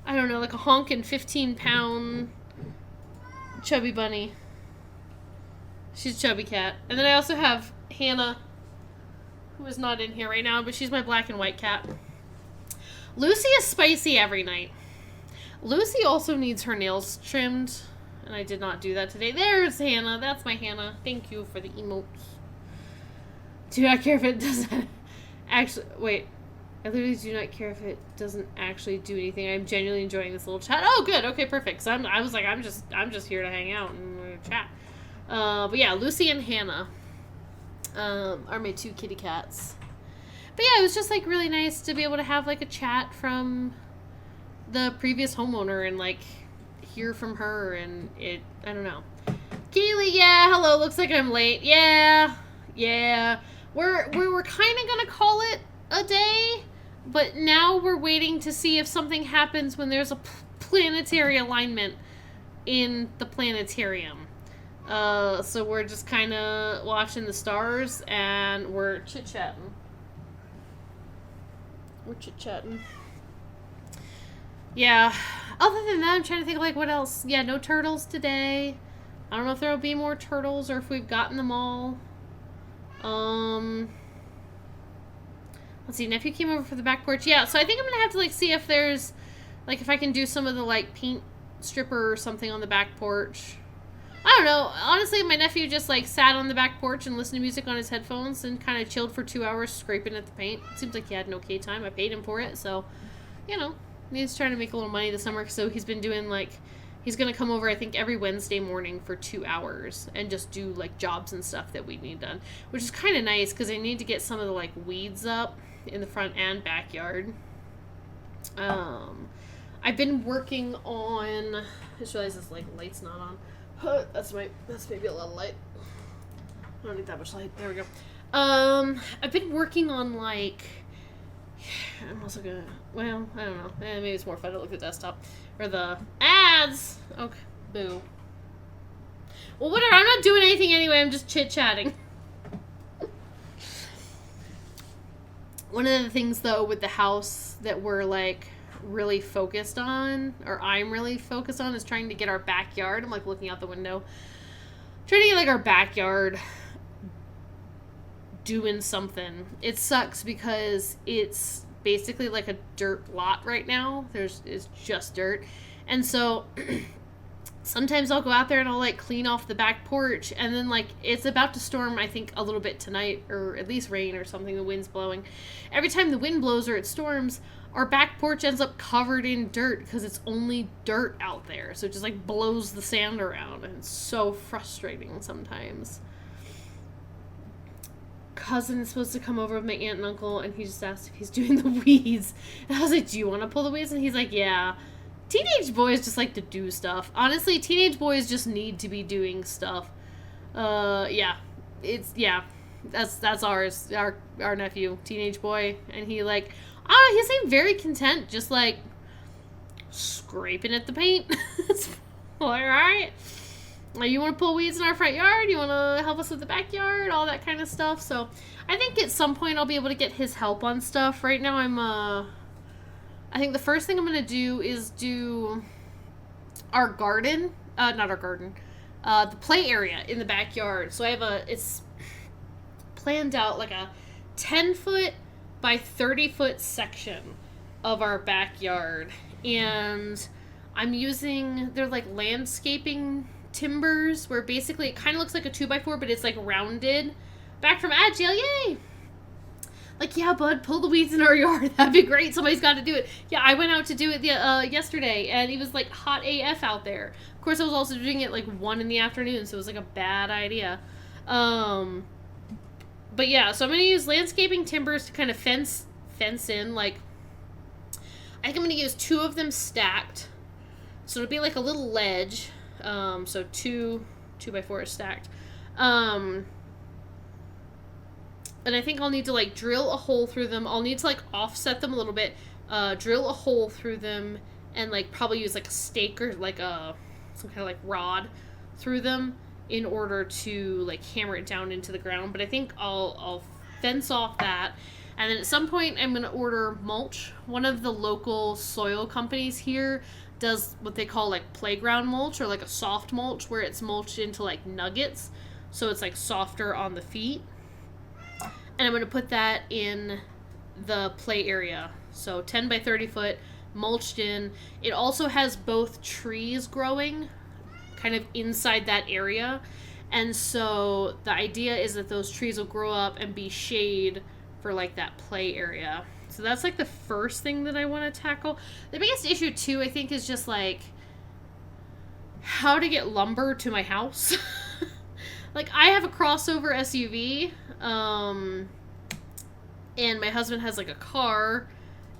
I don't know, like a honkin' 15-pound chubby bunny. She's a chubby cat. And then I also have Hannah, who is not in here right now, but she's my black and white cat. Lucy is spicy every night. Lucy also needs her nails trimmed, and I did not do that today. There's Hannah. That's my Hannah. Thank you for the emotes. Do not care if it doesn't actually... Wait. I literally do not care if it doesn't actually do anything. I'm genuinely enjoying this little chat. Oh, good. Okay, perfect. So I was like, I'm just here to hang out and chat. But yeah, Lucy and Hannah are my 2 kitty cats. But yeah, it was just like really nice to be able to have like a chat from the previous homeowner and like hear from her, and I don't know. Keely, yeah, hello. Looks like I'm late. Yeah. We're kind of gonna call it a day. But now we're waiting to see if something happens when there's a planetary alignment in the planetarium. So we're just kind of watching the stars and we're chit-chatting. Yeah. Other than that, I'm trying to think like what else. Yeah, no turtles today. I don't know if there'll be more turtles or if we've gotten them all. Let's see, nephew came over for the back porch. Yeah, so I think I'm gonna have to like see if there's like if I can do some of the like paint stripper or something on the back porch. I don't know. Honestly, my nephew just like sat on the back porch and listened to music on his headphones and kind of chilled for 2 hours scraping at the paint. It seems like he had an okay time. I paid him for it, so you know, he's trying to make a little money this summer. So he's been doing like he's gonna come over I think every Wednesday morning for 2 hours and just do like jobs and stuff that we need done, which is kind of nice because I need to get some of the like weeds up in the front and backyard. I've been working on. I just realized this like light's not on. That's maybe a little light. I don't need that much light. There we go. I've been working on like. I'm also gonna. Well, I don't know. Maybe it's more fun to look at the desktop or the ads. Okay, boo. Well, whatever. I'm not doing anything anyway. I'm just chit chatting. One of the things, though, with the house that we're, like, really focused on, or I'm really focused on, is trying to get our backyard. I'm, like, looking out the window. Trying to get, like, our backyard doing something. It sucks because it's basically, like, a dirt lot right now. It's just dirt. And so sometimes I'll go out there and I'll, like, clean off the back porch. And then, like, it's about to storm, I think, a little bit tonight. Or at least rain or something. The wind's blowing. Every time the wind blows or it storms, our back porch ends up covered in dirt. Because it's only dirt out there. So it just, like, blows the sand around. And it's so frustrating sometimes. Cousin is supposed to come over with my aunt and uncle. And he just asked if he's doing the weeds. And I was like, do you want to pull the weeds? And he's like, yeah. Teenage boys just like to do stuff. Honestly, teenage boys just need to be doing stuff. Yeah. That's ours. Our nephew, teenage boy. And he like, he seemed very content, just like scraping at the paint. It's alright. You want to pull weeds in our front yard? You want to help us with the backyard? All that kind of stuff. So I think at some point I'll be able to get his help on stuff. Right now I think the first thing I'm going to do is do our garden. Not our garden. The play area in the backyard. So it's planned out like a 10-foot by 30-foot section of our backyard. And I'm using, they're like landscaping timbers where basically it kind of looks like a 2x4, but it's like rounded. Back from Agile, yay! Like, yeah, bud, pull the weeds in our yard. That'd be great. Somebody's got to do it. Yeah, I went out to do it yesterday, and it was, like, hot AF out there. Of course, I was also doing it, like, 1 in the afternoon, so it was, like, a bad idea. But, yeah, so I'm going to use landscaping timbers to kind of fence in, like, I think I'm going to use 2 of them stacked. So it'll be, like, a little ledge. So 2x4 is stacked. And I think I'll need to, like, drill a hole through them. I'll need to, like, offset them a little bit. drill a hole through them, and like probably use like a stake or like some kind of like rod through them in order to like hammer it down into the ground. But I think I'll fence off that. And then at some point, I'm going to order mulch. One of the local soil companies here does what they call like playground mulch, or like a soft mulch, where it's mulched into like nuggets. So it's like softer on the feet. And I'm going to put that in the play area. So 10 by 30 foot, mulched in. It also has both trees growing kind of inside that area. And so the idea is that those trees will grow up and be shade for like that play area. So that's like the first thing that I want to tackle. The biggest issue too, I think, is just like how to get lumber to my house. Like I have a crossover SUV, and my husband has like a car,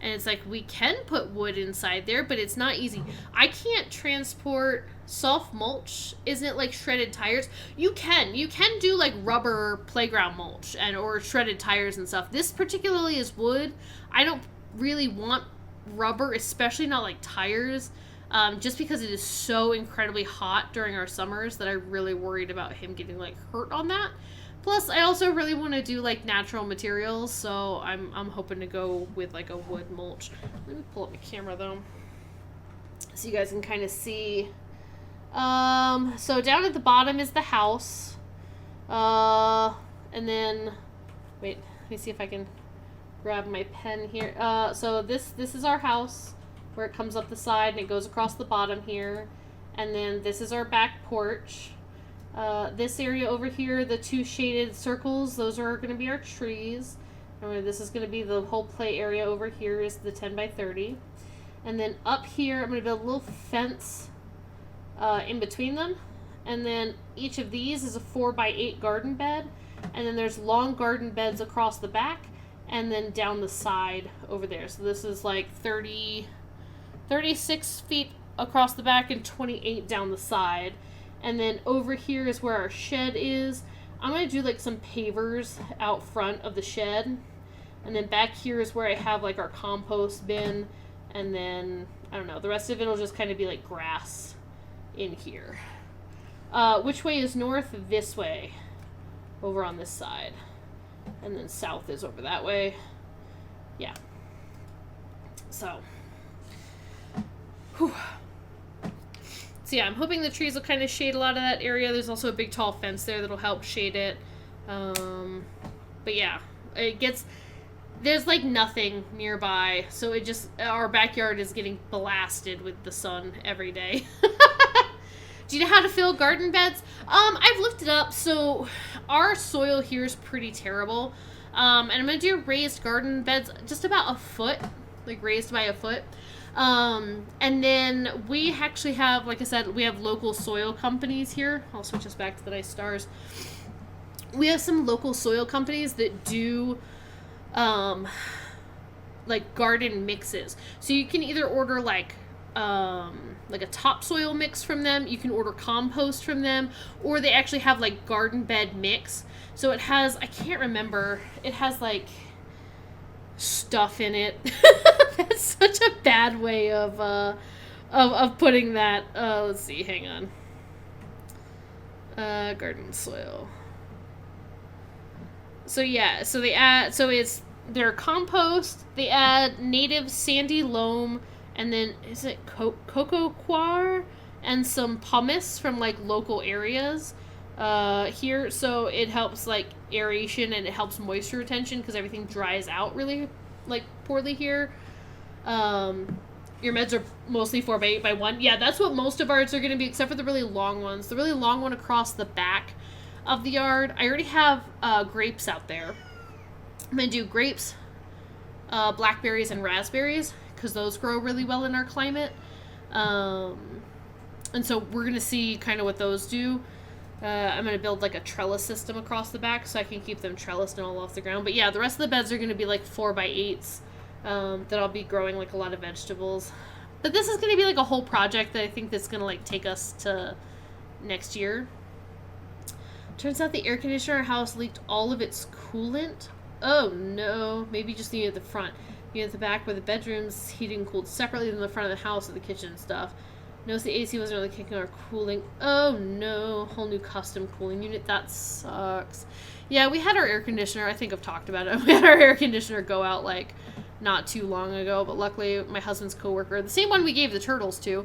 and it's like we can put wood inside there, but it's not easy. I can't transport soft mulch. Isn't it like shredded tires? You can do like rubber playground mulch or shredded tires and stuff. This particularly is wood. I don't really want rubber, especially not like tires, just because it is so incredibly hot during our summers that I'm really worried about him getting like hurt on that. Plus, I also really want to do like natural materials, so I'm hoping to go with like a wood mulch. Let me pull up my camera though, so you guys can kind of see. So down at the bottom is the house, and then wait, let me see if I can grab my pen here. So this is our house, where it comes up the side and it goes across the bottom here, and then this is our back porch. This area over here, the two shaded circles, those are going to be our trees. And this is going to be the whole play area over here is the 10 by 30. And then up here, I'm going to build a little fence in between them. And then each of these is a 4 by 8 garden bed. And then there's long garden beds across the back and then down the side over there. So this is like 36 feet across the back and 28 down the side. And then over here is where our shed is. I'm going to do like some pavers out front of the shed. And then back here is where I have like our compost bin. And then, I don't know, the rest of it will just kind of be like grass in here. Which way is north? This way. Over on this side. And then south is over that way. Yeah. So. Whew. So yeah, I'm hoping the trees will kind of shade a lot of that area. There's also a big tall fence there that'll help shade it. But yeah, there's like nothing nearby. So our backyard is getting blasted with the sun every day. Do you know how to fill garden beds? I've looked it up. So our soil here is pretty terrible. And I'm going to do raised garden beds just about a foot, like raised by a foot. And then we actually have, like I said, we have local soil companies here. I'll switch us back to the nice stars. We have some local soil companies that do, like garden mixes. So you can either order like a topsoil mix from them. You can order compost from them, or they actually have like garden bed mix. So it has, I can't remember, it has like stuff in it. That's such a bad way of putting that. Let's see, hang on. Garden soil. So yeah, so it's their compost. They add native sandy loam, and then is it cocoa coir and some pumice from like local areas here. So it helps like aeration and it helps moisture retention because everything dries out really like poorly here. Your meds are mostly 4 by 8 by 1. Yeah, that's what most of ours are going to be, except for the really long ones. The really long one across the back of the yard. I already have grapes out there. I'm going to do grapes, blackberries, and raspberries, because those grow really well in our climate. And so we're going to see kind of what those do. I'm going to build like a trellis system across the back so I can keep them trellised and all off the ground. But yeah, the rest of the beds are going to be like 4 by 8s. That I'll be growing like a lot of vegetables. But this is going to be like a whole project that I think that's going to like take us to next year. Turns out the air conditioner in our house leaked all of its coolant. Oh no, maybe just needed the front. You at the back where the bedrooms heated and cooled separately than the front of the house or the kitchen and stuff. Noticed the AC wasn't really kicking or cooling. Oh no, whole new custom cooling unit. That sucks. Yeah, we had our air conditioner. I think I've talked about it. We had our air conditioner go out like not too long ago, but luckily my husband's coworker, the same one we gave the turtles to,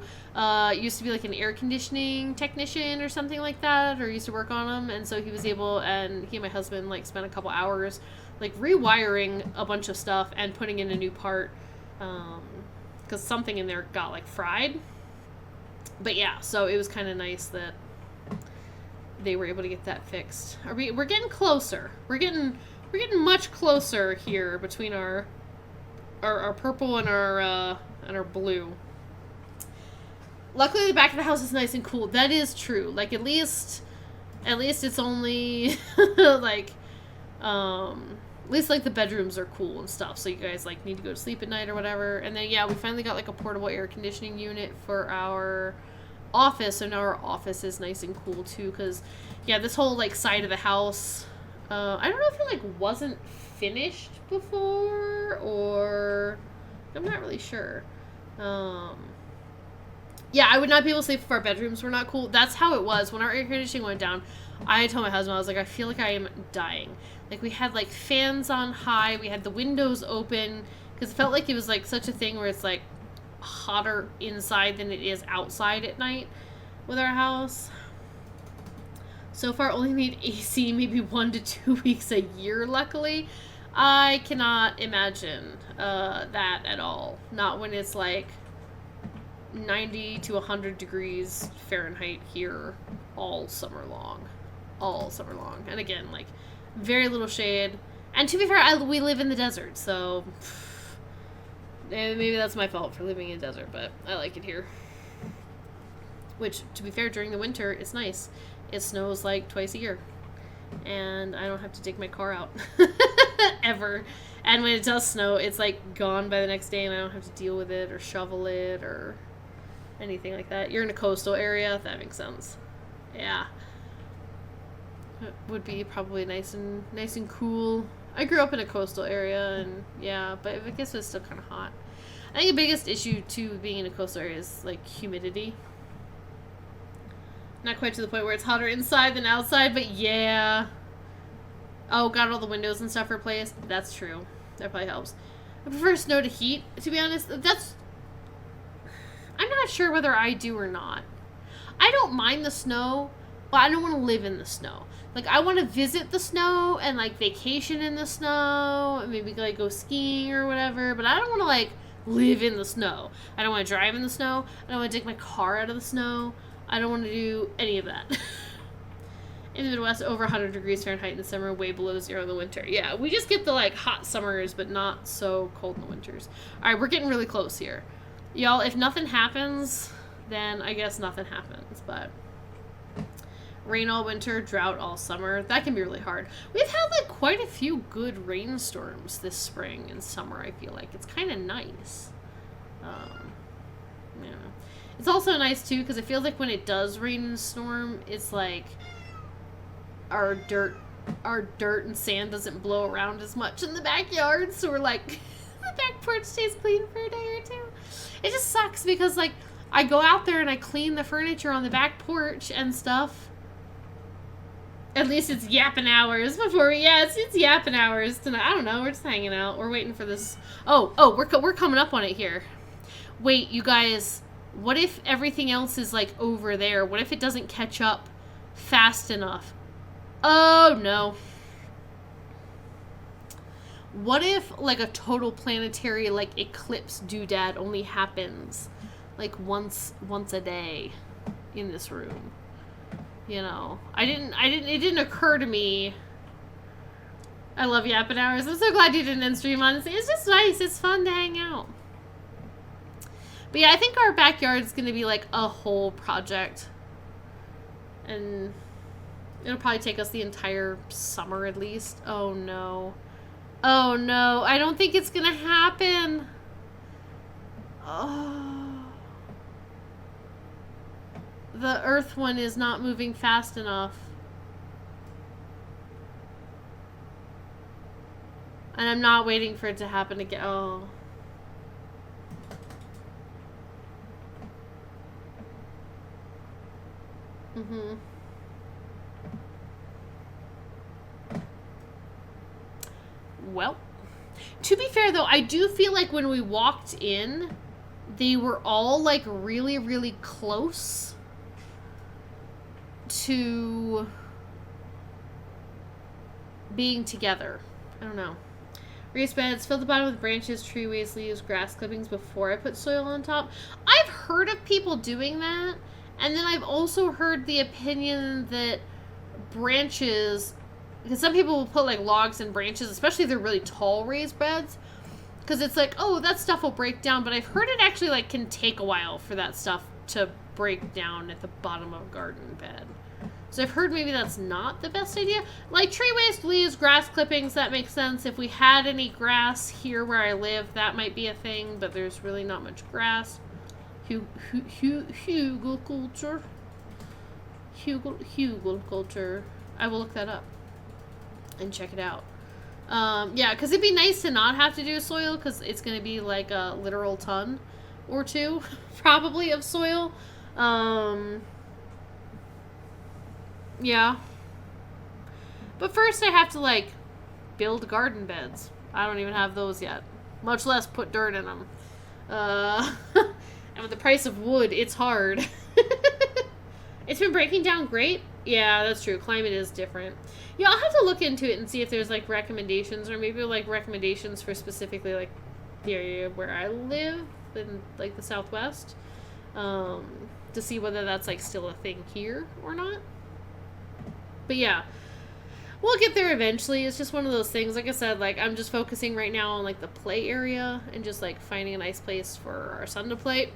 used to be like an air conditioning technician or something like that, or used to work on them, and so he was able, and he and my husband like spent a couple hours like rewiring a bunch of stuff and putting in a new part, because something in there got like fried. But yeah, so it was kind of nice that they were able to get that fixed. We're getting closer. We're getting much closer here between our purple and our blue. Luckily, the back of the house is nice and cool. That is true. Like at least it's only like at least like the bedrooms are cool and stuff. So you guys like need to go to sleep at night or whatever. And then yeah, we finally got like a portable air conditioning unit for our office. So now our office is nice and cool too. Because yeah, this whole like side of the house, I don't know if it like wasn't finished before or I'm not really sure. Yeah, I would not be able to sleep if our bedrooms were not cool. That's how it was when our air conditioning went down. I told my husband, I was like, I feel like I am dying. Like we had like fans on high, we had the windows open because it felt like it was like such a thing where it's like hotter inside than it is outside at night with our house. So far only need AC maybe 1 to 2 weeks a year, luckily. I cannot imagine that at all. Not when it's like 90 to 100 degrees Fahrenheit here all summer long. All summer long. And again, like, very little shade. And to be fair, we live in the desert, so maybe that's my fault for living in the desert, but I like it here. Which, to be fair, during the winter, it's nice. It snows like twice a year. And I don't have to dig my car out. Ever. And when it does snow, it's like gone by the next day and I don't have to deal with it or shovel it or anything like that. You're in a coastal area, if that makes sense. Yeah. It would be probably nice and cool. I grew up in a coastal area and yeah, but I guess it's still kind of hot. I think the biggest issue too being in a coastal area is like humidity. Not quite to the point where it's hotter inside than outside, but yeah. Oh, got all the windows and stuff replaced. That's true. That probably helps. I prefer snow to heat, to be honest. I'm not sure whether I do or not. I don't mind the snow, but I don't want to live in the snow. Like, I want to visit the snow and, like, vacation in the snow and maybe, like, go skiing or whatever, but I don't want to, like, live in the snow. I don't want to drive in the snow. I don't want to take my car out of the snow. I don't want to do any of that. In the Midwest, over 100 degrees Fahrenheit in the summer, way below 0 in the winter. Yeah, we just get the, like, hot summers, but not so cold in the winters. All right, we're getting really close here. Y'all, if nothing happens, then I guess nothing happens, but rain all winter, drought all summer. That can be really hard. We've had, like, quite a few good rainstorms this spring and summer, I feel like. It's kind of nice. Yeah. It's also nice, too, because it feels like when it does rain and storm, it's like our dirt and sand doesn't blow around as much in the backyard, so we're like, the back porch stays clean for a day or two. It just sucks because, like, I go out there and I clean the furniture on the back porch and stuff. At least it's yapping hours before we, yeah, it's yapping hours tonight. I don't know, we're just hanging out. We're waiting for this. We're coming up on it here. Wait, you guys, what if everything else is, like, over there? What if it doesn't catch up fast enough? Oh, no. What if, like, a total planetary, like, eclipse doodad only happens, like, once a day in this room? You know, it didn't occur to me. I love yapping hours. I'm so glad you didn't end stream, honestly. It's just nice. It's fun to hang out. But yeah, I think our backyard is going to be, like, a whole project. And it'll probably take us the entire summer at least. Oh, no. Oh, no. I don't think it's going to happen. Oh. The Earth one is not moving fast enough. And I'm not waiting for it to happen again. Oh. Mm-hmm. Well, to be fair though, I do feel like when we walked in, they were all like really, really close to being together. I don't know. Raised beds, fill the bottom with branches, tree waste, leaves, grass clippings before I put soil on top. I've heard of people doing that, and then I've also heard the opinion that branches, because some people will put like logs and branches, especially if they're really tall raised beds, because it's like, oh, that stuff will break down, but I've heard it actually like can take a while for that stuff to break down at the bottom of a garden bed. So I've heard maybe that's not the best idea. Like tree waste, leaves, grass clippings, that makes sense. If we had any grass here where I live, that might be a thing, but there's really not much grass. Hugelculture. Hugelculture. I will look that up and check it out. Yeah, because it'd be nice to not have to do soil, because it's going to be like a literal ton or two, probably, of soil. Yeah. But first I have to, like, build garden beds. I don't even have those yet. Much less put dirt in them. And with the price of wood, it's hard. It's been breaking down great. Yeah, that's true. Climate is different. Yeah, I'll have to look into it and see if there's, like, recommendations, or maybe, like, recommendations for specifically, like, the area where I live in, like, the Southwest. To see whether that's, like, still a thing here or not. But yeah, we'll get there eventually. It's just one of those things. Like I said, like, I'm just focusing right now on, like, the play area and just, like, finding a nice place for our son to play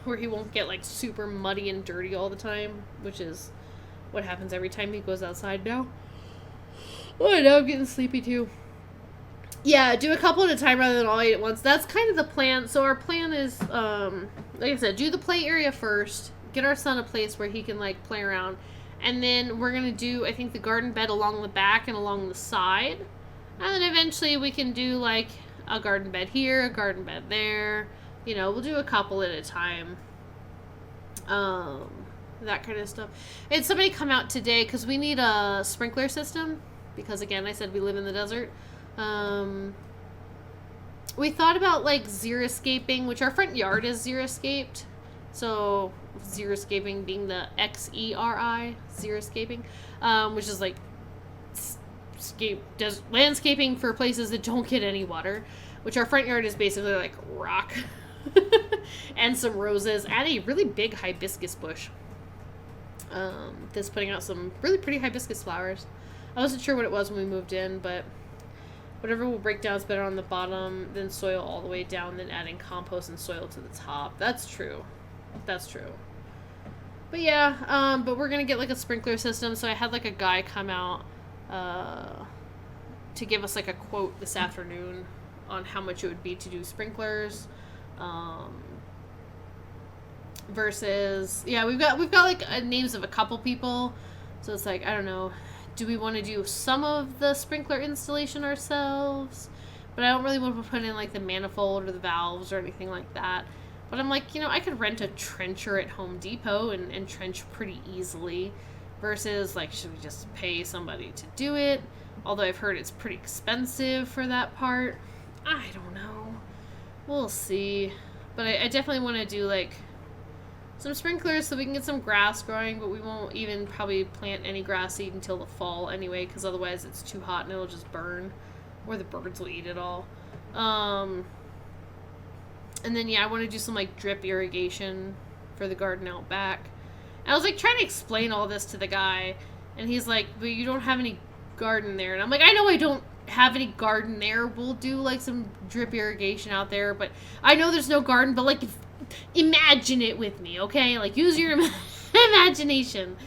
where he won't get, like, super muddy and dirty all the time, which is what happens every time he goes outside now. Oh, now I'm getting sleepy too. Yeah, do a couple at a time rather than all 8 at once. That's kind of the plan. So our plan is, like I said, do the play area first, get our son a place where he can, like, play around. And then we're going to do, I think, the garden bed along the back and along the side. And then eventually we can do, like, a garden bed here, a garden bed there. You know, we'll do a couple at a time. That kind of stuff. And somebody come out today, because we need a sprinkler system. Because, again, I said we live in the desert. We thought about, like, xeriscaping, which our front yard is xeriscaped. So, xeriscaping being the Xeri, xeriscaping, which is like landscaping for places that don't get any water, which our front yard is basically like rock and some roses and a really big hibiscus bush that's putting out some really pretty hibiscus flowers. I wasn't sure what it was when we moved in, but whatever will break down is better on the bottom than soil all the way down, than adding compost and soil to the top. That's true. That's true. But yeah, but we're going to get like a sprinkler system. So I had like a guy come out to give us like a quote this afternoon on how much it would be to do sprinklers. Versus, yeah, we've got like names of a couple people. So it's like, I don't know, do we want to do some of the sprinkler installation ourselves? But I don't really want to put in like the manifold or the valves or anything like that. But I'm like, you know, I could rent a trencher at Home Depot and trench pretty easily. Versus, like, should we just pay somebody to do it? Although I've heard it's pretty expensive for that part. I don't know. We'll see. But I definitely want to do, like, some sprinklers so we can get some grass growing. But we won't even probably plant any grass seed until the fall anyway. Because otherwise it's too hot and it'll just burn. Or the birds will eat it all. And then, yeah, I want to do some, like, drip irrigation for the garden out back. And I was, like, trying to explain all this to the guy. And he's like, but you don't have any garden there. And I'm like, I know I don't have any garden there. We'll do, like, some drip irrigation out there. But I know there's no garden. But, like, imagine it with me, okay? Like, use your imagination.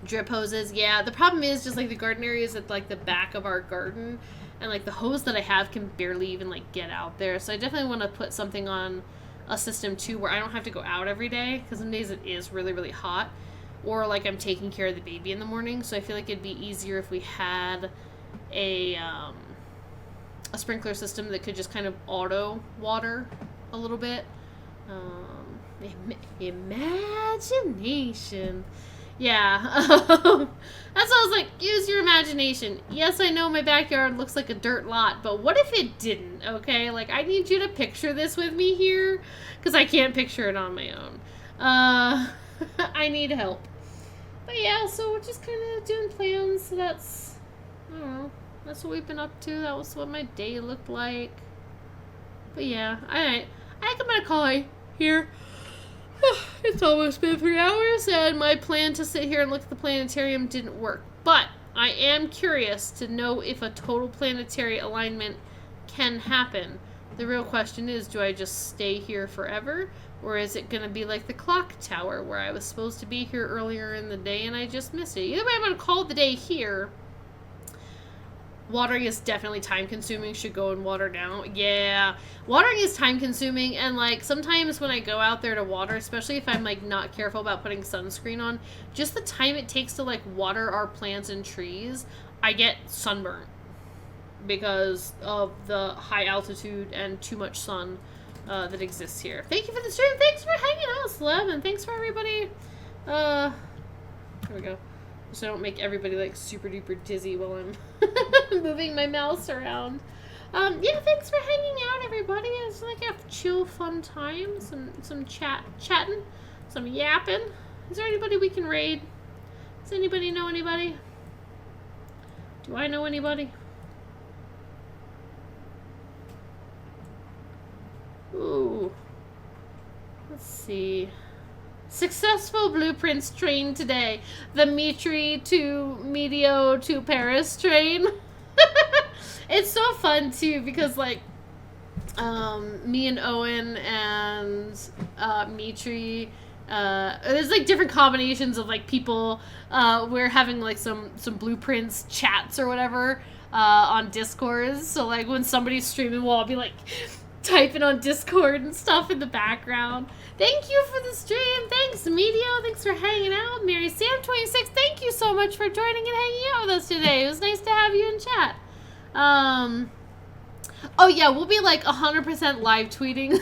Drip hoses. Yeah, the problem is just, like, the garden area is at, like, the back of our garden. And, like, the hose that I have can barely even, like, get out there. So I definitely want to put something on a system, too, where I don't have to go out every day. Because some days it is really, really hot. Or, like, I'm taking care of the baby in the morning. So I feel like it'd be easier if we had a sprinkler system that could just kind of auto water a little bit. Imagination. Yeah. That's why I was like, use your imagination. Yes, I know my backyard looks like a dirt lot, but what if it didn't, okay? Like, I need you to picture this with me here, because I can't picture it on my own. I need help. But yeah, so we're just kind of doing plans, so that's, I don't know, that's what we've been up to. That was what my day looked like. But yeah, alright. I think I'm gonna call it here. It's almost been 3 hours, and my plan to sit here and look at the planetarium didn't work. But I am curious to know if a total planetary alignment can happen. The real question is, do I just stay here forever? Or is it going to be like the clock tower, where I was supposed to be here earlier in the day and I just missed it? Either way, I'm going to call it the day here. Watering is definitely time-consuming. Should go and water now. Yeah. Watering is time-consuming, and, like, sometimes when I go out there to water, especially if I'm, like, not careful about putting sunscreen on, just the time it takes to, like, water our plants and trees, I get sunburnt because of the high altitude and too much sun that exists here. Thank you for the stream. Thanks for hanging out, Sleb, and thanks for everybody. Here we go. So I don't make everybody, like, super duper dizzy while I'm moving my mouse around. Yeah, thanks for hanging out, everybody. It's like a chill, fun time. Some chatting, some yapping. Is there anybody we can raid? Does anybody know anybody? Do I know anybody? Ooh. Let's see. Successful blueprints train today. The Mitri to Medio to Paris train. It's so fun too because, like, me and Owen and Mitri, there's like different combinations of like people. We're having like some blueprints chats or whatever on Discord. So like when somebody's streaming, we'll all be like typing on Discord and stuff in the background. Thank you for the stream. Thanks, Medio. Thanks for hanging out. Mary Sam26, thank you so much for joining and hanging out with us today. It was nice to have you in chat. Oh yeah, we'll be like 100% live tweeting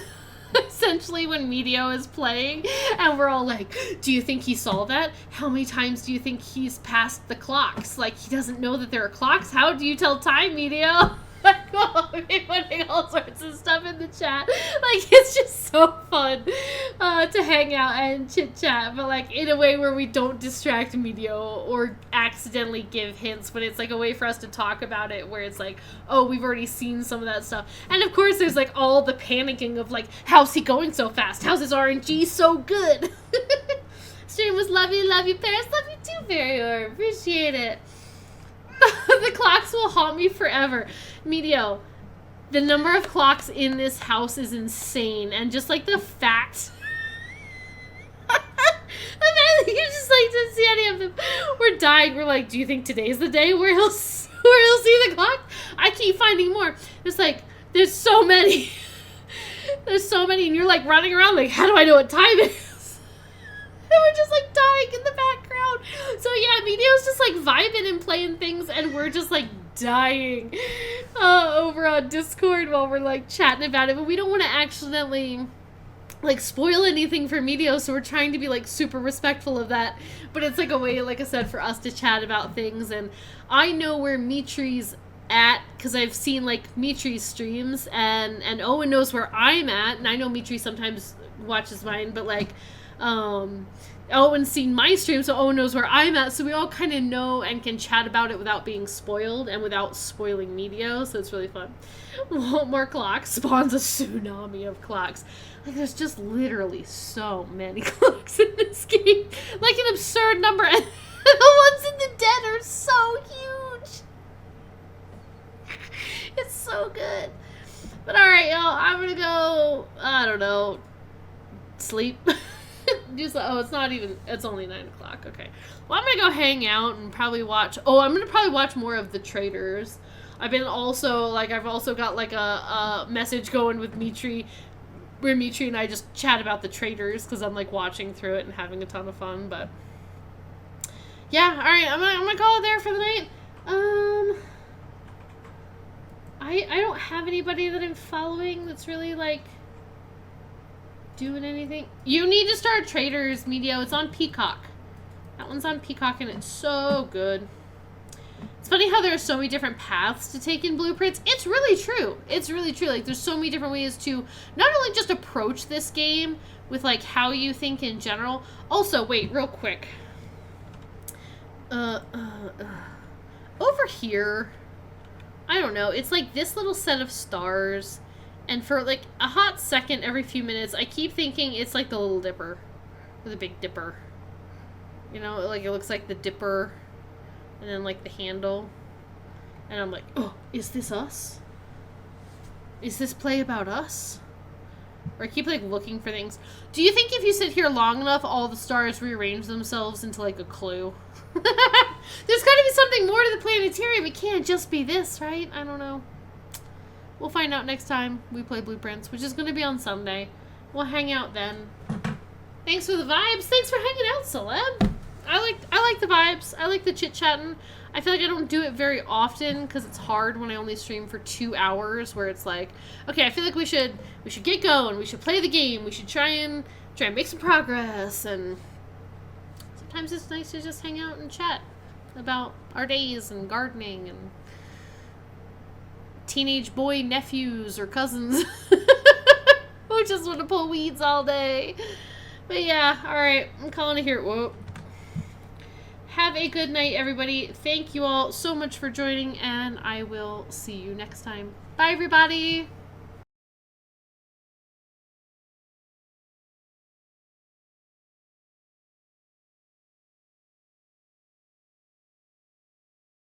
essentially when Medio is playing, and we're all like, do you think he saw that? How many times do you think he's passed the clocks? Like, he doesn't know that there are clocks? How do you tell time, Medio? Like, we'll be putting all sorts of stuff in the chat. Like, it's just so fun to hang out and chit chat, but like in a way where we don't distract Medio or accidentally give hints, but it's like a way for us to talk about it where it's like, oh, we've already seen some of that stuff. And of course there's like all the panicking of like, how's he going so fast? How's his RNG so good? Stream was love you, Paris. Love you too, Barrier. Appreciate it. The clocks will haunt me forever. Medio, the number of clocks in this house is insane, and just like the fact you just like to see any of them. We're dying. We're like, do you think today's the day where he'll see the clock? I keep finding more. It's like there's so many. There's so many, and you're like running around like, how do I know what time it is? And we're just like dying in the background. So yeah, Medio's just like vibing and playing things, and we're just like dying over on Discord while we're like chatting about it. But we don't want to accidentally like spoil anything for Medio, so we're trying to be like super respectful of that. But it's like a way, like I said, for us to chat about things. And I know where Mitri's at because I've seen like Mitri's streams, and Owen knows where I'm at, and I know Mitri sometimes watches mine, but like Owen's seen my stream, so Owen knows where I'm at, so we all kind of know and can chat about it without being spoiled and without spoiling Medio, so it's really fun. Want more clocks spawns a tsunami of clocks. Like, there's just literally so many clocks in this game. Like, an absurd number, and the ones in the den are so huge. It's so good. But alright, y'all, I'm gonna go, I don't know, sleep. Just, oh, it's only 9 o'clock. Okay. Well, I'm gonna go hang out and probably watch, I'm gonna probably watch more of The Traitors. I've also got like a message going with Mitri, where Mitri and I just chat about The Traitors, because I'm like watching through it and having a ton of fun, but yeah, alright, I'm gonna call it there for the night. I don't have anybody that I'm following that's really like doing anything? You need to start Traders Media. It's on Peacock. That one's on Peacock and it's so good. It's funny how there are so many different paths to take in blueprints. It's really true. It's really true. Like, there's so many different ways to not only just approach this game with, like, how you think in general. Also, wait, real quick. Over here, I don't know. It's like this little set of stars. And for, like, a hot second every few minutes, I keep thinking it's like the Little Dipper. Or the Big Dipper. You know, like, it looks like the Dipper. And then, like, the handle. And I'm like, oh, is this us? Is this play about us? Or I keep, like, looking for things. Do you think if you sit here long enough, all the stars rearrange themselves into, like, a clue? There's got to be something more to the planetarium. It can't just be this, right? I don't know. We'll find out next time we play Blueprints, which is going to be on Sunday. We'll hang out then. Thanks for the vibes. Thanks for hanging out, Celeb. I like the vibes. I like the chit-chatting. I feel like I don't do it very often because it's hard when I only stream for 2 hours where it's like, okay, I feel like we should get going. We should play the game. We should try and make some progress. And sometimes it's nice to just hang out and chat about our days and gardening and teenage boy nephews or cousins who just want to pull weeds all day. But yeah, alright, I'm calling it here. Whoa. Have a good night, everybody. Thank you all so much for joining, and I will see you next time. Bye, everybody!